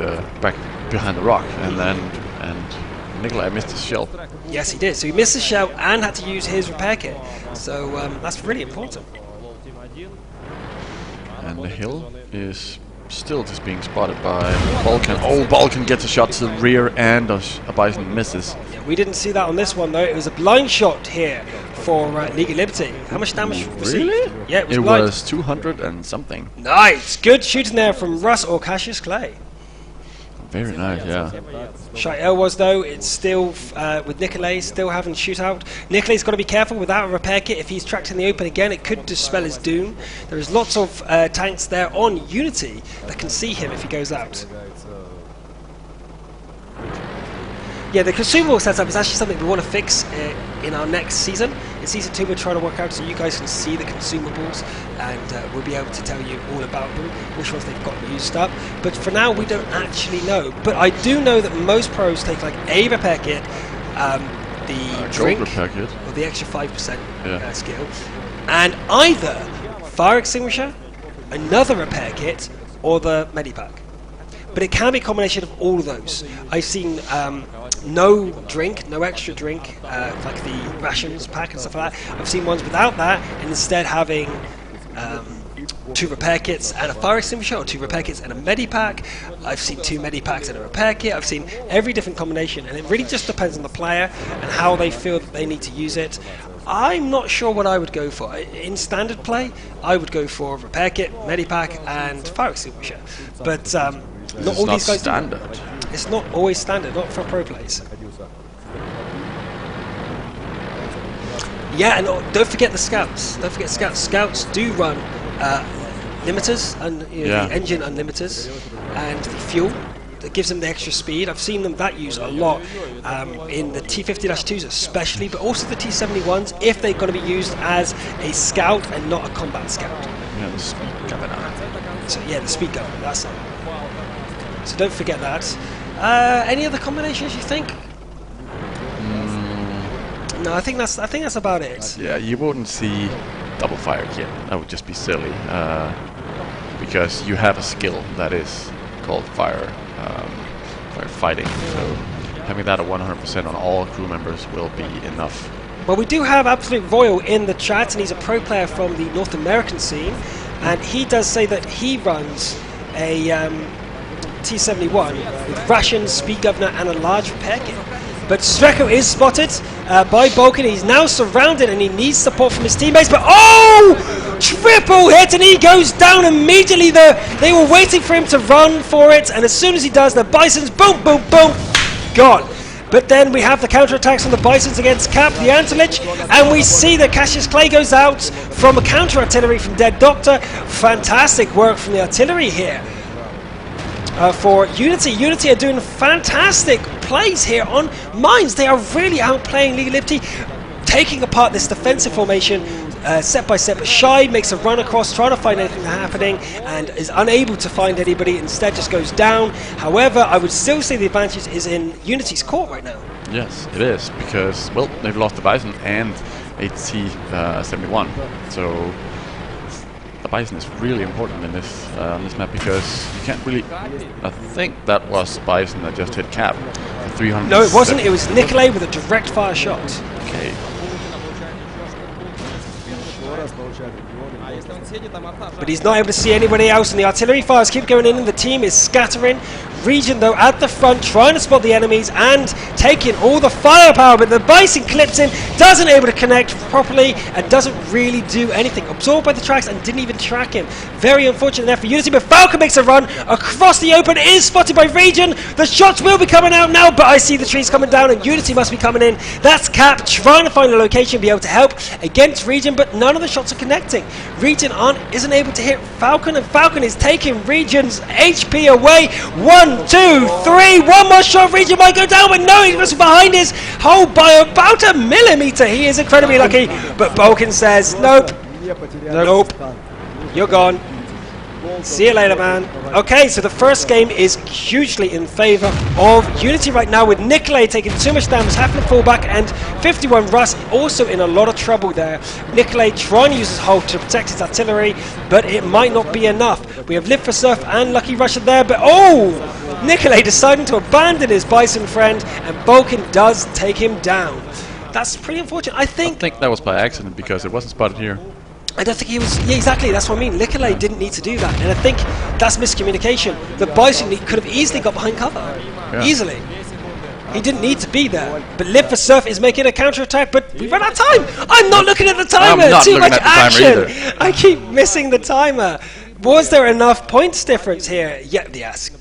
behind the rock, and Nikolay missed his shell. Yes, he did. So he missed his shell and had to use his repair kit. So that's really important. And the hill is still just being spotted by Balkan. Oh, Balkan gets a shot to the rear and a Bison misses. Yeah, we didn't see that on this one though. It was a blind shot here for League of Liberty. How much damage received? Really? Yeah, it was It blind. was 200 and something. Nice! Good shooting there from Russ or Cassius Clay. Very nice, yeah. Shael was though, it's still with Nikolay still having shootout. Nikolay's got to be careful without a repair kit. If he's tracked in the open again, it could dispel his doom. There is lots of tanks there on Unity that can see him if he goes out. Yeah, the consumable setup is actually something we want to fix in our next season. In season 2, we're trying to work out so you guys can see the consumables, and we'll be able to tell you all about them, which ones they've got used up. But for now, we don't actually know. But I do know that most pros take like a repair kit, the drink, repair kit, or the extra 5% skill, and either fire extinguisher, another repair kit, or the medipack. But it can be a combination of all of those. I've seen no drink, no extra drink, like the rations pack and stuff like that. I've seen ones without that, and instead having 2 repair kits and a fire extinguisher, or 2 repair kits and a medipack. I've seen 2 medipacks and a repair kit. I've seen every different combination, and it really just depends on the player and how they feel that they need to use it. I'm not sure what I would go for. In standard play, I would go for repair kit, medipack, and fire extinguisher. But not all these guys standard. It's not always standard, not for pro plays. Yeah, and don't forget the scouts. Don't forget scouts. Scouts do run limiters, and the engine unlimiters, and the fuel that gives them the extra speed. I've seen them that used a lot in the T50-2s especially, but also the T71s if they're going to be used as a scout and not a combat scout. Yeah, the speed governor. So yeah, the speed governor, that's it. So don't forget that. Any other combinations you think? No, I think that's about it. Yeah, you wouldn't see double fire kit. That would just be silly, because you have a skill that is called fire fighting. So having that at 100% on all crew members will be enough. Well, we do have Absolute Royal in the chat, and he's a pro player from the North American scene, and he does say that he runs a T71 with rations, speed governor, and a large repair kit. But Streko is spotted by Balkan. He's now surrounded, and he needs support from his teammates. But triple hit, and he goes down immediately. They were waiting for him to run for it, and as soon as he does, the Bisons, boom, boom, boom, gone. But then we have the counterattacks on the Bisons against Cap, the Antelich, and we see that Cassius Clay goes out from a counter-artillery from Dead Doctor. Fantastic work from the artillery here. For Unity. Unity are doing fantastic plays here on mines. They are really outplaying League of Liberty, taking apart this defensive formation set by set. But Shy makes a run across, trying to find anything happening, and is unable to find anybody, instead just goes down. However, I would still say the advantage is in Unity's court right now. Yes, it is, because, well, they've lost the Bison and a T71. So the Bison is really important in this map, because you can't really... I think that was Bison that just hit Cap for 300. No, it wasn't. It was Nikolay with a direct fire shot. Okay. But he's not able to see anybody else, and the artillery fires keep going in, and the team is scattering. Region, though, at the front, trying to spot the enemies and taking all the firepower, but the Bison clips in, doesn't able to connect properly, and doesn't really do anything. Absorbed by the tracks and didn't even track him. Very unfortunate there for Unity, but Falcon makes a run across the open, is spotted by Region. The shots will be coming out now, but I see the trees coming down, and Unity must be coming in. That's Cap trying to find a location, be able to help against Region, but none of the shots are connecting. Region isn't able to hit Falcon, and Falcon is taking Region's HP away. 1, 2, 3, one more shot. Region might go down, but no, he's behind his hole by about a millimeter. He is incredibly lucky, but Balkan says, nope, nope, you're gone. See you later, man. Okay, so the first game is hugely in favor of Unity right now, with Nikolay taking too much damage, having to fall back, and 51 Russ also in a lot of trouble there. Nikolay trying to use his hold to protect his artillery, but it might not be enough. We have Live for Surf and Lucky Rusher there, but Nikolay deciding to abandon his Bison friend, and Balkan does take him down. That's pretty unfortunate. I think that was by accident, because it wasn't spotted here. I don't think he was... Yeah, exactly, that's what I mean. Nikolay didn't need to do that, and I think that's miscommunication. The Bison could have easily got behind cover. Yeah. Easily. He didn't need to be there. But Live for Surf is making a counter-attack, but we run out of time! I'm not looking at the timer! Too much action! I keep missing the timer. Was there enough points difference here? Yeah, yes.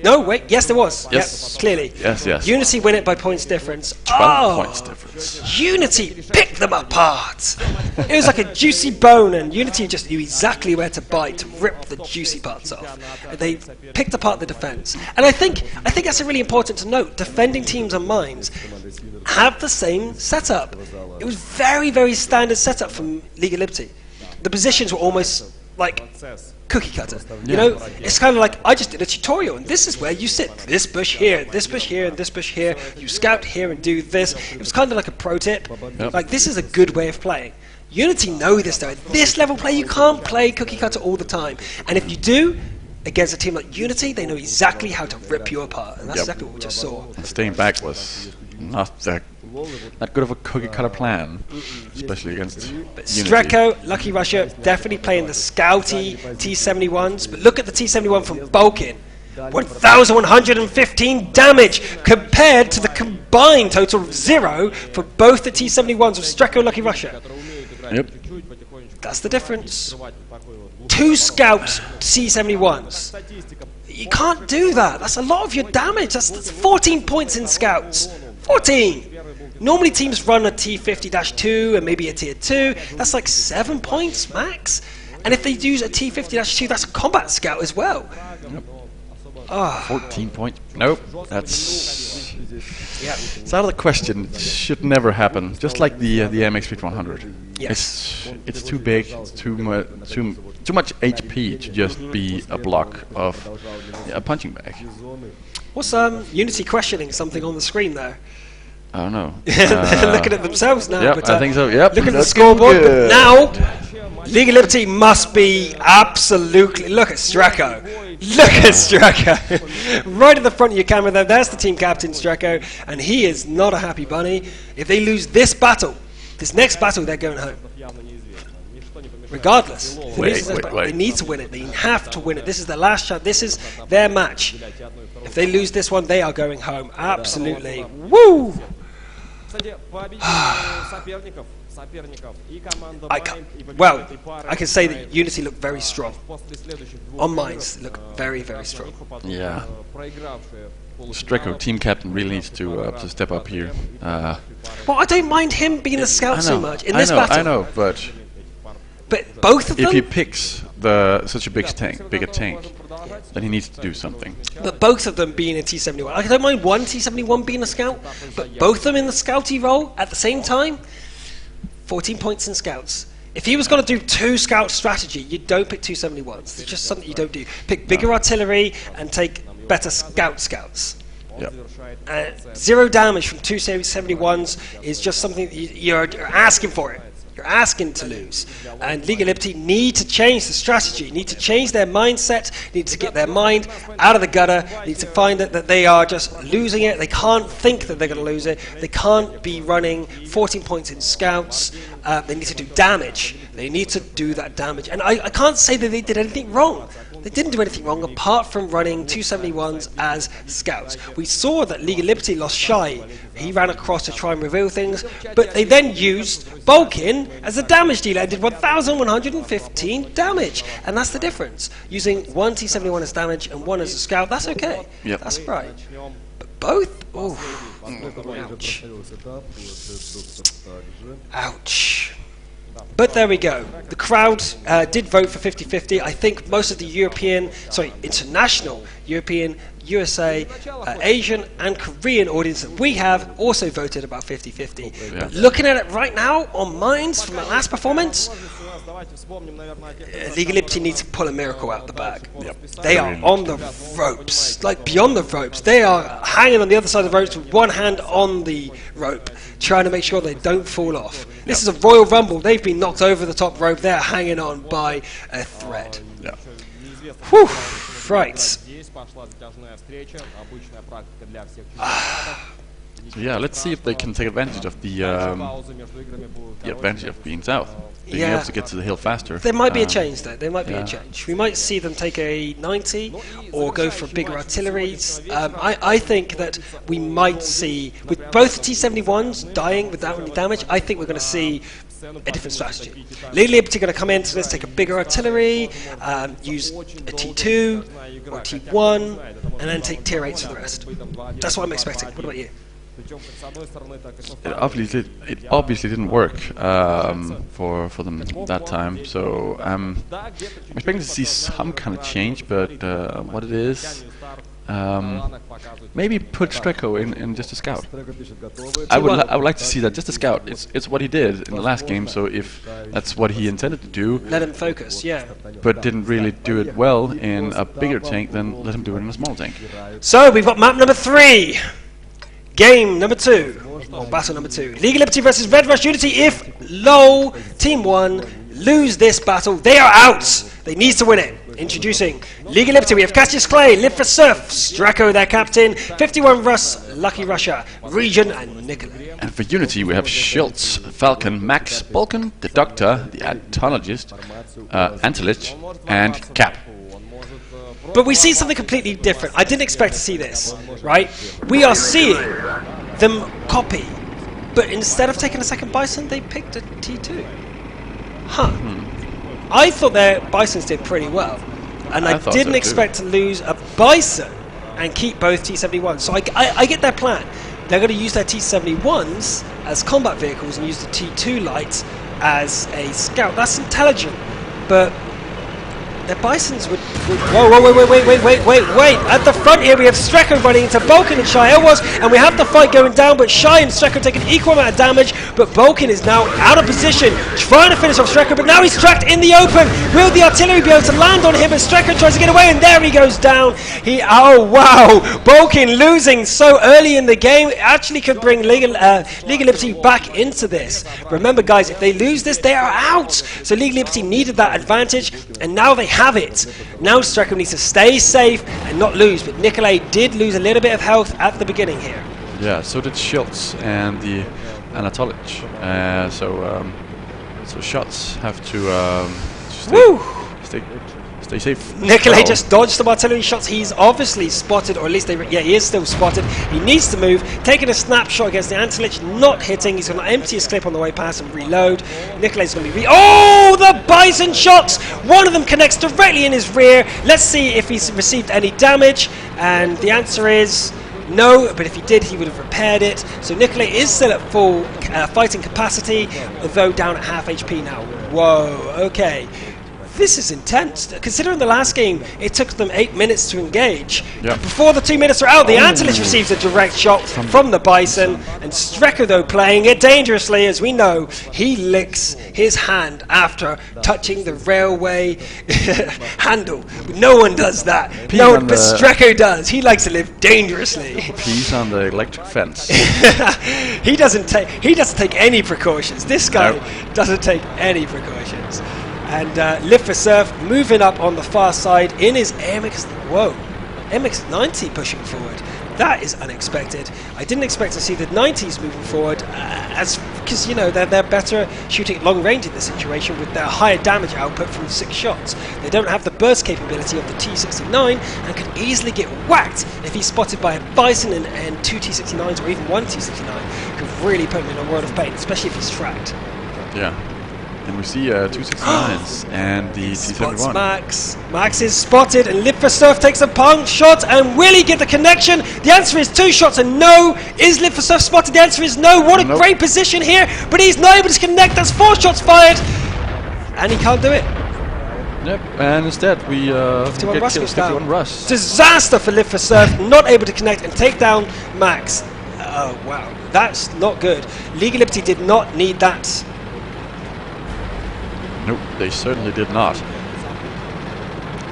No, wait, yes there was. Yes. Yep, clearly. Yes. Unity win it by points difference. 12 points difference. Unity picked them apart. It was like a juicy bone, and Unity just knew exactly where to bite to rip the juicy parts off. They picked apart the defense, and I think that's really important to note. Defending teams and mines have the same setup. It was very, very standard setup from League of Liberty. The positions were almost like cookie cutter. You know, it's kind of like I just did a tutorial, and this is where you sit. This bush here, this bush here, and this bush here. You scout here and do this. It was kind of like a pro tip. Like, this is a good way of playing. Unity know this though. At this level play, you can't play cookie cutter all the time. And if you do, against a team like Unity, they know exactly how to rip you apart. And that's exactly what we just saw. Staying back was not that good of a cookie cutter plan, especially against Unity. Streko, Lucky Russia, definitely playing the scouty T-71s, but look at the T-71 from Balkan. 1,115 damage compared to the combined total of 0 for both the T-71s of Streko and Lucky Russia. Yep. That's the difference. 2 scout T-71s. You can't do that. That's a lot of your damage. That's 14 points in scouts. 14! Normally teams run a T50-2 and maybe a tier 2. That's like 7 points max. And if they use a T50-2, that's a combat scout as well. Yep. 14 points. Nope. That's... It's out of the question. It should never happen. Just like the MX 100. Yes. It's too big. It's too much HP to just be a block of a punching bag. What's Unity questioning something on the screen there? I don't know. They're looking at themselves now. Yep, but, I think so. Yep. Look at the scoreboard. But now, League of Liberty must be absolutely... Look at Streko. Look at Streko. Right at the front of your camera there. There's the team captain, Streko. And he is not a happy bunny. If they lose this battle, this next battle, they're going home. Regardless. Wait. They need to win it. They have to win it. This is their last shot. This is their match. If they lose this one, they are going home. Absolutely. Woo! I can say that Unity look very strong. On mines, they look very, very strong. Yeah. Streko, team captain, really needs to step up here. Well, I don't mind him being a scout so much in this battle. I know, but both of them. If he picks such a bigger tank, then he needs to do something. But both of them being a T-71, I don't mind one T-71 being a scout, but both of them in the scouty role at the same time. 14 points in scouts. If he was going to do 2 scout strategy, you don't pick 271s. It's just something you don't do. Pick bigger artillery and take better scouts. Yep. 0 damage from 271s is just something you're asking for it. You're asking to lose. And League of Liberty need to change the strategy, need to change their mindset, need to get their mind out of the gutter, need to find that they are just losing it. They can't think that they're going to lose it. They can't be running 14 points in scouts. They need to do damage. They need to do that damage. And I can't say that they did anything wrong. They didn't do anything wrong apart from running 271s as scouts. We saw that League of Liberty lost Shy. He ran across to try and reveal things, but they then used Balkan as a damage dealer and did 1,115 damage. And that's the difference. Using one T71 as damage and one as a scout, that's okay. Yep. That's right. But both? Oh. Ouch. Ouch. But there we go. The crowd did vote for 50-50. I think most of the international European, USA, Asian and Korean audience that we have also voted about 50-50. Yeah. But looking at it right now on Mines from the last performance, League of Liberty needs to pull a miracle out the bag. Yep. They are on the ropes, like beyond the ropes. They are hanging on the other side of the ropes with one hand on the rope, trying to make sure they don't fall off. This is a Royal Rumble. They've been knocked over the top rope. They're hanging on by a thread. Yeah. Whew. Right. So yeah, let's see if they can take advantage of the advantage of being south. Being able to get to the hill faster. There might be a change there. There might be a change. We might see them take a 90 or go for bigger artilleries. I think that we might see, with both T-71s dying without any damage, I think we're going to see a different strategy. League Liberty going to come in, so let's take a bigger artillery, use a T2 or T1, and then take tier 8s for the rest. That's what I'm expecting. What about you? It obviously didn't work for them that time, so I'm expecting to see some kind of change, but what it is, maybe put Streko in just a scout. I would like to see that, just a scout. It's what he did in the last game, so if that's what he intended to do, let him focus, yeah. But didn't really do it well in a bigger tank, then let him do it in a small tank. So we've got map number 3. Game number 2, or battle number 2. League of Liberty versus Red Rush Unity. If LOL Team 1 lose this battle, they are out. They need to win it. Introducing League of Liberty, we have Cassius Clay, Live for Surf, Streko their captain, 51 Russ, Lucky Russia, Region, and Nikolai. And for Unity, we have Schultz, Falcon, Max, Balkan, the Doctor, the Antologist, Antelich, and Cap. But we see something completely different. I didn't expect to see this, right? We are seeing them copy, but instead of taking a second Bison, they picked a T2. Huh. I thought their Bisons did pretty well, and I didn't expect to lose a Bison and keep both T-71s. So I get their plan. They're going to use their T-71s as combat vehicles and use the T2 lights as a scout. That's intelligent, but their Bisons would... Wait! At the front here, we have Streko running into Balkan and Shy Elwas, and we have the fight going down, but Shy and Streko take an equal amount of damage, but Balkan is now out of position, trying to finish off Streko, but now he's tracked in the open. Will the artillery be able to land on him as Streko tries to get away, and there he goes down. Oh, wow! Balkan losing so early in the game actually could bring League of Liberty back into this. Remember, guys, if they lose this, they are out. So League of Liberty needed that advantage, and now they have it. Now Streko needs to stay safe and not lose, but Nikolai did lose a little bit of health at the beginning here. Yeah, so did Schultz and the Anatolich. So shots have to stay safe. Nikolai just dodged some artillery shots. He's obviously spotted, or at least he is still spotted. He needs to move, taking a snapshot against the Antelich, not hitting. He's going to empty his clip on the way past and reload. Nikolai's going to be oh, the Bison shots! One of them connects directly in his rear. Let's see if he's received any damage, and the answer is no, but if he did, he would have repaired it. So Nikolai is still at full fighting capacity, although down at half HP now. Whoa, okay. This is intense. Considering the last game, it took them 8 minutes to engage. Yep. Before the 2 minutes are out, the Antelich receives a direct shot from the Bison, and Streko, though, playing it dangerously. As we know, he licks his hand after touching the railway handle. No one does that. But Streko does. He likes to live dangerously. Peace on the electric fence. He doesn't take any precautions. This guy doesn't take any precautions. And Live for Surf moving up on the far side in his MX. Whoa, MX-90 pushing forward. That is unexpected. I didn't expect to see the 90s moving forward, because you know they're better shooting at long range in this situation with their higher damage output from 6 shots. They don't have the burst capability of the T69 and could easily get whacked if he's spotted by a Bison and 2 T69s or even 1 T69. Could really put him in a world of pain, especially if he's tracked. Yeah. And we see 269s and the T71. Max is spotted, and Live for Surf takes a punk shot, and will he get the connection? The answer is 2 shots and no. Is Live for Surf spotted? The answer is no. What a great position here, but he's not able to connect. That's 4 shots fired, and he can't do it. Yep, and instead we 51 Russ goes down. 51 Russ. Disaster for Live for Surf, not able to connect and take down Max. Oh wow, that's not good. League of Liberty did not need that. Nope, they certainly did not.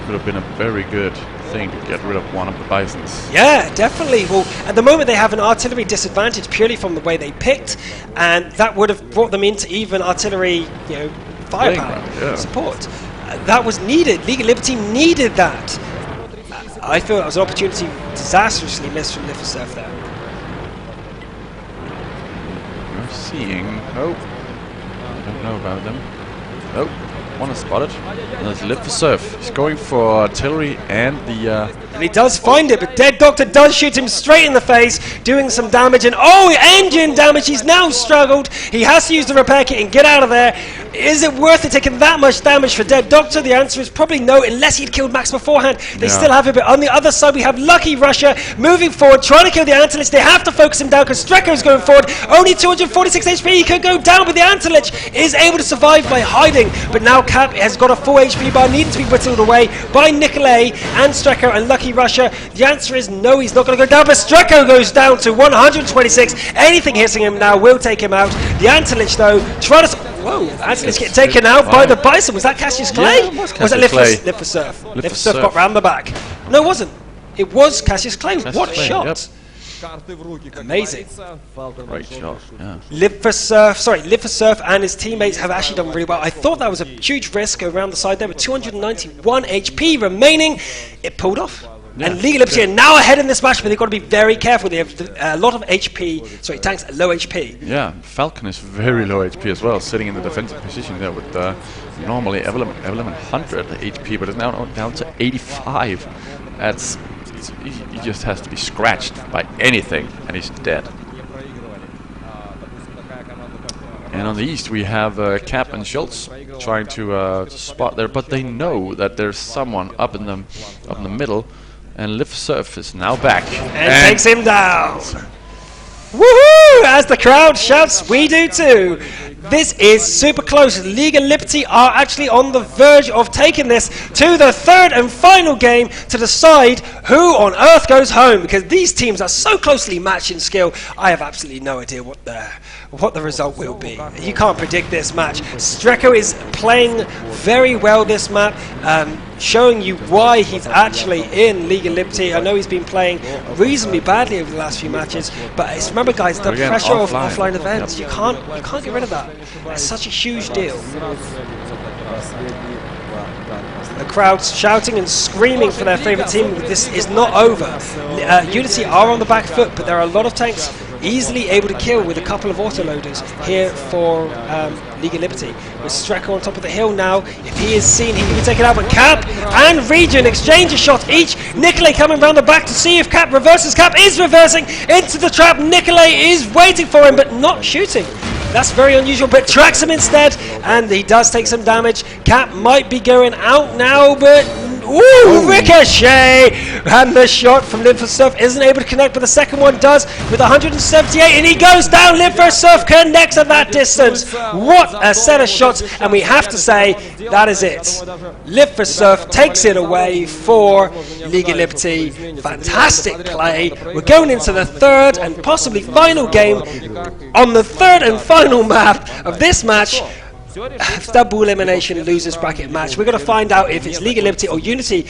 Could have been a very good thing to get rid of one of the Bisons. Yeah, definitely. Well, at the moment they have an artillery disadvantage purely from the way they picked, and that would have brought them into even artillery, firepower support. That was needed. League of Liberty needed that. I feel that was an opportunity disastrously missed from Live for Surf there. We're seeing... Oh, I don't know about them. Oh, one is spotted. And there's Live for Surf. He's going for artillery and the And he does find it, but Dead Doctor does shoot him straight in the face, doing some damage. And oh, engine damage. He's now struggled. He has to use the repair kit and get out of there. Is it worth it taking that much damage for Dead Doctor? The answer is probably no, unless he'd killed Max beforehand. They still have it, but on the other side we have Lucky Russia moving forward, trying to kill the Antilich. They have to focus him down because Strecko's going forward. Only 246 HP, he could go down, but the Antilich is able to survive by hiding. But now Cap has got a full HP bar, needing to be whittled away by Nikolay and Strecko and Lucky Russia. The answer is no, he's not going to go down, but Strecko goes down to 126. Anything hitting him now will take him out. The Antilich though, trying to... Whoa, Antilich getting taken out by the Bison. Was that Cassius Clay? Yeah, or was that Live for Surf? Live for Surf got round the back. No, it wasn't. It was Cassius Clay. What a shot. Amazing. Great shot, yeah. Live for Surf and his teammates have actually done really well. I thought that was a huge risk around the side there with 291 HP remaining. It pulled off. Yeah. And League of Liberty are now ahead in this match, but they've got to be very careful. They have a lot of HP. Sorry, tanks at low HP. Yeah, Falcon is very low HP as well, sitting in the defensive position there with normally 1100 HP, but it's now down to 85. He just has to be scratched by anything, and he's dead. And on the east we have Cap and Schultz trying to spot there, but they know that there's someone up in the middle. And Live Surf is now back. And takes him down. Woohoo! As the crowd shouts, we do too. This is super close. League and Liberty are actually on the verge of taking this to the third and final game to decide who on earth goes home, because these teams are so closely matched in skill. I have absolutely no idea what the result will be. You can't predict this match. Strecko is playing very well this map, showing you why he's actually in League of Liberty. I know he's been playing reasonably badly over the last few matches, but remember guys, the pressure of offline events, you can't get rid of that. It's such a huge deal. The crowd's shouting and screaming for their favourite team. This is not over. Unity are on the back foot, but there are a lot of tanks easily able to kill with a couple of autoloaders here for League of Liberty. With Strecko on top of the hill now, if he is seen, he can be taken out, but Cap and Region exchange a shot each. Nikolay coming round the back to see if Cap reverses. Cap is reversing into the trap. Nikolay is waiting for him, but not shooting. That's very unusual, but tracks him instead, and he does take some damage. Cap might be going out now, but ooh, ricochet! And the shot from Live for Surf isn't able to connect, but the second one does with 178, and he goes down. Live for Surf connects at that distance. What a set of shots, and we have to say that is it. Live for Surf takes it away for League of Liberty. Fantastic play. We're going into the third and possibly final game on the third and final map of this match. Double elimination losers bracket match. We're going to find out if it's League of Liberty or Unity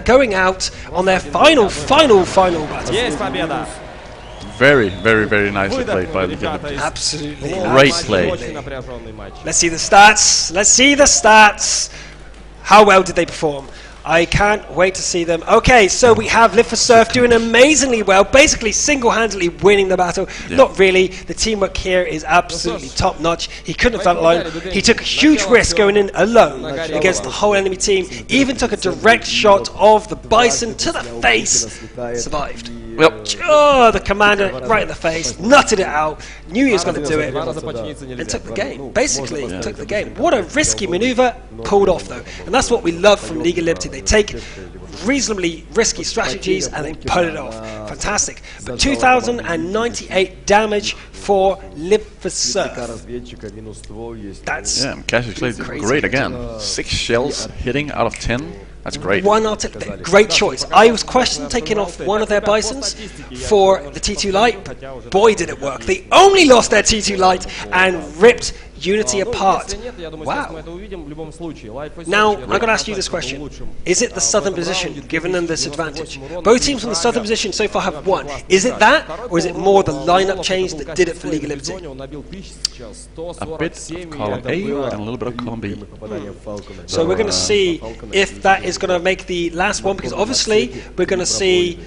going out on their final battle. Very, very, very nicely played by League of Liberty. Absolutely. Great play. Let's see the stats. Let's see the stats. How well did they perform? I can't wait to see them. Okay, so we have Live for Surf doing amazingly well, basically single-handedly winning the battle. Yeah. Not really. The teamwork here is absolutely top-notch. He couldn't have done it alone. He took a huge risk going in alone against the whole enemy team. Even took a direct shot of the Bison to the face. Survived. Yep. Oh, the commander right in the face, nutted it out, knew he was going to do it, and took the game. Basically, took the game. What a risky maneuver, pulled off though. And that's what we love from League of Liberty. They take reasonably risky strategies and they pull it off. Fantastic. But 2,098 damage for Live for Surf. That's Cassius Clay did great again. 6 shells hitting out of 10. That's great. Great choice. I was questioning taking off one of their Bisons for the T2 Light, but boy did it work. They only lost their T2 Light and ripped Unity apart. Wow. Now, I'm going to ask you this question. Is it the southern position giving them this advantage? Both teams from the southern position so far have won. Is it that, or is it more the lineup change that did it for League of Liberty? A bit of column A and a little bit of column B. So we're going to see if that is going to make the last one, because obviously we're going to see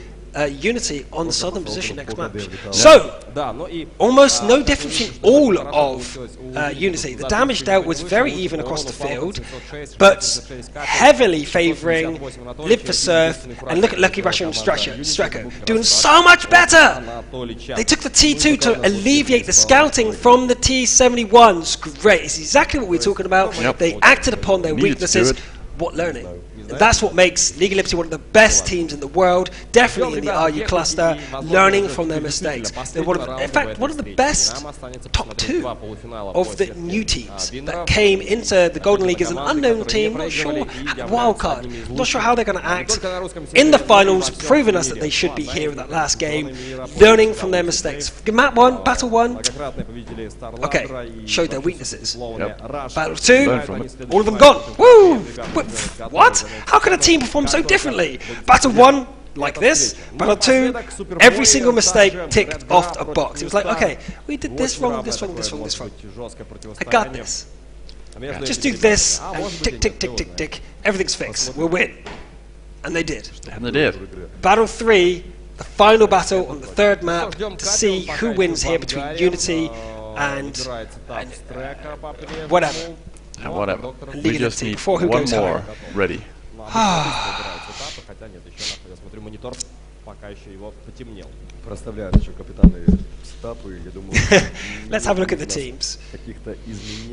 Unity on the southern position next match. So, almost no difference between all of Unity. The damage dealt was very even across the field, but heavily favouring Live for Surf, and look at Lucky Russia and Streko doing so much better! They took the T2 to alleviate the scouting from the T71s. Great, it's exactly what we're talking about. Yep. They acted upon their weaknesses. What learning? And that's what makes League of Liberty one of the best teams in the world, definitely in the RU cluster, learning from their mistakes. They're in fact, one of the best top 2 of the new teams that came into the Golden League as an unknown team, not sure, wildcard, not sure how they're going to act in the finals, proving us that they should be here in that last game, learning from their mistakes. Map 1, Battle 1, okay, showed their weaknesses. Yep. Battle 2, all of them gone. Woo! What? How can a team perform so differently? Battle 1, like this. Battle 2, every single mistake ticked off a box. It was like, okay, we did this wrong, this wrong, this wrong, this wrong. I got this. Just do this, and tick, tick, tick, tick, tick. Everything's fixed. We'll win. And they did. And they did. Battle 3, the final battle on the 3rd map to see who wins here between Unity and whatever. And whatever. And We League just of need before who one goes more home. ready. Let's have a look at the teams.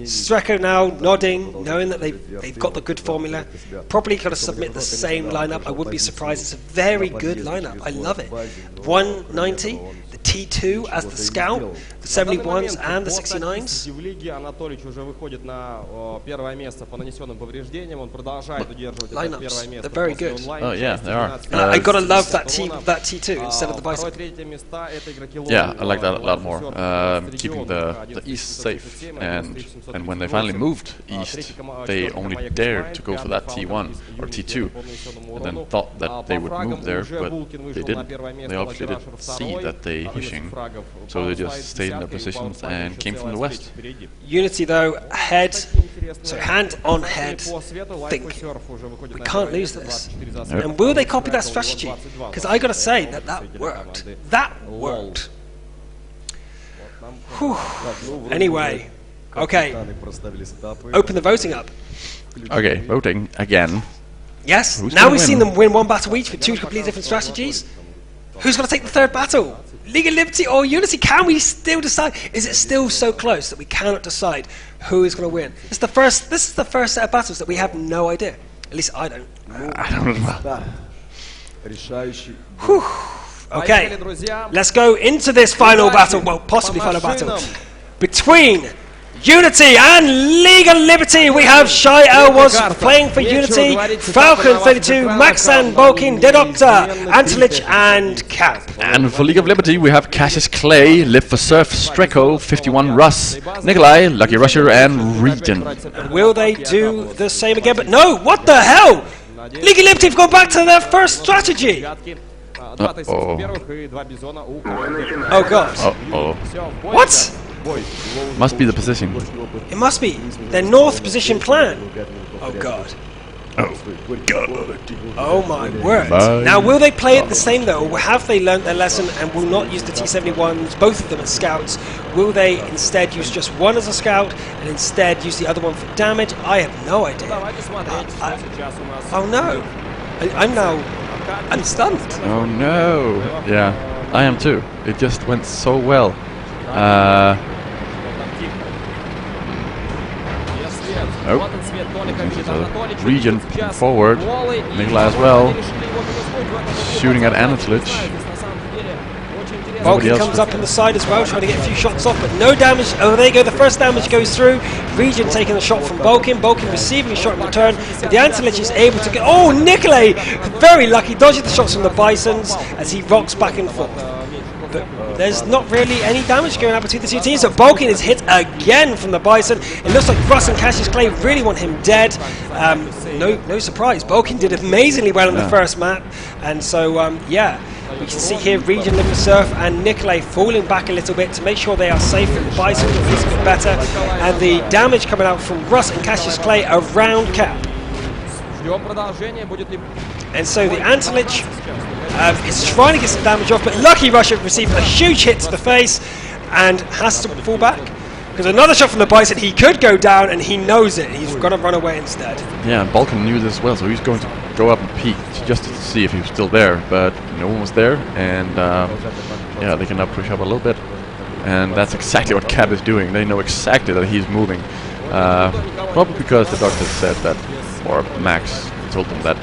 Streko now nodding, knowing that they've got the good formula. Probably going to submit the same lineup. I wouldn't be surprised. It's a very good lineup. I love it. 190, the T2 as the scout, the 71s and the 69s. Lineups, they're very good. Oh yeah, they are. I gotta love that T2 instead of the Bison. Yeah, I like that a lot more. Keeping the east safe, and when they finally moved east, they only dared to go for that T1 or T2, and then thought that they would move there, but they didn't. They obviously didn't see that they pushing, so they just stayed in their positions and came from the west. Unity though, head, so hand on head, think. We can't lose this. Nope. And will they copy that strategy? Because I gotta say that worked. That worked. Whew. Anyway, okay. Open the voting up. Okay, voting again. Yes, Who's now gonna we've seen win? them win one battle each with 2 completely different strategies. Who's going to take the 3rd battle? League of Liberty or Unity? Can we still decide? Is it still so close that we cannot decide who is going to win? This is the first set of battles that we have no idea. At least I don't. I don't know. Whew. Okay, let's go into this final battle, well, possibly final battle, between Unity and League of Liberty. We have Shy L was playing for Unity, Falcon 32, Max and Balkin, The Doctor, Antelich and Cap. And for League of Liberty, we have Cassius Clay, Live for Surf, Streko, 51 Russ, Nikolai, Lucky Rusher, and Region. Will they do the same again? But no, what the hell? League of Liberty have gone back to their first strategy. Uh-oh. Oh god. Uh-oh. What? Must be the position. It must be their north position plan. Oh god. Oh, God. Oh my word. Bye. Now will they play it the same though, or have they learnt their lesson and will not use the T71s, both of them as scouts? Will they instead use just one as a scout and instead use the other one for damage? I have no idea. Oh no. I'm stunned. Oh no. Yeah, I am too. It just went so well. Nope. So Region forward. Nikolai as well. Shooting at Antelich. Balkan comes up on the side as well, trying to get a few shots off, but no damage. Oh, there you go. The first damage goes through. Region taking a shot from Balkan. Balkan receiving a shot in return. But the Antelich is able to get. Oh, Nikolai! Very lucky. Dodging the shots from the Bisons as he rocks back and forth. But there's not really any damage going out between the two teams. So Balkan is hit again from the Bison. It looks like Russ and Cassius Clay really want him dead. No surprise. Balkan did amazingly well in the first map. And so, yeah. We can see here Region, Live for Surf and Nikolai falling back a little bit to make sure they are safe from the Bison, at least a bit better. And the damage coming out from Russ and Cassius Clay around Cap. And so the Antelich is trying to get some damage off, but Lucky Russia received a huge hit to the face and has to fall back. Because another shot from the Bison, he could go down, and he knows it. He's going to run away instead. Yeah, and Balkan knew this as well, so he's going to go up and peek just to see if he was still there, but no one was there, and yeah, they can now push up a little bit, and that's exactly what Cap is doing. They know exactly that he's moving, probably because the doctor said that, or Max told them that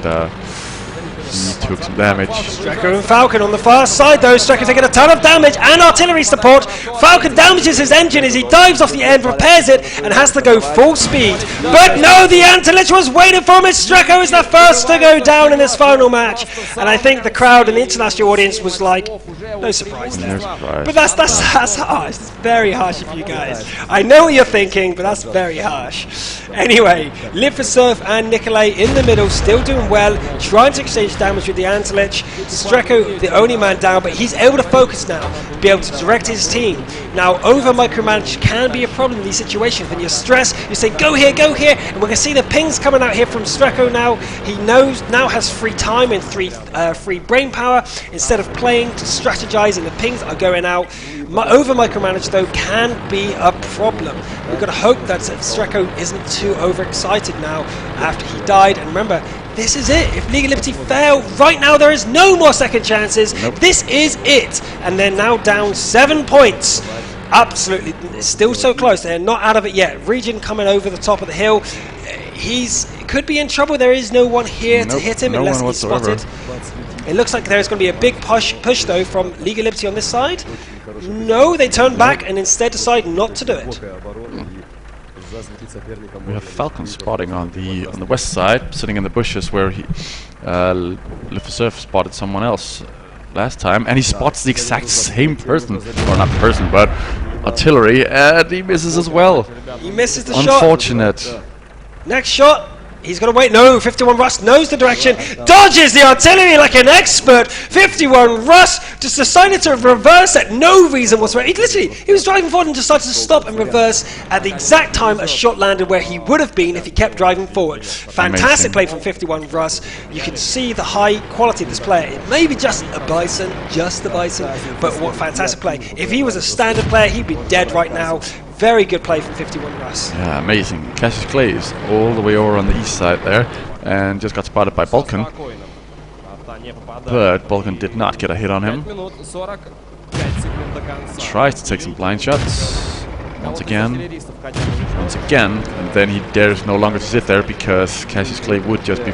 he took some damage. Streko and Falcon on the far side though. Streko taking a ton of damage and artillery support. Falcon damages his engine as he dives off the end, repairs it, and has to go full speed. But no, the Antilich was waiting for him as Streko is the first to go down in this final match. And I think the crowd and the international audience was like, no surprise there. But that's harsh. It's very harsh of you guys. I know what you're thinking, but that's very harsh. Anyway, Live for Surf and Nikolai in the middle, still doing well, trying to exchange damage with the Antilich. Streko, the only man down, but he's able to focus now, be able to direct his team. Now, over micromanage can be a problem in these situations. When you're stressed, you say, go here, and we're going to see the pings coming out here from Streko now. He now has free time and free brain power instead of playing to strategize, and the pings are going out. Over micromanage, though, can be a problem. We've got to hope that Streko isn't too overexcited now after he died. And remember, this is it. If League of Liberty fail right now, there is no more second chances. Nope. This is it. And they're now down 7 points. Absolutely. It's still so close. They're not out of it yet. Region coming over the top of the hill. Could be in trouble. There is no one here to hit him unless he's spotted. It looks like there's going to be a big push though from League of Liberty on this side. No, they turn back and instead decide not to do it. We have Falcon spotting on the west side, sitting in the bushes where he Live for Surf spotted someone else last time, and he spots the exact same person, or not person, but artillery, and he misses as well. He misses the shot. Unfortunate. Next shot. He's going to wait. No, 51 Russ knows the direction. Dodges the artillery like an expert. 51 Russ just decided to reverse at no reason whatsoever. He was driving forward and decided to stop and reverse at the exact time a shot landed where he would have been if he kept driving forward. Fantastic play from 51 Russ. You can see the high quality of this player. It may be just a Bison, but what fantastic play. If he was a standard player, he'd be dead right now. Very good play from 51 Russ. Yeah, amazing. Cassius Clay is all the way over on the east side there, and just got spotted by Balkan. But Balkan did not get a hit on him. Tries to take some blind shots. Once again, and then he dares no longer to sit there because Cassius Clay would just be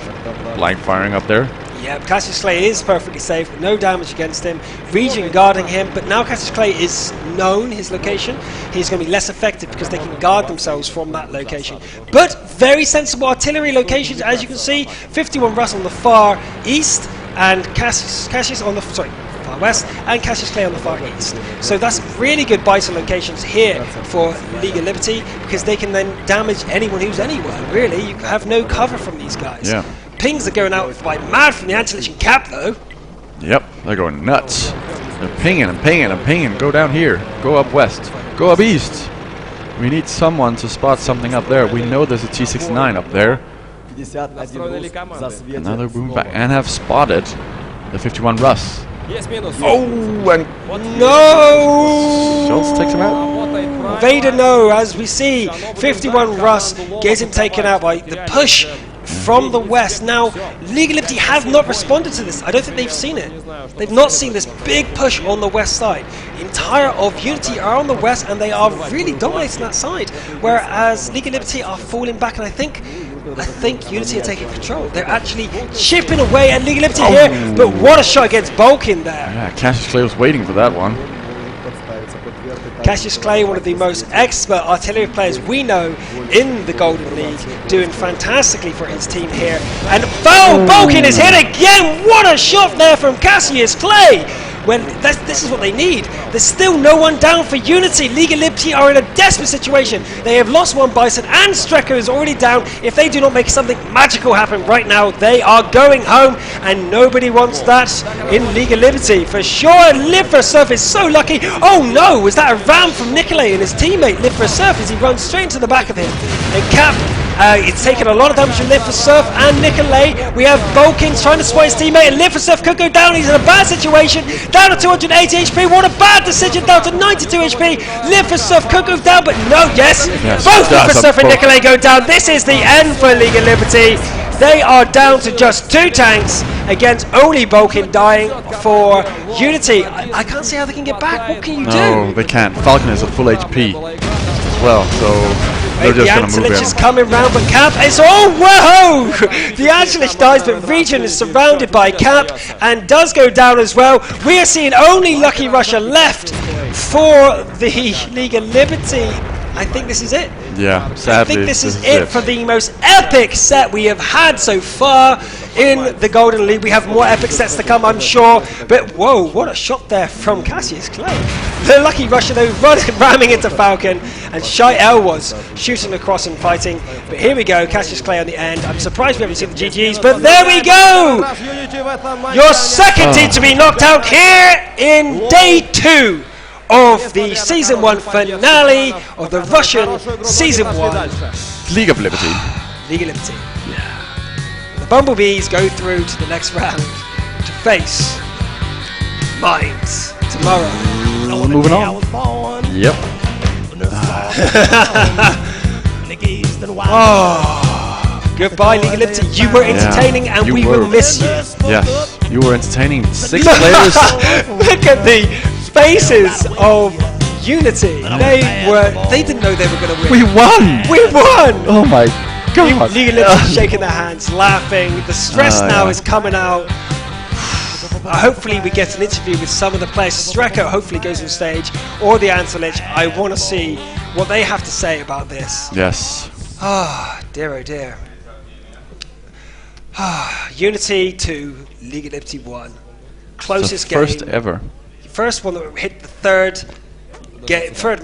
blind firing up there. Yeah, Cassius Clay is perfectly safe, no damage against him. Region guarding him, but now Cassius Clay is known, his location. He's going to be less effective because they can guard themselves from that location. But very sensible artillery locations, as you can see. 51 Russ on the far east, and Cassius on the far west, and Cassius Clay on the far east. So that's really good Bison locations here for League of Liberty, because they can then damage anyone who's anywhere, really. You have no cover from these guys. Yeah. Pings are going out by mad from the Antilich and Cap, though. Yep, they're going nuts. They're pinging and pinging and pinging. Go down here. Go up west. Go up east. We need someone to spot something up there. We know there's a T-69 up there. And now they're moving back and have spotted the 51 Russ. Oh, and no! Schultz takes him out. Vader, no, as we see. 51 Russ gets him taken out by the push from the west. Now, League of Liberty have not responded to this. I don't think they've seen it. They've not seen this big push on the west side. Entire of Unity are on the west, and they are really dominating that side. Whereas League of Liberty are falling back, and I think Unity are taking control. They're actually chipping away at League of Liberty here, but what a shot against Balkan there. Yeah, Cassius Clay was waiting for that one. Cassius Clay, one of the most expert artillery players we know in the Golden League, doing fantastically for his team here. And Balkan is hit again! What a shot there from Cassius Clay! When this is what they need. There's still no one down for Unity. League of Liberty are in a desperate situation. They have lost one Bison, and Streko is already down. If they do not make something magical happen right now, they are going home, and nobody wants that in League of Liberty. For sure, Live for Surf is so lucky. Oh no, was that a ram from Nikolai and his teammate Live for Surf as he runs straight into the back of him. And Cap It's taken a lot of damage from Live4Surf and Nikolay. We have Volkins trying to spot his teammate, and Live4Surf could go down. He's in a bad situation. Down to 280 HP. What a bad decision. Down to 92 HP. Live4Surf could go down, but no, yes. Both Live4Surf and Nikolay go down. This is the end for League of Liberty. They are down to just 2 tanks against only Volkin dying for Unity. I can't see how they can get back. What can you do? No, they can't. Falcon is at full HP as well, so they're just going to move Angelich in. is coming round, but Cap is... Oh, whoa! The Angelich dies, but Region is surrounded by Cap and does go down as well. We are seeing only Lucky Russia left for the League of Liberty. I think this is it. Yeah, sadly, I think this is it for the most epic set we have had so far in the Golden League. We have more epic sets to come, I'm sure. But whoa, what a shot there from Cassius Clay. The Lucky Russia, though, ramming into Falcon, and Shy L was shooting across and fighting. But here we go, Cassius Clay on the end. I'm surprised we haven't seen the GGs, but there we go! Your second team to be knocked out here in day 2 of the Season 1 finale of the Russian Season 1 League of Liberty. League of Liberty. Yeah. The Bumblebees go through to the next round to face Minds tomorrow. Moving on. Yep. Goodbye, League of Liberty. You were entertaining, and we will miss you. Yes, you were entertaining. 6 players. Look at the faces of Unity. They didn't know they were going to win. We won! We won! Oh my god. League of Liberty shaking their hands, laughing. The stress now is coming out. Hopefully we get an interview with some of the players. Streko hopefully goes on stage, or the Antelich. I want to see what they have to say about this. Yes. Ah, dear oh dear. Unity 2, League of Liberty 1. Closest game. First ever. First one that hit the third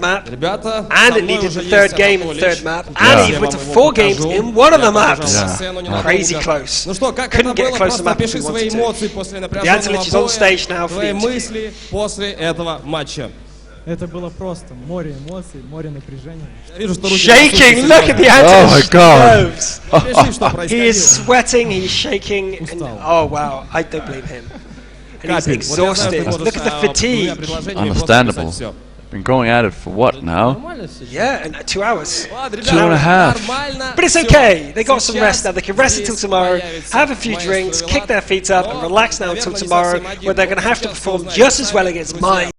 map, Ребята, and it needed the third game in the third map, and it went to 4 games in one of the maps. Crazy close. Couldn't get close to the map if we wanted to. The Antelich is on stage now for the interview. после этого матча. Это было просто море эмоций, море напряжения. Shaking! Look at the Oh my Antelich god. He is sweating, he's shaking, and oh wow, I don't blame him. And he's exhausted. Look at the fatigue. Understandable. Been going at it for what now? Yeah, and 2 hours. 2.5. But it's okay. They got some rest now. They can rest until tomorrow, have a few drinks, kick their feet up, and relax now until tomorrow, where they're going to have to perform just as well against Mine.